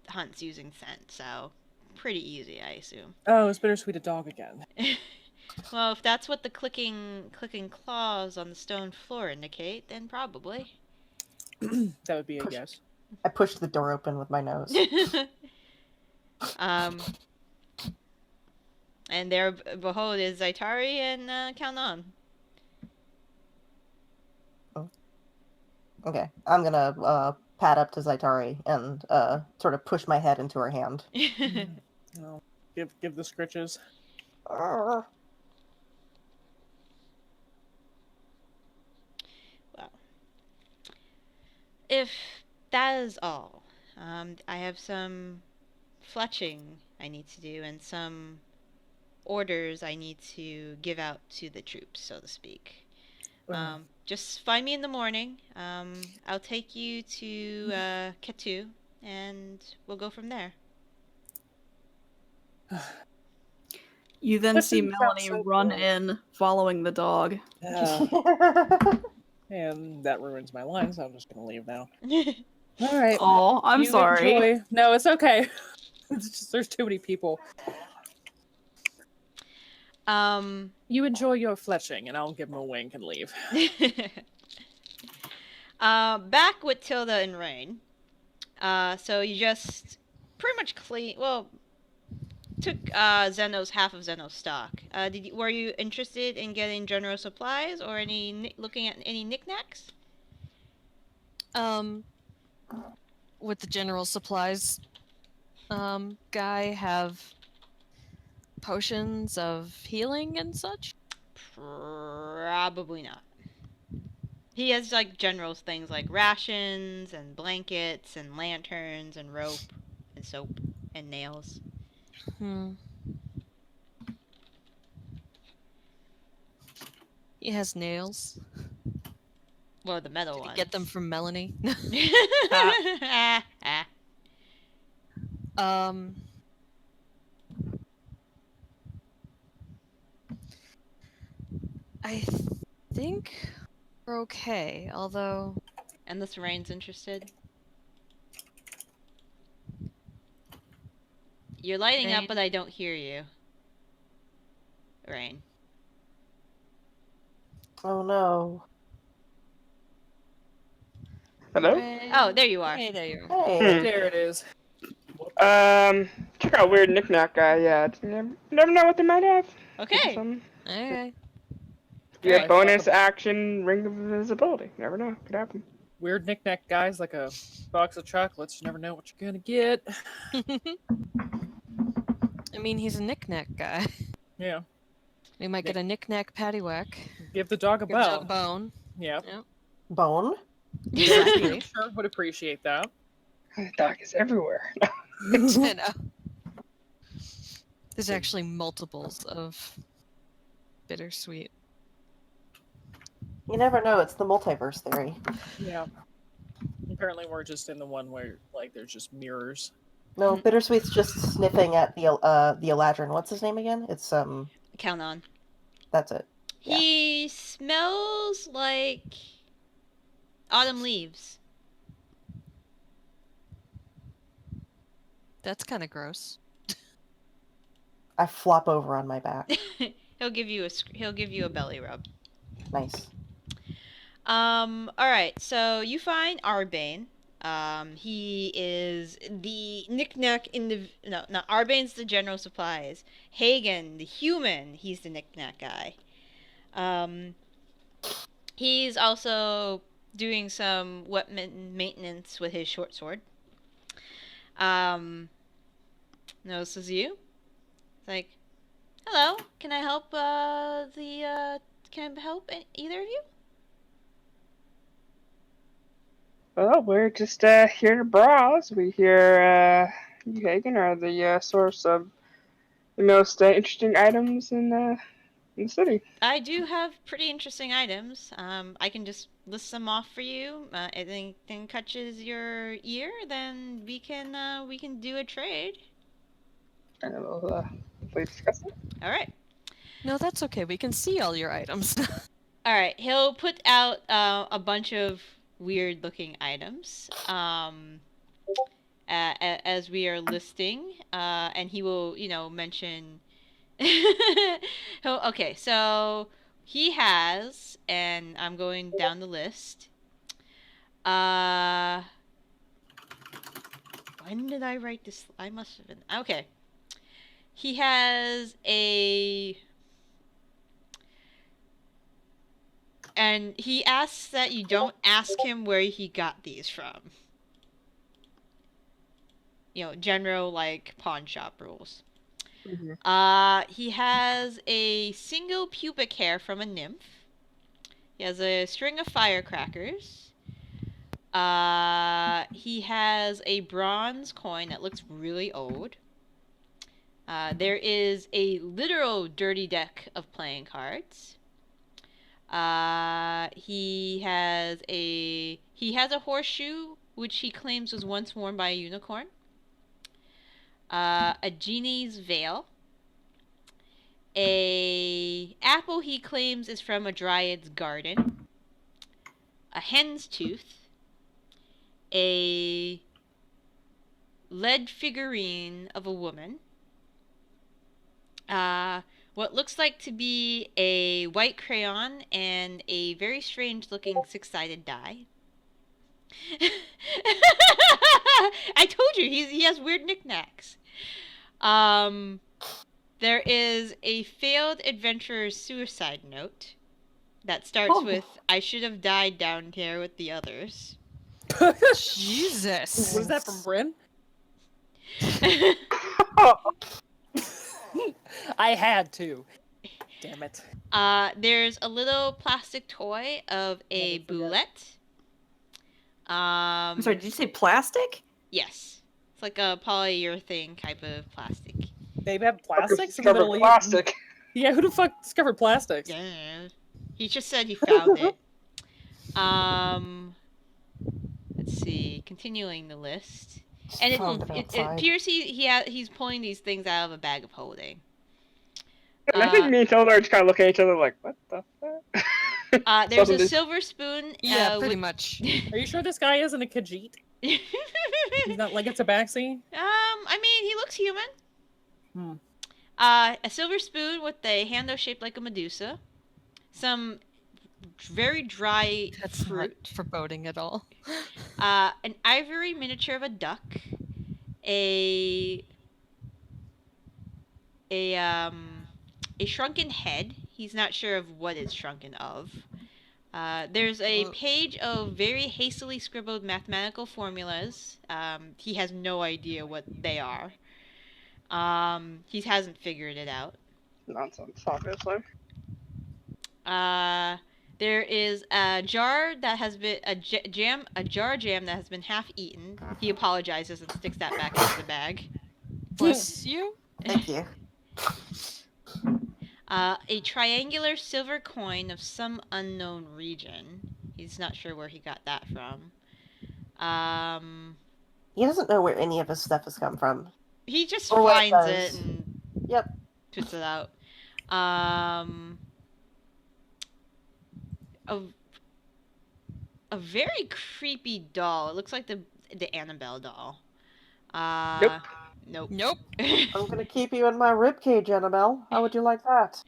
hunts using scent, so pretty easy, I assume. Oh, it's Bittersweet a dog again. Well, if that's what the clicking claws on the stone floor indicate, then probably. That would be a yes. I pushed the door open with my nose. And there, behold, is Zaitari and Kaunan. Oh. Okay, I'm gonna pat up to Zaitari and sort of push my head into her hand. No, give the scritches. Well, if that is all, I have some fletching I need to do and some orders I need to give out to the troops, so to speak. Just find me in the morning. I'll take you to Ketu, and we'll go from there. You then That see didn't sound Melanie so run cool. in, following the dog. And that ruins my line, so I'm just gonna leave now. All right. Oh, I'm You sorry. enjoy. No, it's okay. It's just there's too many people. You enjoy your fletching, and I'll give him a wink and leave. Back with Tilda and Rain. So you just pretty much took Zeno's half of Zeno's stock. Were you interested in getting general supplies or looking at any knickknacks? With the general supplies guy have potions of healing and such? Probably not. He has like general things like rations and blankets and lanterns and rope and soap and nails. He has nails. Well, the metal Did he ones. get them from Melanie? Ah. I think we're okay, although... Unless Rain's interested. You're lighting up, Rain? but I don't hear you. Rain. Oh no. Hello? Rain? Oh, there you are. Hey, there you are. Hey. There it is. Check out weird knickknack guy. Yeah, never know what they might have. Okay. Okay. You have Alright. bonus action, ring of invisibility. Never know. Could happen. Weird knickknack guys like a box of chocolates. You never know what you're gonna get. I mean, he's a knick-knack guy. Yeah. We might get a knick-knack paddywhack. Give the dog a Give the dog a bone. bone. Yep. Yep. Bone? Exactly. I'm sure would appreciate that. The dog is everywhere. I know. There's actually multiples of Bittersweet. You never know. It's the multiverse theory. Yeah. Apparently, we're just in the one where like there's just mirrors. No, Bittersweet's just sniffing at the eladrin. What's his name again? It's Count on. That's it. Yeah. He smells like autumn leaves. That's kind of gross. I flop over on my back. He'll give you a belly rub. Nice. All right. So you find Arbane. He is the knickknack in the no, Arbane's the general supplies. Hagen, the human, he's the knickknack guy. He's also doing some weapon maintenance with his short sword. Notices you. It's like, hello, can I help can I help either of you? Well, we're just here to browse. We hear you, Hagen, are the source of the most interesting items in the city. I do have pretty interesting items. I can just list them off for you. If anything catches your ear, then we can do a trade. And we'll discuss it. All right. No, that's okay. We can see all your items. All right. He'll put out a bunch of weird-looking items as we are listing, and he will, mention. Okay, so he has, and I'm going down the list. When did I write this? I must have been. Okay. He has and he asks that you don't ask him where he got these from. General, pawn shop rules. Mm-hmm. He has a single pubic hair from a nymph. He has a string of firecrackers. He has a bronze coin that looks really old. There is a literal dirty deck of playing cards. He has a horseshoe, which he claims was once worn by a unicorn. A genie's veil. A apple he claims is from a dryad's garden. A hen's tooth. A lead figurine of a woman. What looks like to be a white crayon and a very strange looking six-sided die. I told you, he has weird knickknacks. There is a failed adventurer's suicide note that starts with, "I should have died down here with the others." Jesus. Was that from Bryn? I had to. Damn it. There's a little plastic toy of a boulette. I'm sorry, did you say plastic? Yes. It's like a polyurethane type of plastic. They have plastics in the Discovered Middle East? plastic. Yeah, who the fuck discovered plastics? Yeah. He just said he found it. Let's see. Continuing the list. And it appears he's pulling these things out of a bag of holding. And I think me and Tilda are just kind of looking at each other like, what the fuck? There's a silver spoon. Yeah, pretty much. Are you sure this guy isn't a Khajiit? He's not like a tabaxi? I mean, he looks human. A silver spoon with a handle shaped like a Medusa. Some very dry That's fruit. not foreboding at all. An ivory miniature of a duck. A shrunken head. He's not sure of what it's shrunken of. There's a page of very hastily scribbled mathematical formulas. He has no idea what they are. He hasn't figured it out. nonsense, obviously. There is a jar that has been a jar jam that has been half eaten. He apologizes and sticks that back into the bag. Bless you. Thank you. A triangular silver coin of some unknown region. He's not sure where he got that from. He doesn't know where any of his stuff has come from. He just Or what it finds does. it and Yep. puts it out. A very creepy doll. It looks like the Annabelle doll. Nope. Nope. Nope. I'm gonna keep you in my ribcage, Annabelle. How would you like that?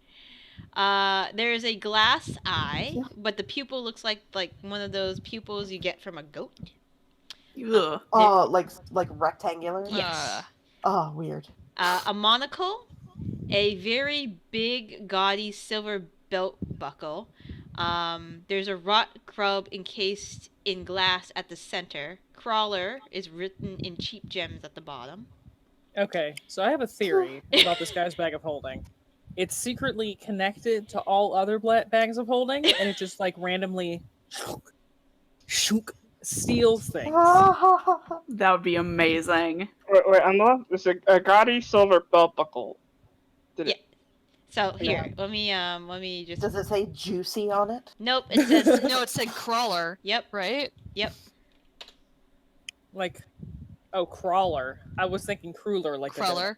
There is a glass eye, Yeah. but the pupil looks like one of those pupils you get from a goat. Ugh. Oh, like rectangular? Yes. Oh, weird. A monocle, a very big, gaudy silver belt buckle. There's a rot grub encased in glass at the center. Crawler is written in cheap gems at the bottom. Okay, so I have a theory about this guy's bag of holding. It's secretly connected to all other bags of holding, and it just like randomly steals things. That would be amazing. Wait, on the left, there's a gaudy silver belt buckle. Yeah. So here, let me just. Does it say juicy on it? Nope, it says No, it said crawler. Yep. Right? Yep. Like, oh, crawler. I was thinking cruller, like Crawler.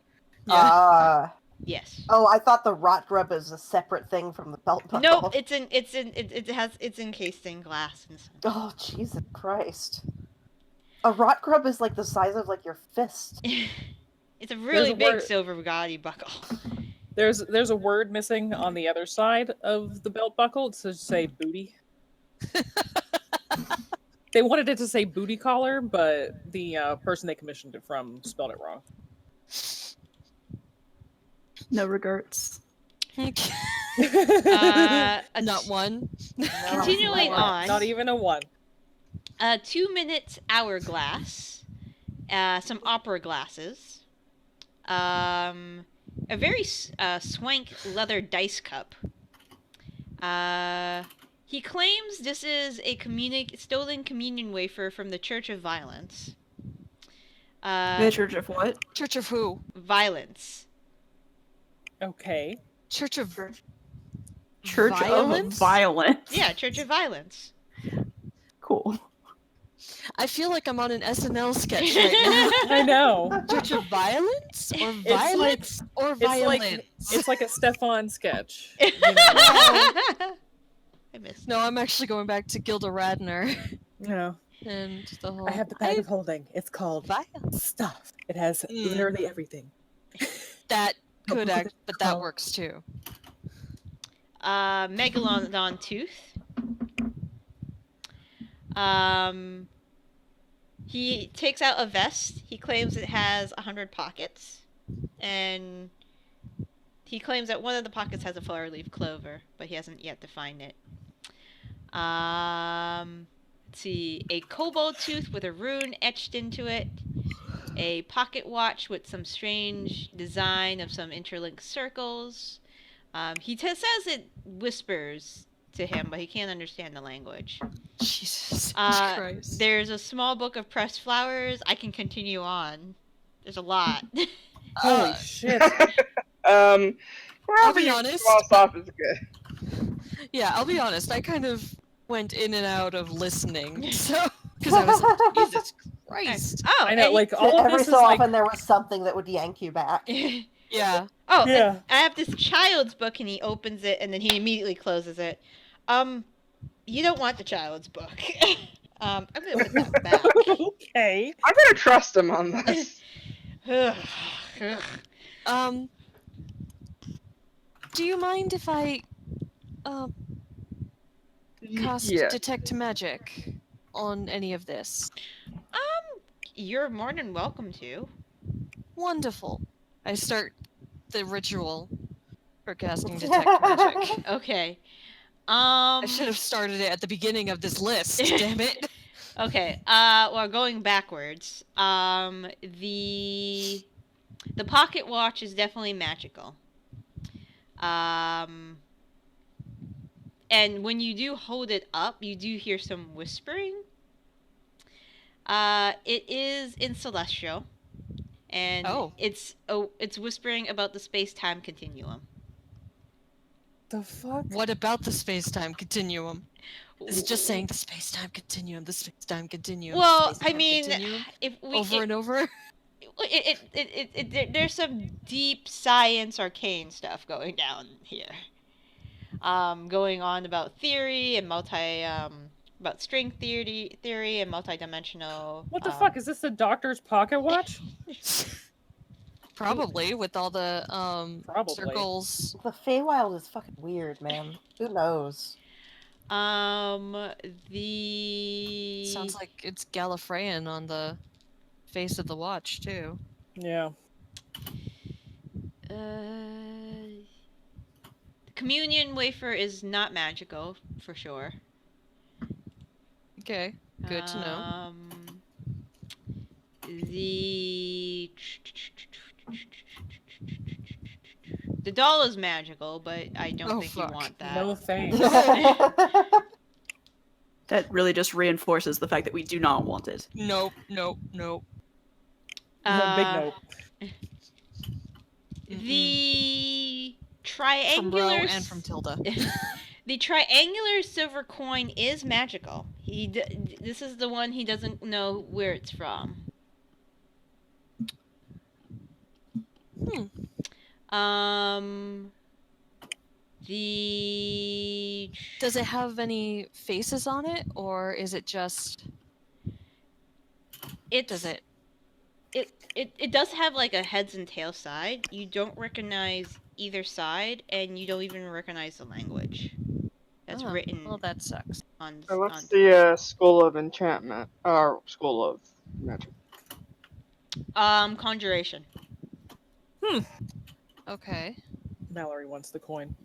Yes. Oh, I thought the rot grub is a separate thing from the belt buckle. Nope, it's encased in glass and stuff. Oh, Jesus Christ. A rot grub is like the size of like your fist. It's a really a big word- silver gaudy buckle. There's a word missing on the other side of the belt buckle. It says say booty. They wanted it to say booty collar, but the person they commissioned it from spelled it wrong. No regrets. Not one. Continuing on. Not even a one. 2 minutes hourglass, some opera glasses, a very swank leather dice cup. He claims this is a stolen communion wafer from the Church of Violence. The Church of what? Church of who? Violence. Okay. Church of Church Violence? of Violence. Yeah, Church of Violence. Cool. I feel like I'm on an SNL sketch right I know. now. Church of Violence? Or It's like- Violence? or Violence? It's like a Stefan sketch. I missed. No, I'm actually going back to Gilda Radner. No. And the whole... I have the bag of holding. It's called Violence. stuff. It has literally everything. That But could look at act, the but that color. works too. Megalodon tooth. He takes out a vest. He claims it has 100 pockets, and he claims that one of the pockets has a four-leaf clover, but he hasn't yet defined it. Let's see, a kobold tooth with a rune etched into it. A pocket watch with some strange design of some interlinked circles. He says it whispers to him, but he can't understand the language. Jesus Christ. There's a small book of pressed flowers. I can continue on. There's a lot. Holy shit. Wherever be you honest. cross off is good. Yeah, I'll be honest. I kind of went in and out of listening. So, because I was like, Jesus Christ. Oh, I know, and- like all of Every this so is like often there was something that would yank you back. Yeah. Oh, Yeah. and I have this child's book, and he opens it, and then he immediately closes it. You don't want the child's book. I'm gonna put that back. okay. I'm gonna trust him on this. Do you mind if I cast Yeah. detect magic on any of this? You're more than welcome to. Wonderful. I start the ritual for casting detect magic. Okay. I should have started it at the beginning of this list. Damn it. Okay. Well, going backwards. The pocket watch is definitely magical. And when you do hold it up, you do hear some whispering. It is in Celestial, and it's whispering about the space-time continuum. The fuck? What about the space-time continuum? Is it just saying the space-time continuum, the space-time continuum, Well, the space-time I mean, continuum, if we over and over? there's some deep science arcane stuff going down here. Going on about theory and about string theory and multidimensional. What the fuck? Is this the doctor's pocket watch? Probably, with all the Probably. circles. The Feywild is fucking weird, man. Who knows? The Sounds like it's Gallifreyan on the face of the watch, too. Yeah. the communion wafer is not magical for sure. Okay, good to know. The doll is magical, but I don't think fuck. you want that. No thanks. That really just reinforces the fact that we do not want it. Nope. Big nope. The From triangular Ro and from Tilda. the triangular silver coin is magical. This is the one he doesn't know where it's from. Does it have any faces on it, or is it just? It does have like a heads and tails side. You don't recognize either side, and you don't even recognize the language that's written. Well, that sucks. So what's the School of Enchantment? Or School of Magic? Conjuration. Okay. Mallory wants the coin.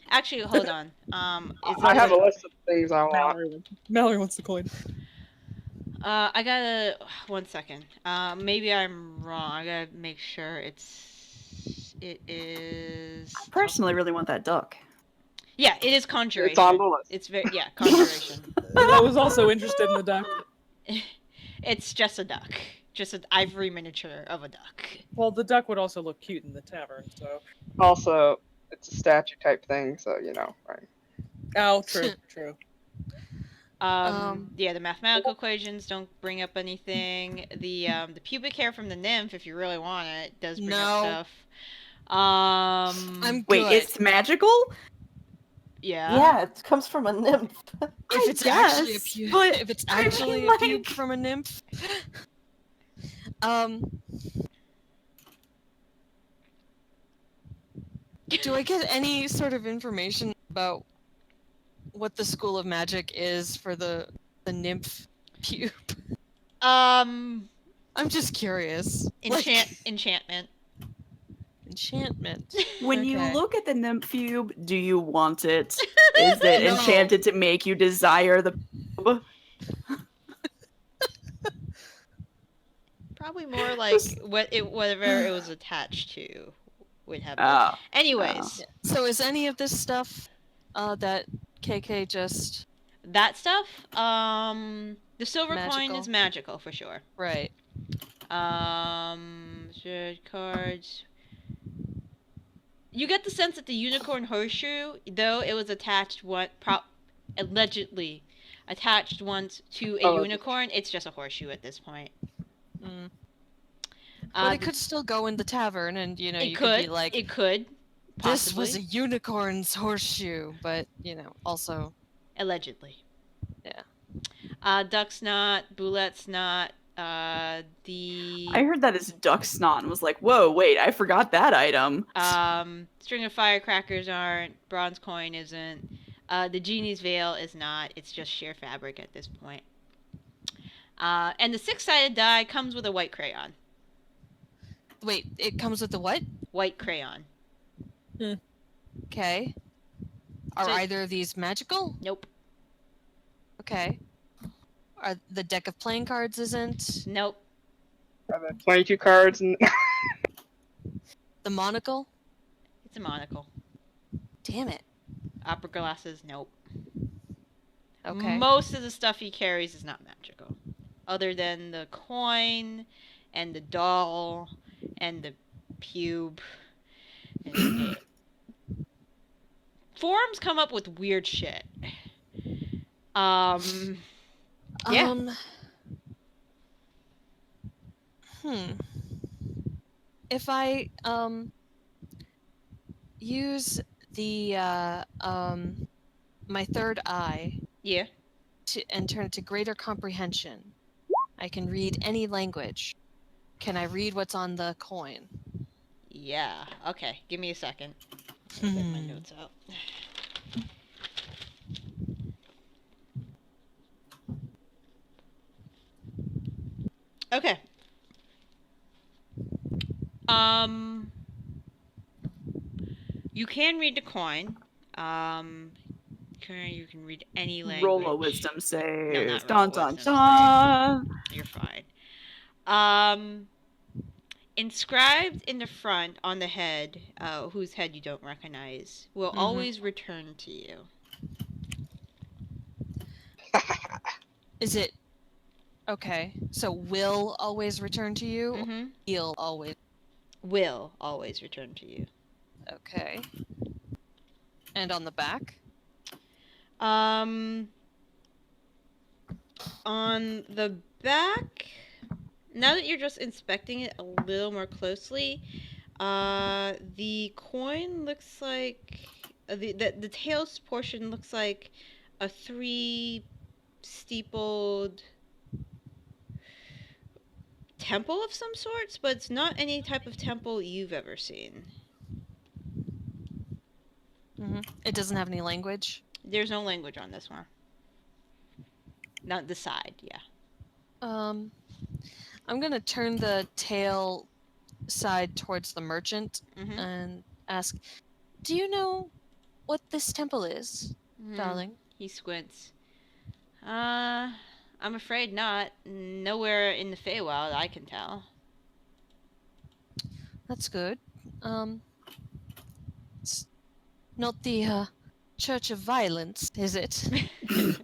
Actually, hold on. I have a list of things I want. Mallory wants the coin. I gotta 1 second. Maybe I'm wrong. I gotta make sure it is. I personally really want that duck. Yeah, it is conjuration. It's on the list. It's conjuration. I was also interested in the duck. It's just a duck. Just an ivory miniature of a duck. Well, the duck would also look cute in the tavern, so. Also, it's a statue type thing, so you know, right? Oh, true. Yeah, the mathematical equations don't bring up anything. The pubic hair from the nymph, if you really want it, does bring up stuff. I'm Wait, good. it's magical? Yeah. Yeah, it comes from a nymph. If it's actually a pube, but if it's I mean, actually a like- pube from a nymph. Do I get any sort of information about what the School of Magic is for the nymph pube? I'm just curious. Enchantment. Enchantment. When you Okay. look at the nymph cube, do you want it? Is it No. enchanted to make you desire the pube? Probably more like whatever it was attached to would have. Anyways, So is any of this stuff that KK just that stuff. The silver coin is magical for sure. right? Cards. You get the sense that the unicorn horseshoe, though it was attached allegedly attached once to a unicorn, it's just a horseshoe at this point. But it could still go in the tavern, and you could be like, it could. This Possibly. was a unicorn's horseshoe, but also allegedly. Yeah. Duck snot, boulette snot. I heard that as duck snot and was like, whoa, wait, I forgot that item. String of firecrackers aren't. Bronze coin isn't. The genie's veil is not. It's just sheer fabric at this point. And the 6-sided die comes with a white crayon. Wait, it comes with the what? White crayon. Okay. Are either of these magical? Nope. Okay. Are the deck of playing cards isn't? Nope. Are there 22 cards and The monocle? It's a monocle. Damn it. Opera glasses, nope. Okay. Most of the stuff he carries is not magical. Other than the coin, and the doll, and the pube. Forums come up with weird shit. Yeah. If I use the my third eye, Yeah. and turn it to greater comprehension, I can read any language. Can I read what's on the coin? Yeah. Okay. Give me a second. I'll get my notes out. Okay. You can read the coin. You can read any language. Roll a wisdom save. No, not roll dun a dun wisdom dun. save. You're fine. Inscribed in the front on the head, whose head you don't recognize, will always return to you. Is it okay? So will always return to you. Mm-hmm. He'll always. Will always return to you. Okay. And on the back. On the back, now that you're just inspecting it a little more closely, the coin looks like the tails portion looks like a 3-steepled temple of some sorts, but it's not any type of temple you've ever seen. It doesn't have any language. There's no language on this one. Not the side, yeah. I'm gonna turn the tail side towards the merchant and ask, "Do you know what this temple is, darling?" He squints. I'm afraid not. Nowhere in the Feywild I can tell. That's good. It's not the Church of Violence, is it? I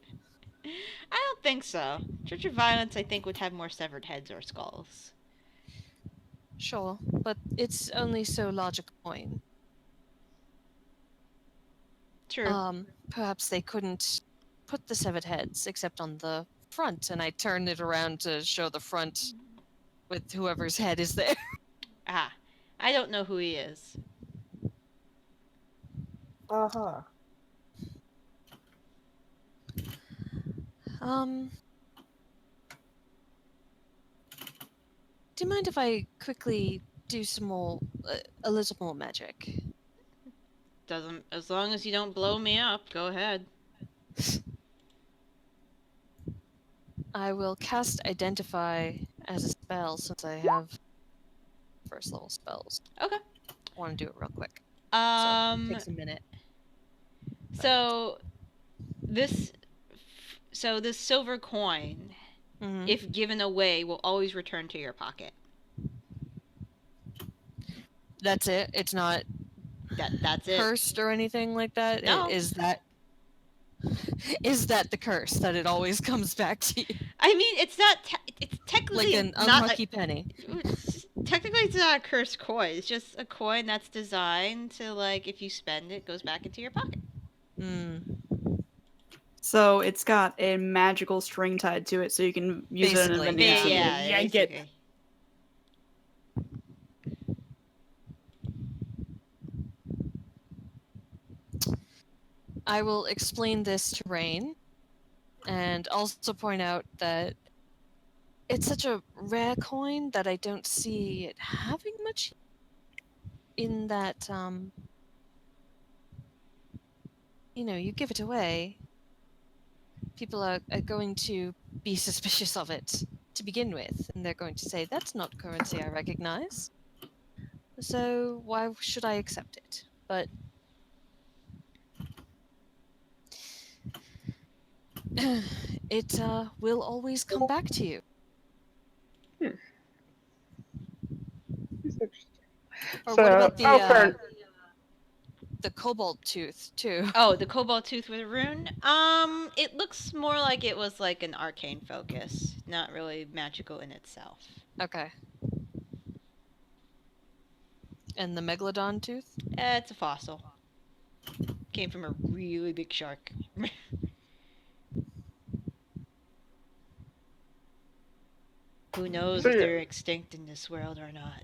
don't think so. Church of Violence, I think, would have more severed heads or skulls. Sure, but it's only so large a coin. True. Perhaps they couldn't put the severed heads except on the front, and I turn it around to show the front with whoever's head is there. Ah, I don't know who he is. Uh-huh. Do you mind if I quickly do some more, a little more magic? Doesn't, as long as you don't blow me up, go ahead. I will cast Identify as a spell since I have first level spells. Okay. I want to do it real quick. So it takes a minute. So this silver coin, if given away, will always return to your pocket. That's it? It's not that's it. cursed or anything like that? No. Is that the curse that it always comes back to you? I mean, it's not. It's technically like an not unlucky penny. Technically, it's not a cursed coin. It's just a coin that's designed to, like, if you spend it, goes back into your pocket. So it's got a magical string tied to it, so you can use it in a vending machine. Yeah, yank it. I will explain this to Rain, and also point out that it's such a rare coin that I don't see it having much in that, you give it away, people are going to be suspicious of it to begin with, and they're going to say, that's not currency I recognize, so why should I accept it? But it will always come back to you. That's interesting. Or So, what about the cobalt tooth too. Oh, the cobalt tooth with a rune? It looks more like it was like an arcane focus, not really magical in itself. Okay. And the megalodon tooth? It's a fossil. Came from a really big shark. Who knows So, if yeah. they're extinct in this world or not?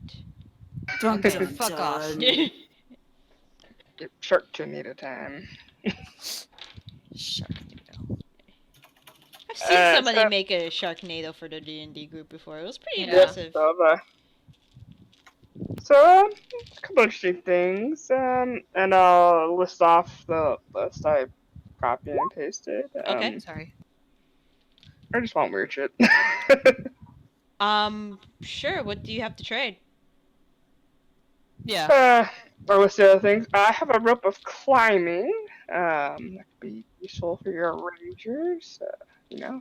Dun, Okay, dun, fuck off. dun. Get Shark Tornado time. Sharknado. I've seen somebody so- make a Sharknado for the D&D group before. It was pretty Yeah. impressive. So, a couple interesting things, and I'll list off the list I copied and pasted. Okay. Sorry. I just want weird shit. Sure. What do you have to trade? Yeah. Or what's the other things? I have a rope of climbing. That could be useful for your rangers. Sort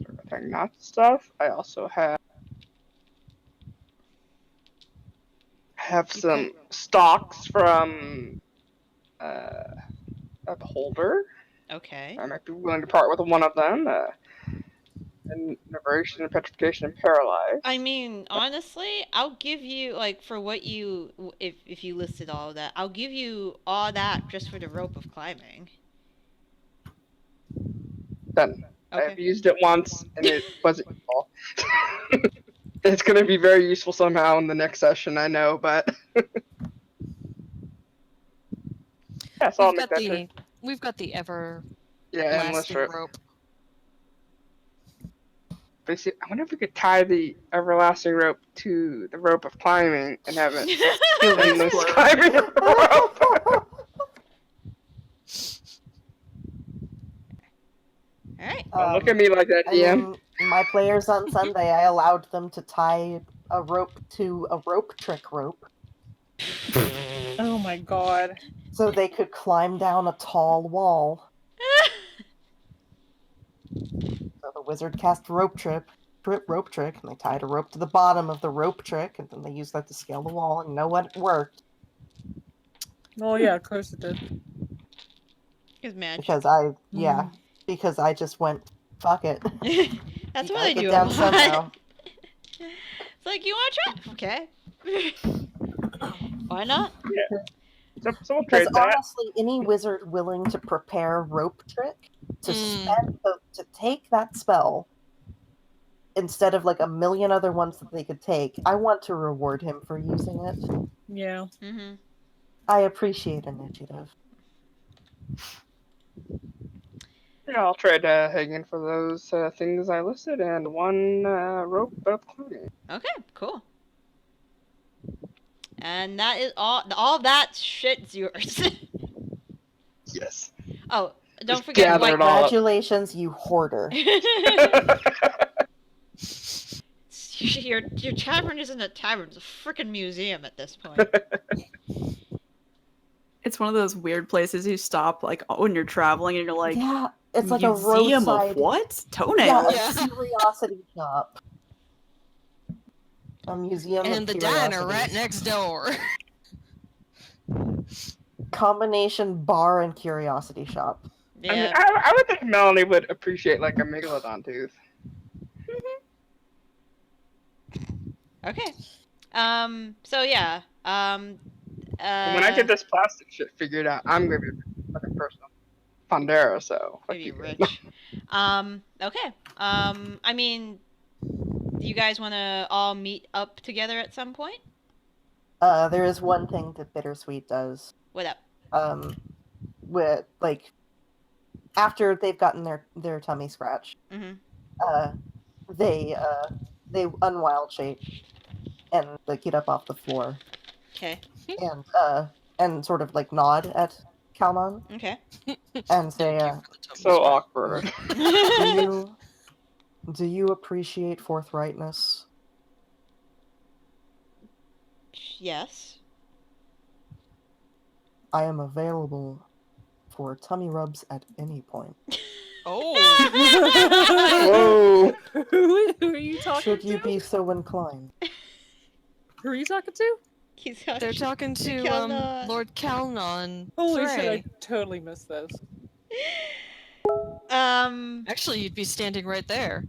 of tying knots and stuff. I also have some stalks from a beholder. Okay. I might be willing to part with one of them. And inversion, petrification, and paralyzed. I mean, honestly, I'll give you for what you if you listed all of that, I'll give you all that just for the rope of climbing. Done. Okay. I've used it once and it wasn't useful. It's going to be very useful somehow in the next session, I know, but yeah, so I'll make that trade. We've got the ever Yeah, endless lasting rope. rope. Basically, I wonder if we could tie the everlasting rope to the rope of climbing and have it endless climbing rope. All right. Don't look at me like that, I DM. mean, my players on Sunday, I allowed them to tie a rope to a rope trick rope Oh my god. so they could climb down a tall wall. So the wizard cast rope trick, and they tied a rope to the bottom of the rope trick, and then they used that to scale the wall, and you know what? It worked. Oh yeah, of course it did. It's magic. Because I just went, fuck it. That's You what gotta I get do. down somehow. It's like, you want to try? Okay. Why not? So we'll Because trade that. honestly, any wizard willing to prepare a rope trick to take that spell instead of like a million other ones that they could take, I want to reward him for using it. Yeah. Mm-hmm. I appreciate initiative. Yeah, I'll trade Hagen for those things I listed and one rope of climbing. Okay, cool. And that is all that shit's yours. Yes. Oh, don't Just forget gather it all up. Congratulations, you hoarder. your tavern isn't a tavern, it's a freaking museum at this point. It's one of those weird places you stop like when you're traveling and you're like, yeah, it's like a museum roadside. of what? Yeah, Toenails. a curiosity shop. A museum And of the diner right curiosities. next door. Combination bar and curiosity shop. Yeah. I mean, I would think Melanie would appreciate like a megalodon tooth. Okay. So yeah. And when I get this plastic shit figured out, I'm gonna be a fucking personal Pondera, so fuck Pretty you. rich. Okay. I mean, do you guys want to all meet up together at some point? There is one thing that Bittersweet does. What up? With like after they've gotten their tummy scratched, they unwild shape and like get up off the floor Okay. and sort of like nod at Kalman Okay. and say, So awkward. do you appreciate forthrightness? Yes. I am available for tummy rubs at any point. Oh. Whoa. Who are you talking Should you to? be so inclined. Who are you talking to? They're talking to Kelna. Lord Kalnon. Holy shit, I Thray. totally missed this. Actually, you'd be standing right there.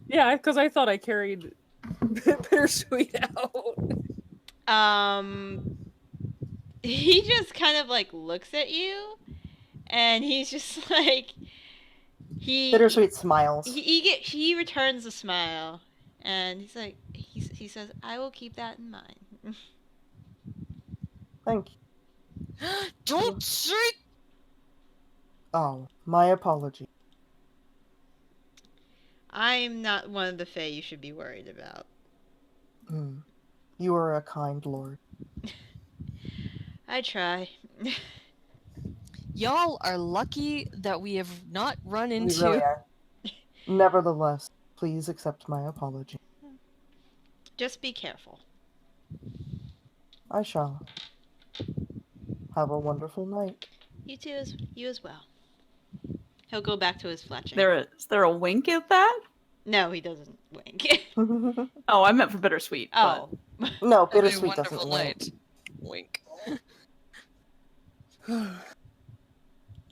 Yeah, because I thought I carried Bittersweet out. He just kind of like looks at you, and he's just like Bittersweet smiles. he returns a smile, and he's like he says, "I will keep that in mind." Thank you. Don't say. Oh, my apology. I'm not one of the Fae you should be worried about. You are a kind lord. I try. Y'all are lucky that we have not run into. We really are. Nevertheless, please accept my apology. Just be careful. I shall. Have a wonderful night. You as well. He'll go back to his fletching. Is there a wink at that? No, he doesn't wink. Oh, I meant for Bittersweet. Oh. No, Have a Bittersweet doesn't wonderful wink. night. Wink.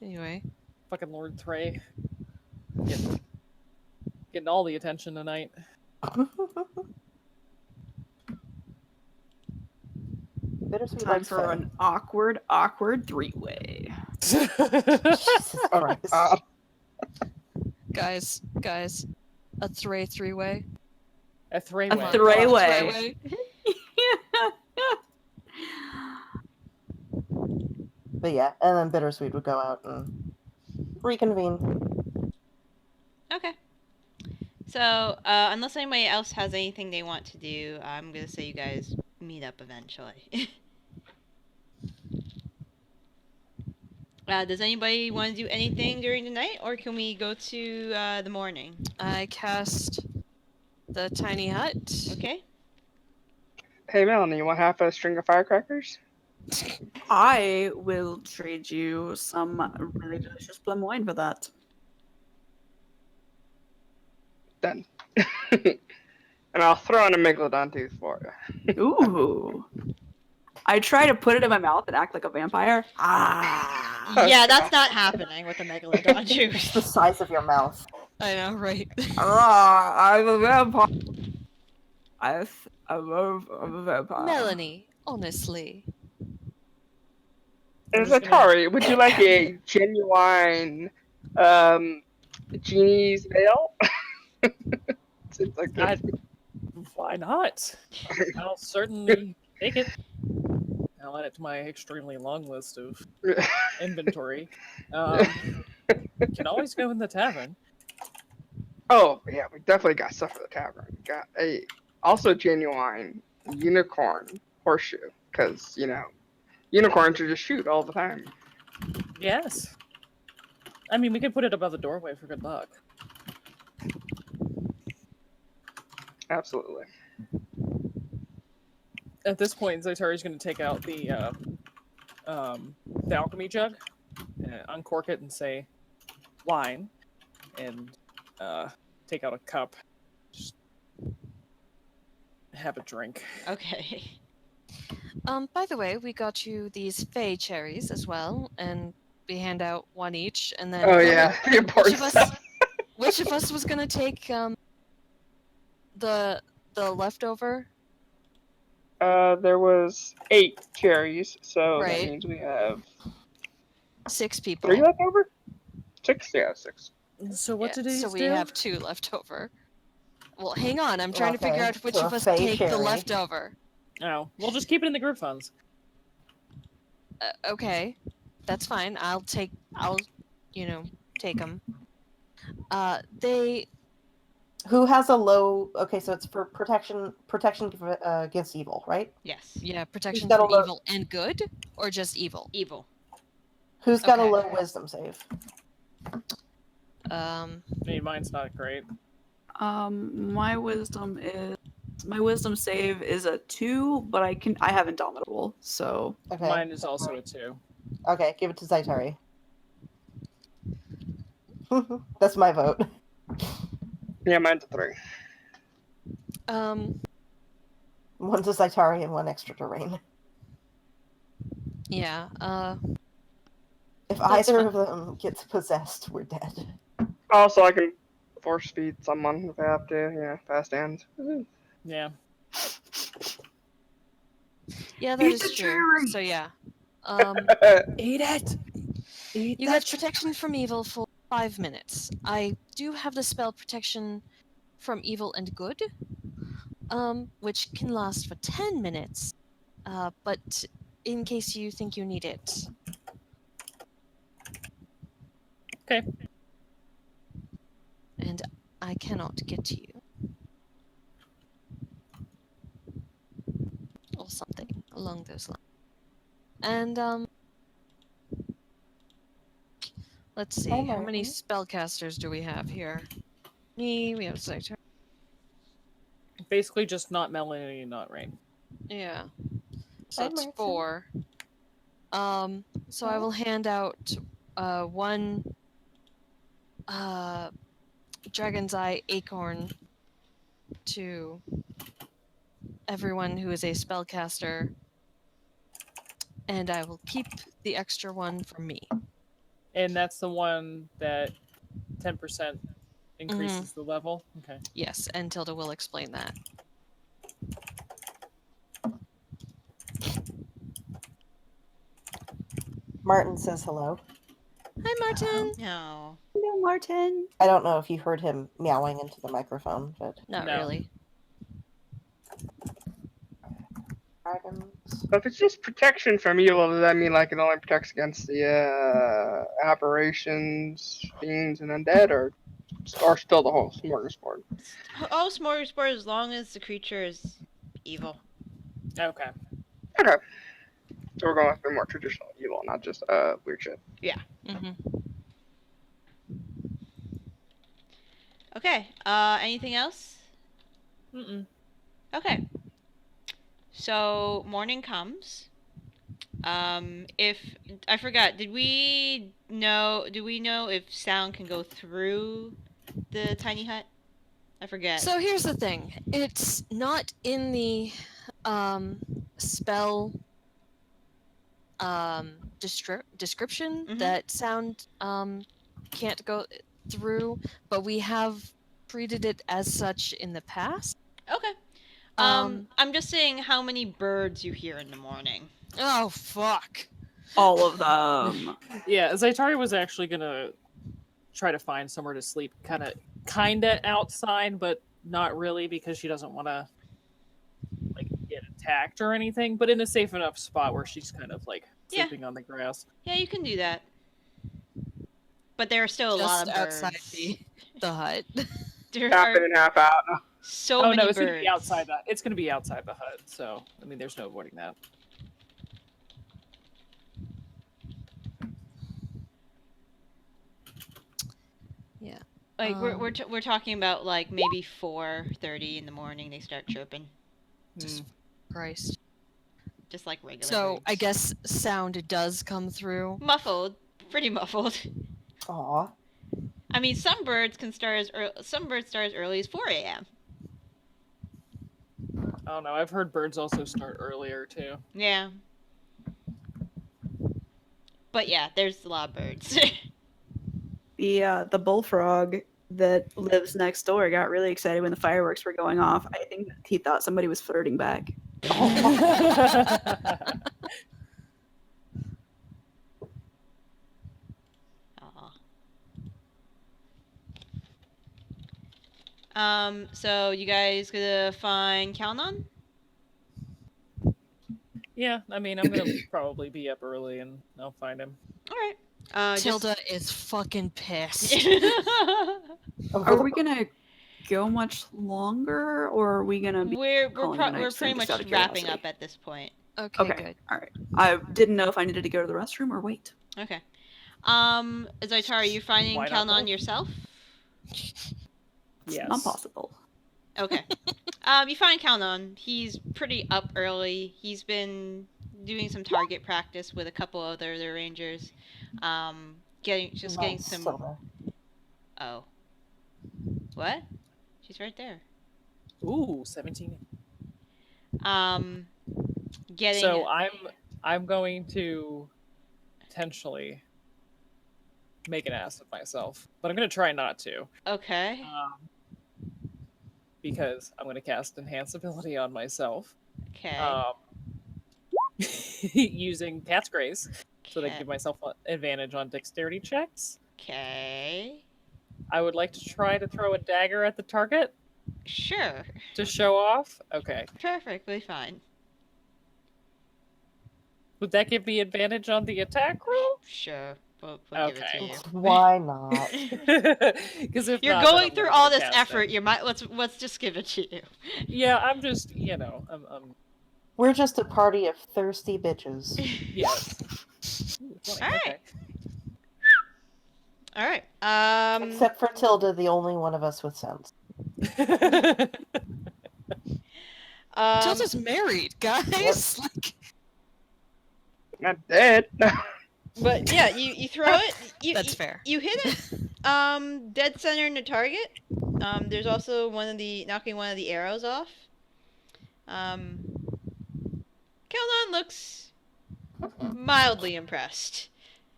Anyway. Fucking Lord Thray. Getting all the attention tonight. Bittersweet Time likes for Fae. an awkward three-way. Jesus Christ. Guys, a three-way. A three-way. A three-way. Three-way. But yeah, and then Bittersweet would go out and reconvene. Okay. So, unless anybody else has anything they want to do, I'm gonna say you guys meet up eventually. Does anybody want to do anything during the night, or can we go to the morning? I cast the tiny hut. Okay. Hey, Melanie, you want half a string of firecrackers? I will trade you some really delicious plum wine for that. Done. And I'll throw in a megalodon tooth for you. Ooh. I try to put it in my mouth and act like a vampire. Ah. Yeah, that's not happening with the megalodon It's juice. the size of your mouth. I know, right? I'm a vampire. I'm a vampire. Melanie, honestly. I'm And just gonna- Atari, would you like a genuine genie's ale? Seems like that. Why not? I'll certainly take it. I'll add it to my extremely long list of inventory. Can always go in the tavern. Oh, yeah, we definitely got stuff for the tavern. We got a also genuine unicorn horseshoe, because, you know, unicorns are just shoot all the time. Yes. I mean, we could put it above the doorway for good luck. Absolutely. At this point, Zaitari's going to take out the alchemy jug, uncork it, and say, "Wine," and take out a cup. Just have a drink. Okay. By the way, we got you these Fey cherries as well, and we hand out one each, and then. Oh, yeah, the important stuff. Which of us was gonna take the leftover? There was 8 cherries, so Right. that means we have 6 people. 3 left over? 6? Yeah, 6. So what did he So do? we have 2 left over. Well, hang on. I'm trying to figure Okay, out which so of a us Fey take the cherry. leftover. Oh, we'll just keep it in the group funds. Okay, that's fine. I'll take them. They. Who has a low? Okay, so it's for protection against evil, right? Yes. Yeah, protection got a from low- evil and good, or just evil? Evil. Who's got Okay. a low wisdom save? I mean, mine's not great. My wisdom save is a 2, but I have indomitable, so Okay. Mine is also a 2. Okay, give it to Zaitari. That's my vote. Yeah, mine's a 3. One's a Zaitari and one extra terrain. Yeah. If That's either fine. of them gets possessed, we're dead. Also, I can force feed someone if I have to. Yeah, fast hands. Yeah. Yeah, that Eat is the true. cherry! So yeah. Eat it! Eat You that get protection from evil for 5 minutes. I do have the spell protection from evil and good, which can last for 10 minutes. But in case you think you need it. Okay. And I cannot get to you. Or something along those lines. And let's see, Hi, how many Martin. spellcasters do we have here? Me, we have Zaitari. Basically just not Melanie, not Rain. Yeah. So Hi, it's Martin. 4. So I will hand out one Dragon's Eye acorn to everyone who is a spellcaster, and I will keep the extra one for me. And that's the one that 10% increases the level? Okay. Yes, and Tilda will explain that. Martin says hello. Hi, Martin! No. Hello, Martin. I don't know if you heard him meowing into the microphone, but Not No. really. dragons. But if it's just protection from evil, does that mean like it only protects against the aberrations, fiends, and undead, or still the whole smorgasbord? Oh, smorgasbord as long as the creature is evil. Okay. Okay. So we're going with the more traditional evil, not just weird shit. Mm-hmm. Okay. Anything else? Mm-mm. Okay. So morning comes. If I forgot, did we know if sound can go through the tiny hut? I forget. So here's the thing. It's not in the spell description Mhm. that sound can't go through, but we have treated it as such in the past. Okay. Um, I'm just saying how many birds you hear in the morning. Oh, fuck. All of them. Yeah, Zaitari was actually gonna try to find somewhere to sleep kinda outside, but not really because she doesn't wanna like get attacked or anything, but in a safe enough spot where she's kind of like Yeah. sleeping on the grass. Yeah, you can do that. But there are still a lot Just of outside birds. the hut. There Half are in and half out. so Oh many no, it's birds. gonna be outside the it's gonna be outside the hut, so I mean there's no avoiding that. Yeah. Like we're talking about like maybe 4:30 in the morning they start chirping, Just Christ. just like regular So birds. I guess sound does come through. Muffled, pretty muffled. Aw. I mean, some birds start as early as 4 a.m. I don't know, I've heard birds also start earlier too. Yeah. But yeah, there's a lot of birds. The bullfrog that lives next door got really excited when the fireworks were going off. I think he thought somebody was flirting back. Aw. So you guys gonna find Kalnon? Yeah, I mean I'm gonna probably be up early and I'll find him. Alright. Tilda is fucking pissed. Are we gonna go much longer, or are we gonna be we're calling it a night we're soon, pretty just much out of wrapping curiosity? up at this point. Okay, Okay, good. alright. I didn't know if I needed to go to the restroom or wait. Okay. Zaitara, you finding Why not Kalnon both? yourself? It's Yes. not possible. Okay. You find Kalnon. He's pretty up early. He's been doing some target practice with a couple other rangers. Getting Nice, some. Tilda. Oh. What? She's right there. Ooh, 17. Getting. So I'm going to potentially make an ass of myself, but I'm going to try not to. Okay. Because I'm going to cast Enhance Ability on myself. Okay. Using Cat's Grace, so that I Okay. give myself an advantage on dexterity checks. Okay. I would like to try to throw a dagger at the target Sure. to show off. Okay. Perfectly fine. Would that give me advantage on the attack roll? Sure. We'll give it to Okay. you. Why not? Because if You're not, then going I'm through never all gonna this cast effort. it. You might let's just give it to you. Yeah, I'm just We're just a party of thirsty bitches. yes. Ooh, 20, All right. okay. All right. Except for Tilda, the only one of us with sense. Tilda's married, guys. Like, Not dead. But yeah, you throw it. that's fair. You hit it. Dead center in the target. There's also knocking one of the arrows off. Keldon looks mildly impressed.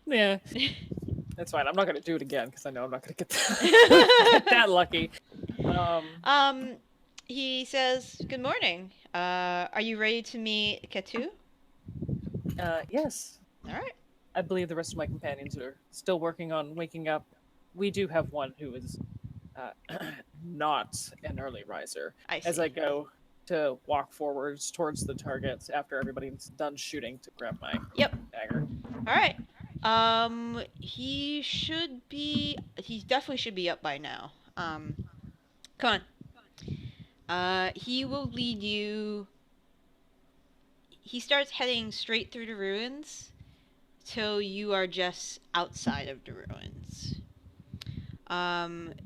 Yeah. That's fine. I'm not gonna do it again because I know I'm not gonna get that lucky. He says, "Good morning. Are you ready to meet Ketu?" Yes. All right. I believe the rest of my companions are still working on waking up. We do have one who is not an early riser. I see. As I go to walk forwards towards the targets after everybody's done shooting to grab my dagger. All right. He definitely should be up by now. Come on. He will lead you. He starts heading straight through the ruins till you are just outside of the ruins.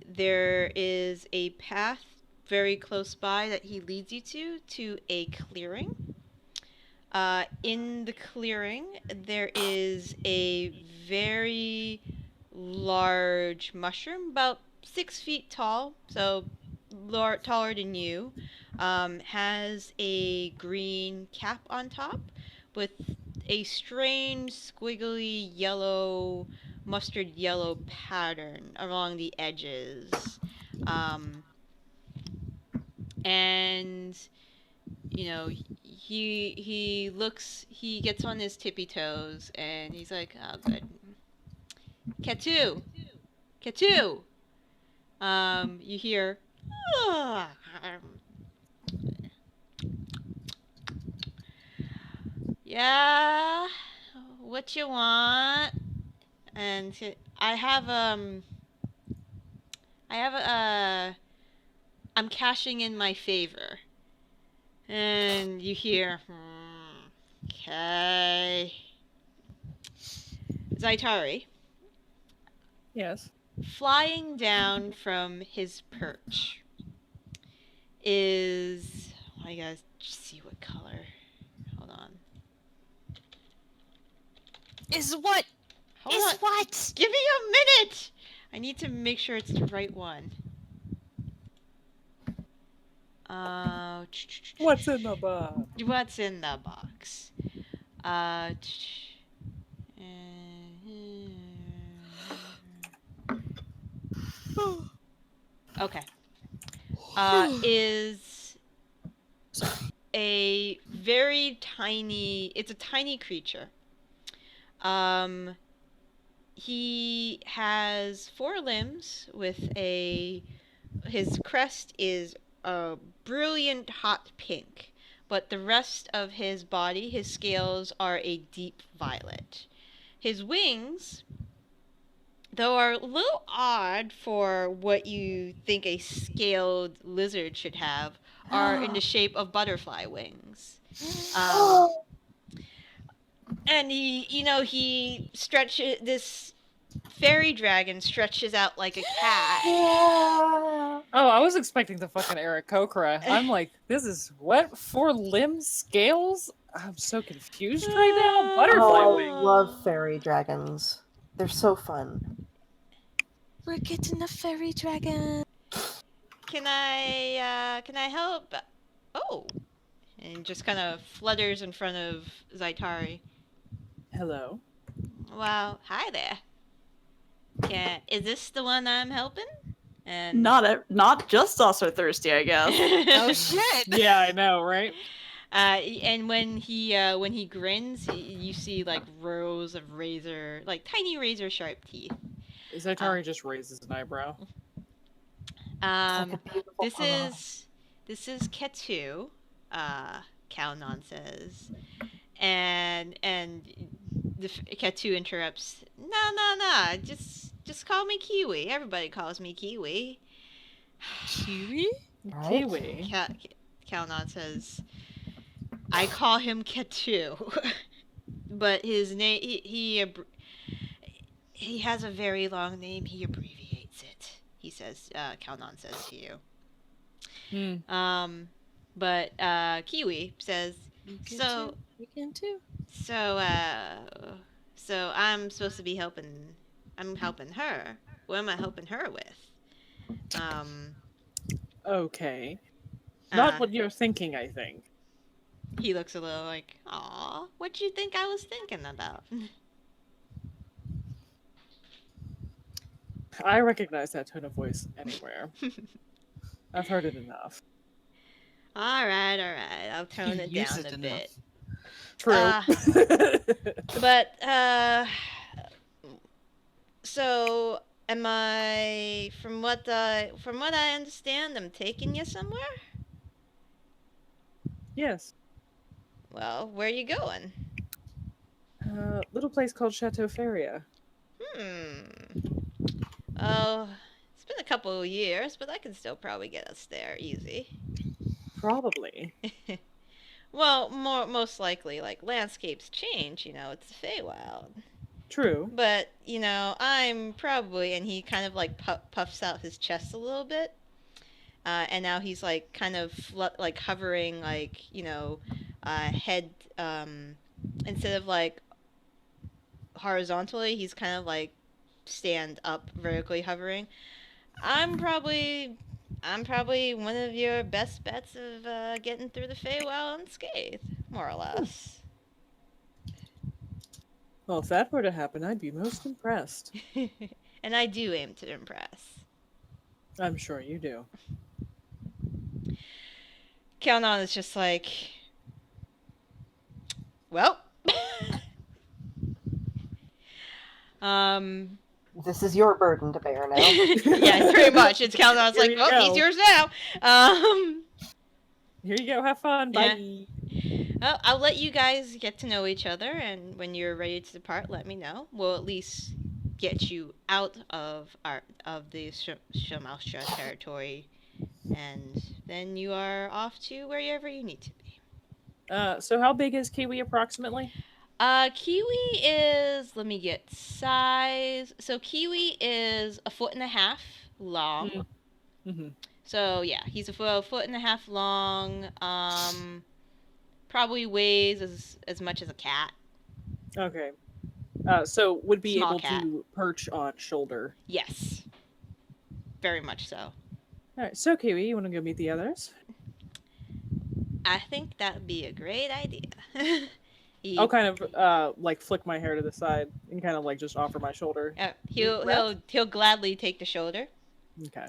There is a path very close by that he leads you to a clearing. In the clearing, there is a very large mushroom, about 6 feet tall, so taller than you. Has a green cap on top with a strange squiggly yellow, mustard yellow pattern along the edges. And he gets on his tippy toes and he's like, "Oh, good. Ketu! Ketu!" You hear, "Ah, yeah, what you want?" And I'm cashing in my favor. And you hear, okay. Zaitari, Yes. flying down from his perch, is... I gotta see what color. Hold on. What? Give me a minute! I need to make sure it's the right one. What's in the box? What's in the box? Okay. Is a very tiny... It's a tiny creature. He has 4 limbs with his crest is a brilliant hot pink, but the rest of his body, his scales are a deep violet. His wings, though, are a little odd for what you think a scaled lizard should have, are in the shape of butterfly wings. And he stretches, this fairy dragon stretches out like a cat. Yeah. Oh, I was expecting the fucking Eric Kokra. I'm like, this is what? 4 limbs scales? I'm so confused right now. Butterfly Oh, I wing. love fairy dragons. They're so fun. We're getting a fairy dragon. Can I help? Oh, and just kind of flutters in front of Zaitari. Hello. Well, hi there. Is this the one I'm helping? And Not just us are thirsty, I guess. Oh shit! Yeah, I know, right? And when he grins, you see like rows of tiny razor sharp teeth. Zaitari just raises an eyebrow. It's like a beautiful This pie. is Ketu, Kalnon says, and Ketu interrupts. No, just call me Kiwi. Everybody calls me Kiwi. Kiwi? Right? Kiwi. Kalnon says, I call him Ketu, but his name he has a very long name. He abbreviates it. He says, Kalnon says to you. But Kiwi says, We can too. so I'm supposed to be helping. I'm helping her. What am I helping her with? Okay. Not Uh, what you're thinking, I think. He looks a little like, aw, what'd you think I was thinking about? I recognize that tone of voice anywhere. I've heard it enough. All right. I'll tone it Use down it a enough. bit. True. But so am I? From what I understand, I'm taking you somewhere. Yes. Well, where are you going? Little place called Chateau Feria. Oh, it's been a couple of years, but I can still probably get us there easy. Probably. Well, most likely, like, landscapes change, it's the Feywild. True. But, I'm probably, and he kind of, like, puffs out his chest a little bit. And now he's, like, kind of, hovering, like, head, instead of, like, horizontally, he's kind of, like, stand up, vertically hovering. I'm probably one of your best bets of getting through the Feywild unscathed, more or less. Well, if that were to happen, I'd be most impressed. And I do aim to impress. I'm sure you do. Kalnon is just like, well, This is your burden to bear now. yeah, pretty much. It's Kalnon's Here like, you well, go. he's yours now. Here you go, have fun, bye. Well, I'll let you guys get to know each other, and when you're ready to depart, let me know. We'll at least get you out of the Shimaelstra territory, and then you are off to wherever you need to be. So how big is Kiwi approximately? Kiwi is, let me get size. So Kiwi is 1.5 feet long. Mm-hmm. So yeah, he's a foot and a half long. Probably weighs as much as a cat. Okay. So would be Small able cat. to perch on shoulder. Yes. Very much so. Alright, so Kiwi, you want to go meet the others? I think that would be a great idea. I'll kind of like flick my hair to the side and kind of like just offer my shoulder. He'll gladly take the shoulder. Okay.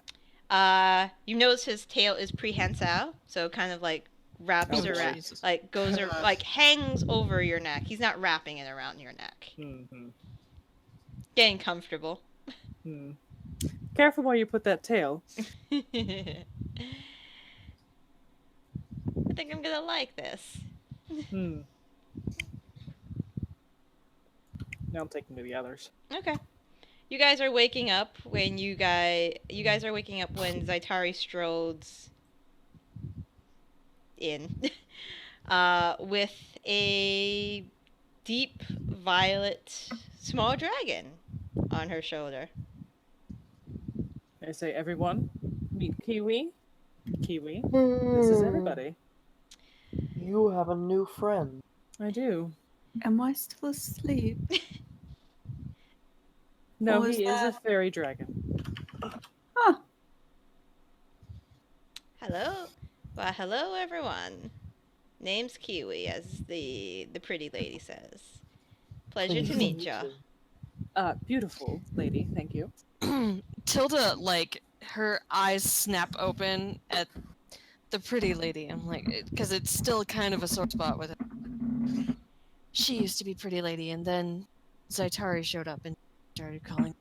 You notice his tail is prehensile, so kind of like wraps around, Jesus. like goes like hangs over your neck. He's not wrapping it around your neck. Mm-hmm. Getting comfortable. Careful while you put that tail. I think I'm gonna like this. Now I'm taking to the others. Okay. You guys are waking up when you guys are waking up when Zaitari strolls in with a deep violet small dragon on her shoulder. I say, everyone, meet Kiwi. Kiwi, this is everybody. You have a new friend. I do. Am I still asleep? No, What was he is a that? fairy dragon. Hello. Well, hello everyone. Name's Kiwi, as the pretty lady says. Pleasure to Pleased meet ya. Beautiful lady, thank you. Tilda, like, her eyes snap open at the pretty lady. I'm like, because it's still kind of a sore spot with her. She used to be pretty lady, and then Zaitari showed up and started calling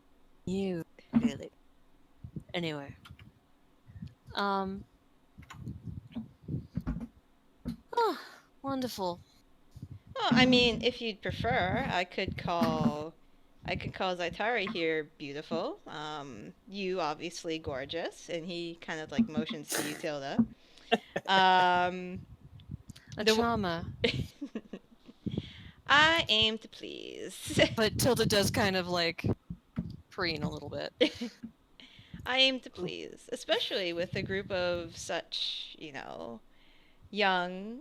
you pretty lady. Anyway. Oh, wonderful. Well, I mean, if you'd prefer, I could call Zaitari here beautiful. You obviously gorgeous, and he kind of like motions to you, Tilda. A The- charmer. I aim to please. But Tilda does kind of like preen a little bit. I aim to please, especially with a group of such, young,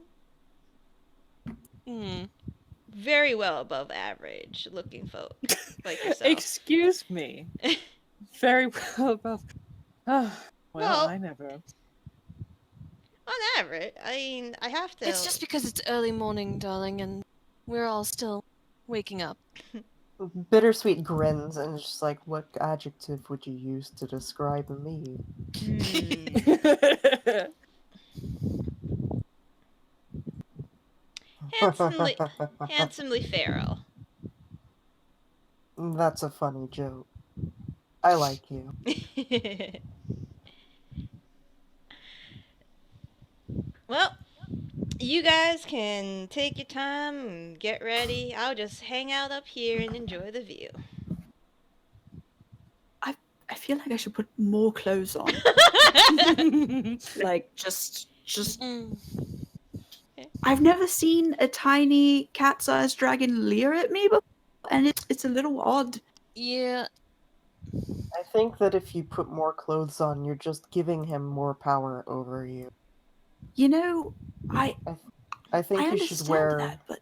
very well above average looking folk like yourself. Excuse me. Very well above. Oh, Well- I never. On average, I mean, I have to. It's just because it's early morning, darling, and we're all still waking up. Bittersweet grins and is just like, what adjective would you use to describe me? Handsomely feral. That's a funny joke. I like you. Well, you guys can take your time and get ready. I'll just hang out up here and enjoy the view. I feel like I should put more clothes on. Like just I've never seen a tiny cat-sized dragon leer at me before, and it's a little odd. Yeah. I think that if you put more clothes on, you're just giving him more power over you. You know, I think you should understand wear that, but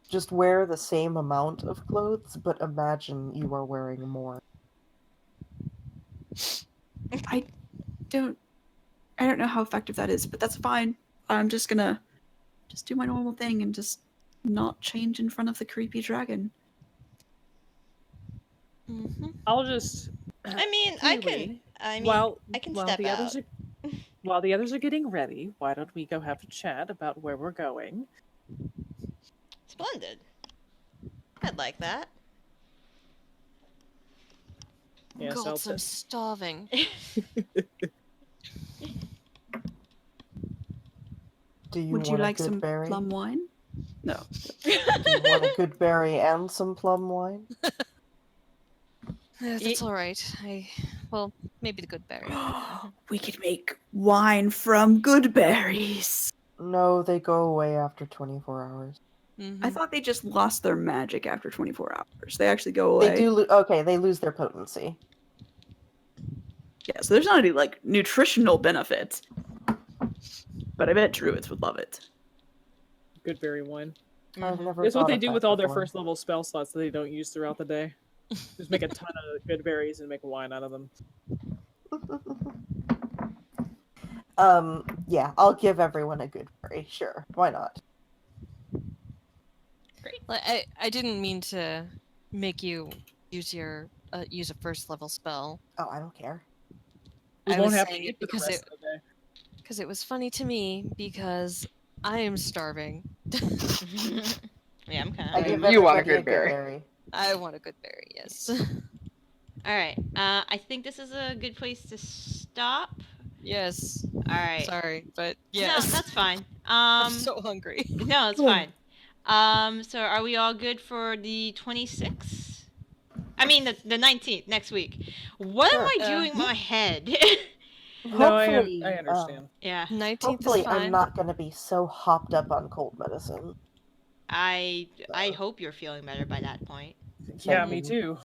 just wear the same amount of clothes, but imagine you are wearing more. I don't know how effective that is, but that's fine. I'm just gonna do my normal thing and just not change in front of the creepy dragon. I'll just. I mean, Kiwi, I can while step the out. others are, while the others are getting ready, why don't we go have a chat about where we're going? Splendid. I'd like that. Yes, God, I'll I'm starving. Do you Would you want like a good some berry? plum wine? No. Do you want a good berry and some plum wine? That's all right. Well, maybe the good berry. We could make wine from good berries. No, they go away after 24 hours. I thought they just lost their magic after 24 hours. They actually go away. They do. Okay, they lose their potency. Yeah, so there's not any like nutritional benefit. But I bet druids would love it. Good berry wine. I've never. It's what thought they of do that with all their before. first level spell slots that they don't use throughout the day. Just make a ton of good berries and make wine out of them. Yeah, I'll give everyone a good berry. Sure, why not? Great. I didn't mean to make you use your use a first level spell. Oh, I don't care. We I won't was have to saying eat it for the because rest of the day. because it was funny to me because I am starving. Yeah, I'm kind I of. give You want a everybody good berry. I want a good berry. Yes. All right. I think this is a good place to stop. Yes. All right. Sorry, but No, yes. that's fine. I'm so hungry. No, it's fine. So are we all good for the 26th? I mean the 19th next week. What am I doing in my head? No, Hopefully, I understand. Yeah. 19th is Hopefully, fine. I'm not going to be so hopped up on cold medicine. I hope you're feeling better by that point. Yeah, Thank me you. too.